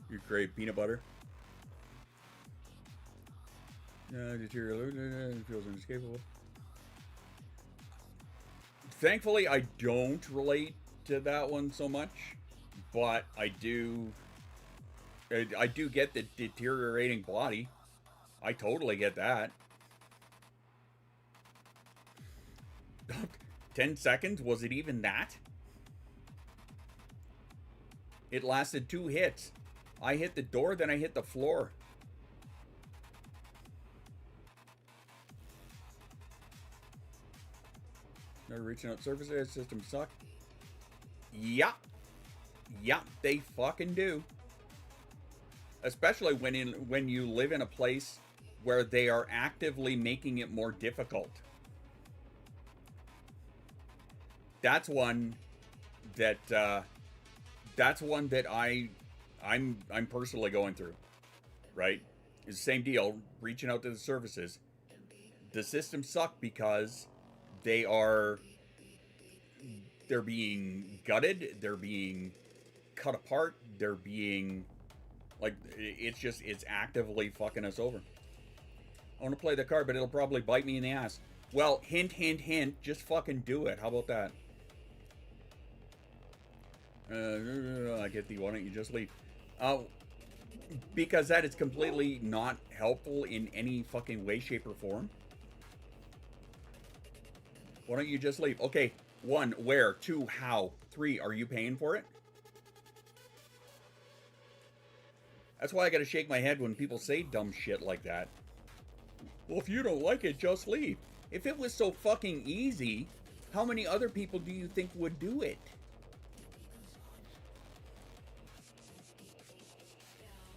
You crave peanut butter. Deterioration feels inescapable. Thankfully, I don't relate to that one so much, but I do get the deteriorating body. I totally get that. 10 seconds? Was it even that? It lasted 2 hits. I hit the door, then I hit the floor. Never reaching out surface area systems suck. Yeah. Yeah, they fucking do. Especially when you live in a place where they are actively making it more difficult. That's one that that's one that I'm personally going through, right? It's the same deal, reaching out to the services. The systems suck because they're being gutted, they're being cut apart, they're being like, it's actively fucking us over. I want to play the card, but it'll probably bite me in the ass. Well, hint, hint, hint, just fucking do it. How about that? I get the, why don't you just leave? Because that is completely not helpful in any fucking way, shape, or form. Why don't you just leave? Okay, 1, where? 2, how? 3, are you paying for it? That's why I gotta shake my head when people say dumb shit like that. Well, if you don't like it, just leave. If it was so fucking easy, how many other people do you think would do it?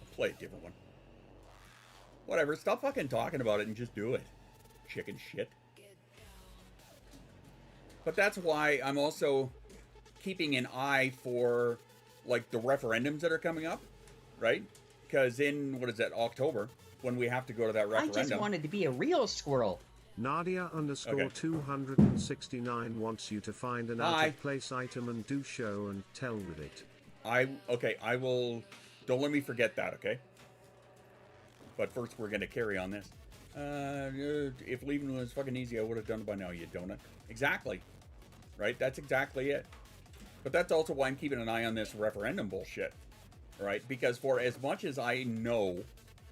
I'll play a different one. Whatever, stop fucking talking about it and just do it. Chicken shit. But that's why I'm also keeping an eye for, like, the referendums that are coming up, right? Because in, what is that, October, when we have to go to that referendum. I just wanted to be a real squirrel. Nadia _ 269 wants you to find an out-of-place item and do show and tell with it. Okay, I will, don't let me forget that, okay? But first we're gonna carry on this. If leaving was fucking easy, I would have done it by now, you donut. Exactly. Right? That's exactly it. But that's also why I'm keeping an eye on this referendum bullshit. Right? Because for as much as I know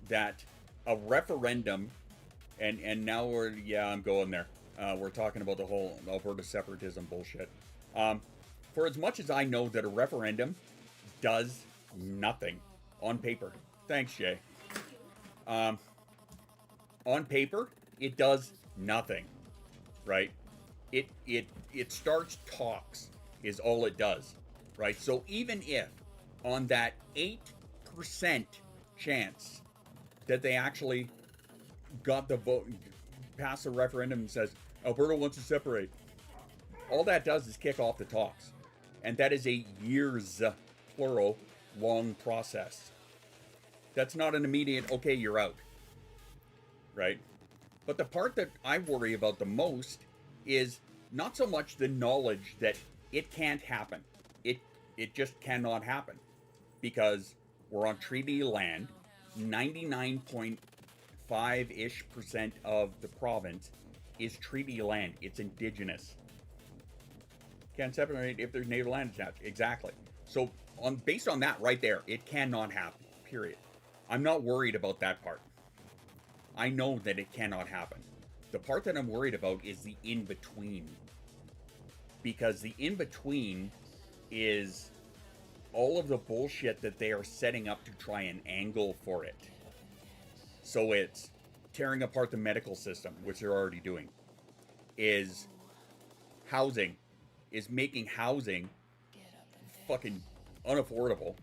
that a referendum, and now I'm going there. We're talking about the whole Alberta separatism bullshit. For as much as I know that a referendum does nothing on paper. Thanks, Jay. On paper, it does nothing, right? It starts talks is all it does, right? So even if on that 8% chance that they actually got the vote, passed a referendum and says Alberta wants to separate, all that does is kick off the talks, and that is a years, plural, long process. That's not an immediate, okay, you're out, right? But the part that I worry about the most is not so much the knowledge that it can't happen. It just cannot happen because we're on treaty land. 99.5-ish% of the province is treaty land. It's indigenous. Can't separate if there's native land attached. Exactly. So based on that right there, it cannot happen, period. I'm not worried about that part. I know that it cannot happen. The part that I'm worried about is the in-between. Because the in-between is all of the bullshit that they are setting up to try and angle for it. So it's tearing apart the medical system, which they're already doing. Is housing. Is making housing fucking unaffordable,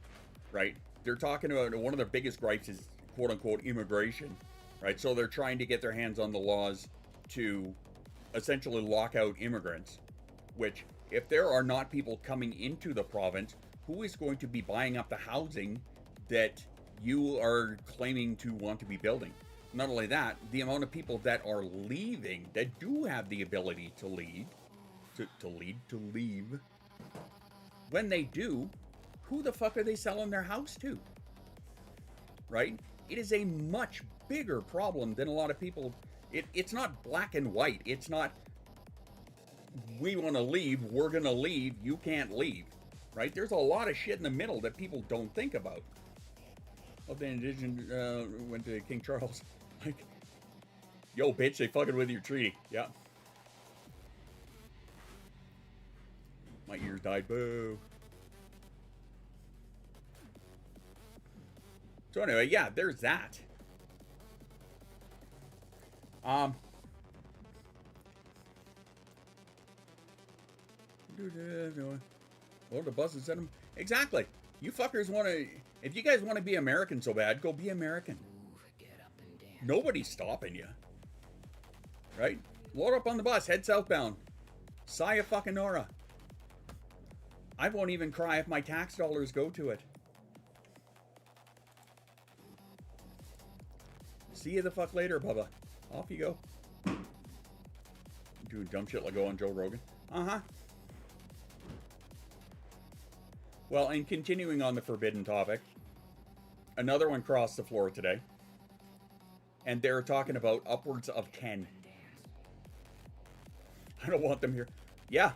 right? They're talking about, one of their biggest gripes is quote-unquote immigration, right? So they're trying to get their hands on the laws to essentially lock out immigrants, which, if there are not people coming into the province, who is going to be buying up the housing that you are claiming to want to be building? Not only that, the amount of people that are leaving, that do have the ability to leave, when they do, who the fuck are they selling their house to? Right? It is a much bigger problem than a lot of people. It's not black and white. It's not, we want to leave, we're going to leave, you can't leave. Right? There's a lot of shit in the middle that people don't think about. Oh, the Indigenous went to King Charles. Like, yo, bitch, they fucking with your treaty. Yeah. My ears died. Boo. So anyway, yeah, there's that. Well, the buses sent them. Exactly. You fuckers want to, if you guys want to be American so bad, go be American. Nobody's stopping you. Right? Load up on the bus, head southbound. Sayonara. I won't even cry if my tax dollars go to it. See you the fuck later, Bubba. Off you go. Doing dumb shit like go on Joe Rogan. Uh-huh. Well, and continuing on the forbidden topic, another one crossed the floor today. And they're talking about upwards of 10. I don't want them here. Yeah.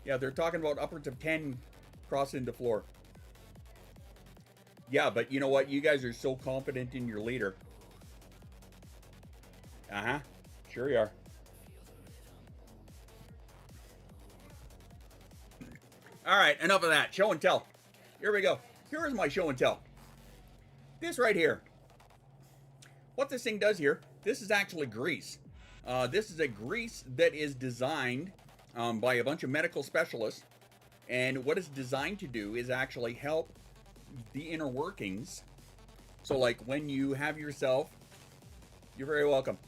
Yeah, they're talking about upwards of 10 crossing the floor. Yeah, but you know what? You guys are so confident in your leader. Uh-huh. Sure you are. All right, enough of that. Show and tell. Here we go. Here is my show and tell. This right here. What this thing does here, this is actually grease. This is a grease that is designed by a bunch of medical specialists. And what it's designed to do is actually help the inner workings. So like when you have yourself, you're very welcome.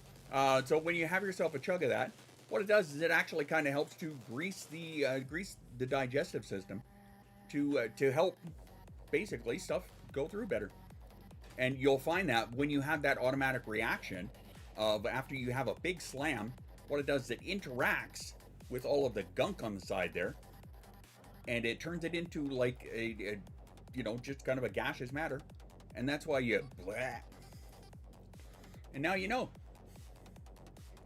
So when you have yourself a chug of that, what it does is it actually kind of helps to grease the digestive system to help basically stuff go through better. And you'll find that when you have that automatic reaction of after you have a big slam, what it does is it interacts with all of the gunk on the side there, and it turns it into like a you know, just kind of a gaseous matter. And that's why you blah. And now you know.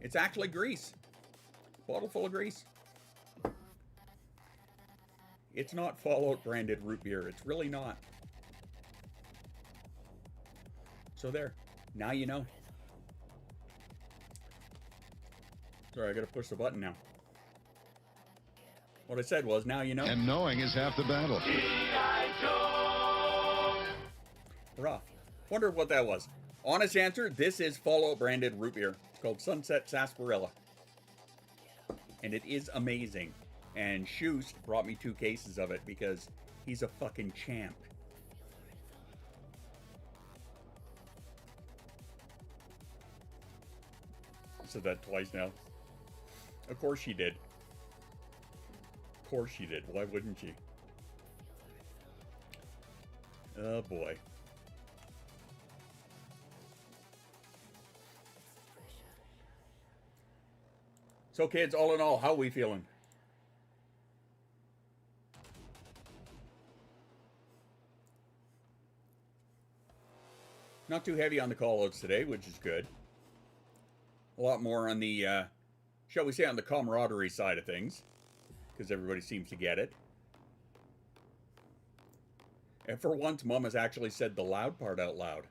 It's actually grease. Bottle full of grease. It's not Fallout branded root beer. It's really not. So there. Now you know. Sorry, I gotta push the button now. What I said was, now you know. And knowing is half the battle. Hurrah. Wonder what that was. Honest answer, this is Fallout branded root beer. It's called Sunset Sarsaparilla. And it is amazing. And Shoost brought me 2 cases of it because he's a fucking champ. I said that twice now. Of course she did. Of course she did. Why wouldn't she? Oh boy. So kids, all in all, how are we feeling? Not too heavy on the call-outs today, which is good. A lot more on the, shall we say, on the camaraderie side of things. Because everybody seems to get it. And for once, Mom has actually said the loud part out loud.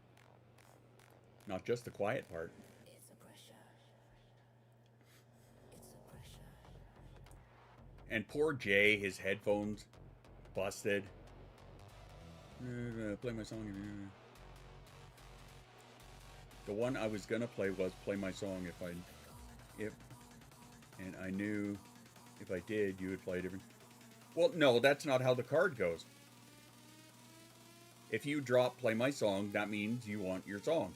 Not just the quiet part. And poor Jay, his headphones busted. Play my song. The one I was gonna play was play my song and I knew if I did, you would play different. Well, no, that's not how the card goes. If you drop play my song, that means you want your song.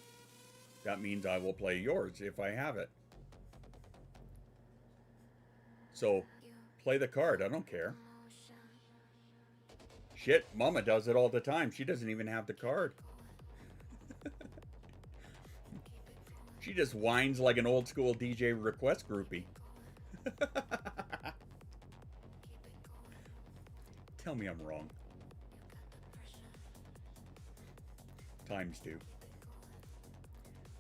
That means I will play yours if I have it. So, play the card, I don't care. Shit, Mama does it all the time. She doesn't even have the card. She just whines like an old school DJ request groupie. Tell me I'm wrong. Times two.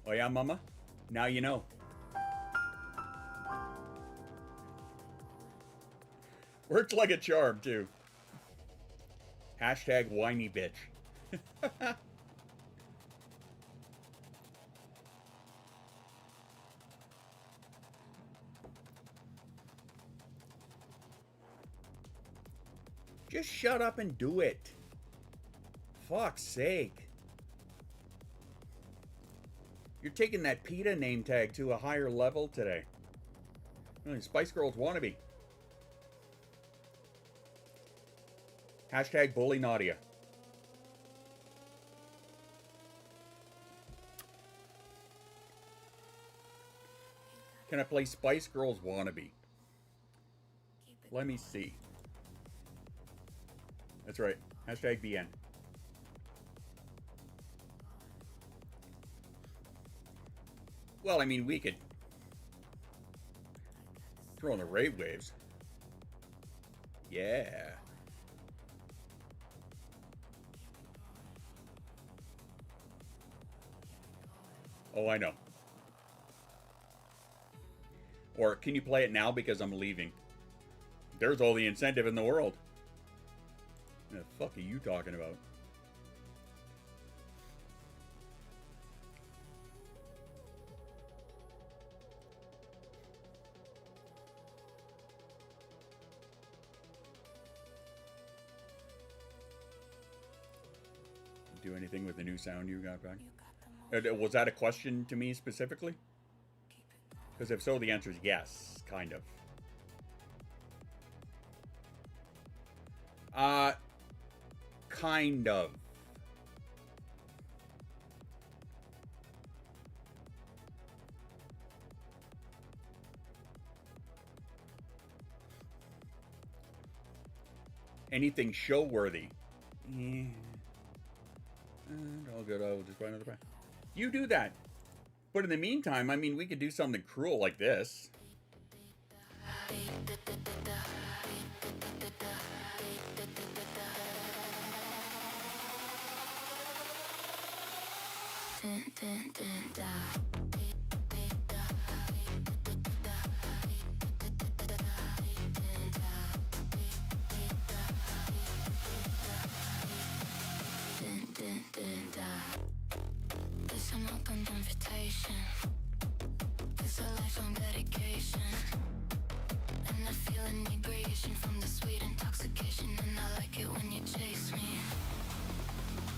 Oh yeah, Mama? Now you know. Works like a charm, too. Hashtag whiny bitch. Just shut up and do it. Fuck's sake. You're taking that PETA name tag to a higher level today. Spice Girls wannabe. Hashtag bully Nadia. Can I play Spice Girls wannabe? Let me see. That's right. Hashtag BN. Well, I mean, we could throw in the rave waves. Yeah. Oh, I know. Or can you play it now because I'm leaving? There's all the incentive in the world. What the fuck are you talking about? Do anything with the new sound you got back? Was that a question to me specifically? Because if so, the answer is yes, kind of. Kind of. Anything show worthy? Yeah. And all good. I will just buy another pack. You do that. But in the meantime, I mean, we could do something cruel like this. It's an open invitation. It's a lifelong dedication. And I feel inebriation from the sweet intoxication. And I like it when you chase me.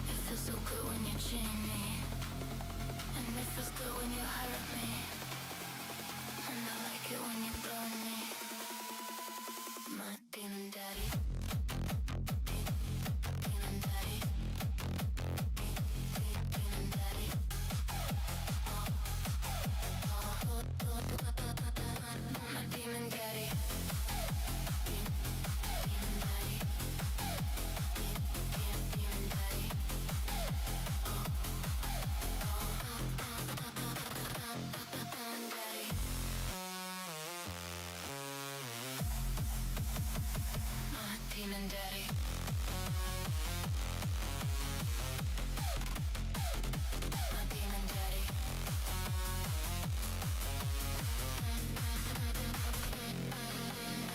It feels so good when you chain me. And it feels good when you hurt me. And I like it when you burn me. My demon daddy. Demon daddy. Demon daddy. My demon daddy. Demon daddy. Demon daddy. Demon daddy. My demon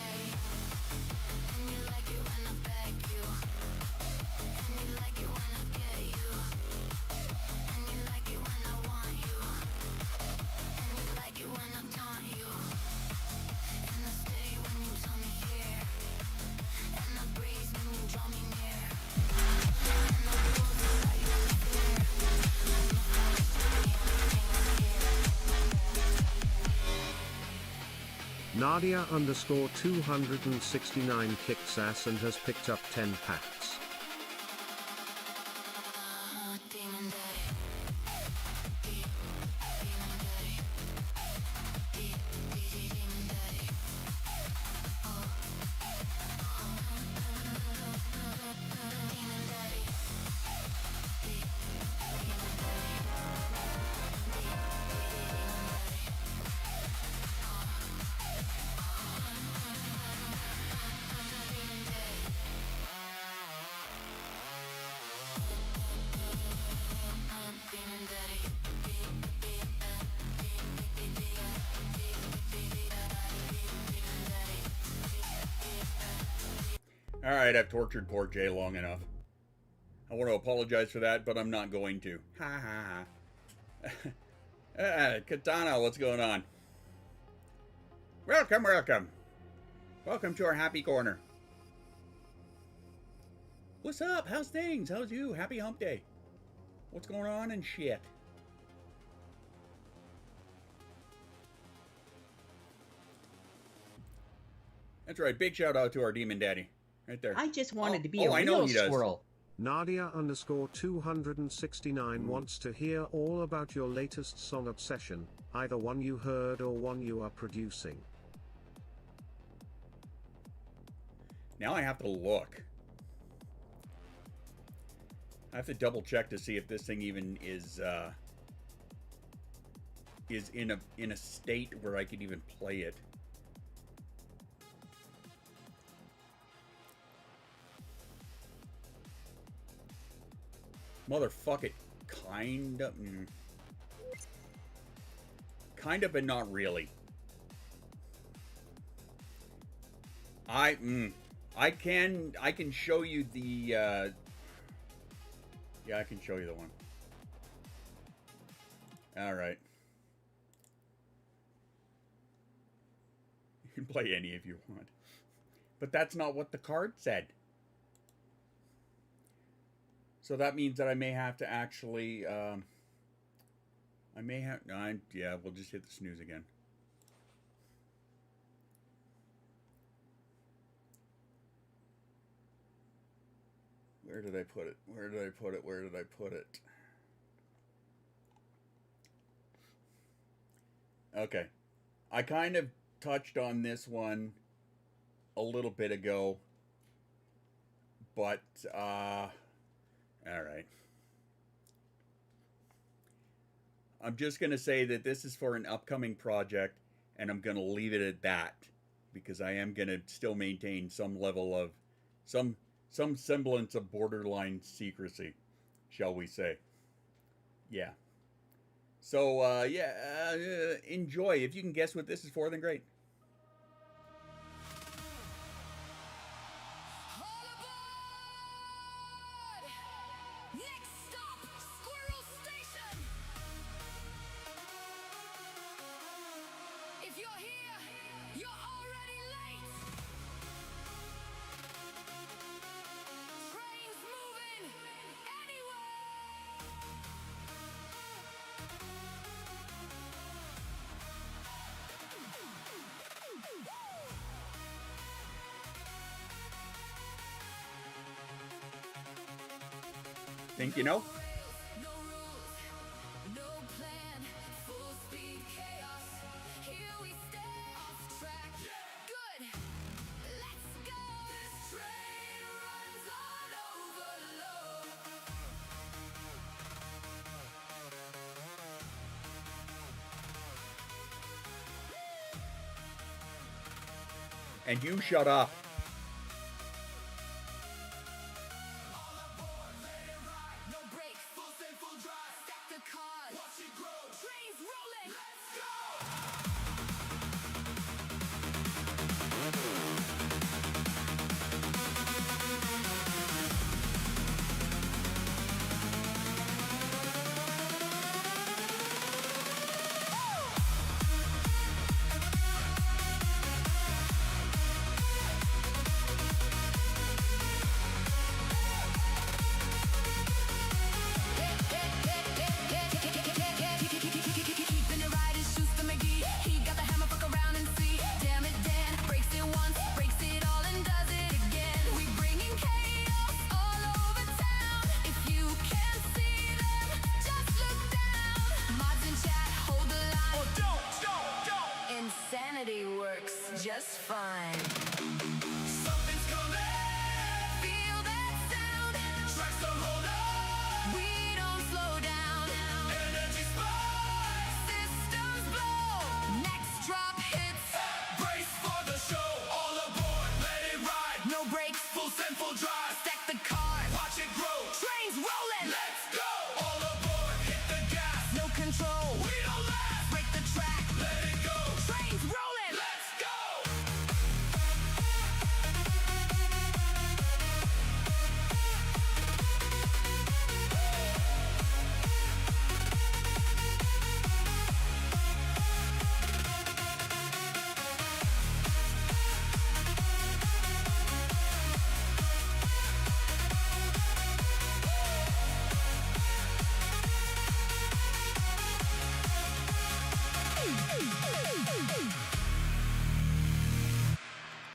daddy. And you like it when I beg you. And you like it when I get you. And you like it when I want you. And you like it when I taunt you. And I stay when you tell me here. And I breathe when you draw me near. And I move without you to fear. And I fall asleep when Nadia underscore 269 kicks ass and has picked up 10 packs. demon daddy. Alright, I've tortured poor Jay long enough. I want to apologize for that, but I'm not going to. Ha ha ha. Katana, what's going on? Welcome, welcome. Welcome to our happy corner. What's up? How's things? How's you? Happy hump day. What's going on and shit? That's right. Big shout out to our demon daddy. Right there. I just wanted to be a I know real he does. squirrel. Nadia underscore 269 wants to hear all about your latest song obsession, either one you heard or one you are producing. Now I have to look. I have to double check to see if this thing even is in a state where I could even play it. Motherfuck it. Kind of, but not really. I can show you the yeah, I can show you the one. All right. You can play any if you want. But that's not what the card said. So that means that I may have to actually yeah, we'll just hit the snooze again. Where did I put it? Where did I put it? Where did I put it? Okay. I kind of touched on this one a little bit ago. But, all right. I'm just going to say that this is for an upcoming project, and I'm going to leave it at that, because I am going to still maintain some level of, some semblance of borderline secrecy, shall we say. Yeah. So, yeah, enjoy. If you can guess what this is for, then great. Think you know? And you shut up. Insanity works just fine. Something's coming. Feel that sound. Tracks don't hold up. We don't slow down. Energy spikes. Systems blow. Next drop hits. Brace for the show. All aboard. Let it ride. No brakes. Full send, full drive. Stack the cars. Watch it grow. Trains rolling. Let's go. All aboard. Hit the gas. No control. We don't last. Break the track. Let it go. Trains rolling. Let's go.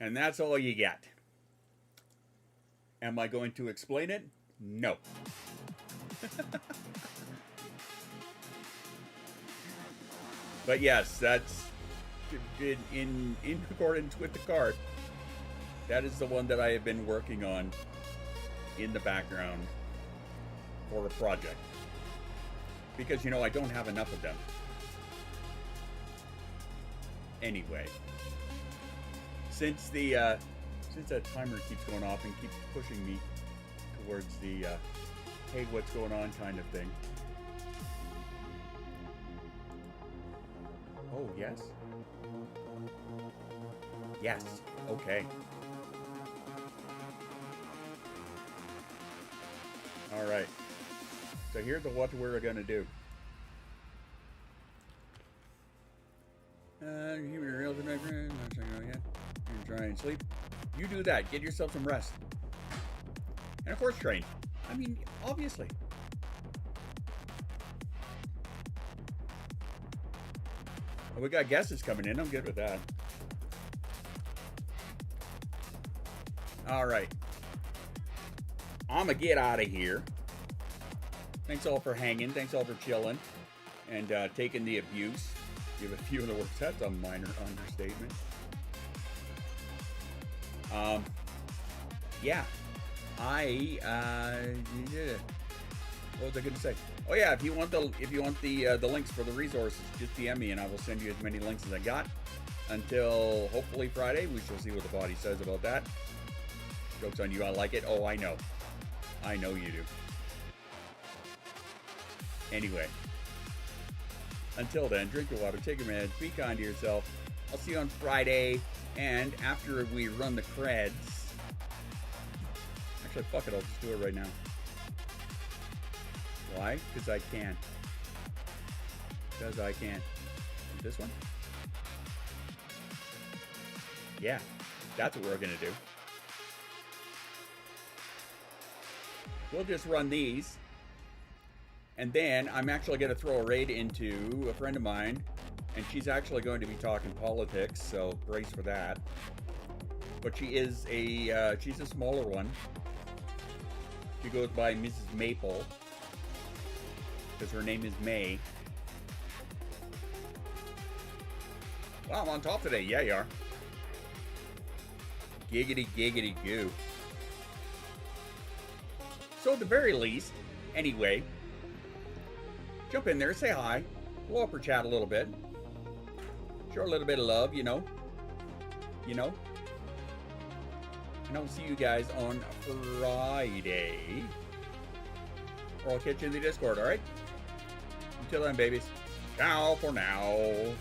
And that's all you get. Am I going to explain it? No. But yes, that's in accordance with the card. That is the one that I have been working on in the background for a project. Because, you know, I don't have enough of them. Anyway. Since that timer keeps going off and keeps pushing me towards the, hey, what's going on kind of thing. Oh, yes. Yes. Okay. All right. So here's what we're going to do. Try and sleep. You do that. Get yourself some rest. And of course, train. I mean, obviously. Well, we got guesses coming in. I'm good with that. All right. I'm going to get out of here. Thanks all for hanging. Thanks all for chilling and taking the abuse. Give a few of the words. That's a minor understatement. Yeah. What was I going to say? Oh yeah, if you want the links for the resources, just DM me and I will send you as many links as I got. Until hopefully Friday, we shall see what the body says about that. Joke's on you, I like it. Oh, I know. I know you do. Anyway. Until then, drink your water, take your meds, be kind to yourself. I'll see you on Friday, and after we run the creds... Actually, fuck it, I'll just do it right now. Why? Because I can. Because I can. This one? Yeah, that's what we're going to do. We'll just run these. And then I'm actually going to throw a raid into a friend of mine. And she's actually going to be talking politics, so brace for that. But she is she's a smaller one. She goes by Mrs. Maple. Because her name is May. Wow, I'm on top today. Yeah, you are. Giggity, giggity, goo. So at the very least, anyway, jump in there, say hi, blow up her chat a little bit, show her a little bit of love, you know. And I'll see you guys on Friday. Or I'll catch you in the Discord, alright? Until then, babies. Ciao for now.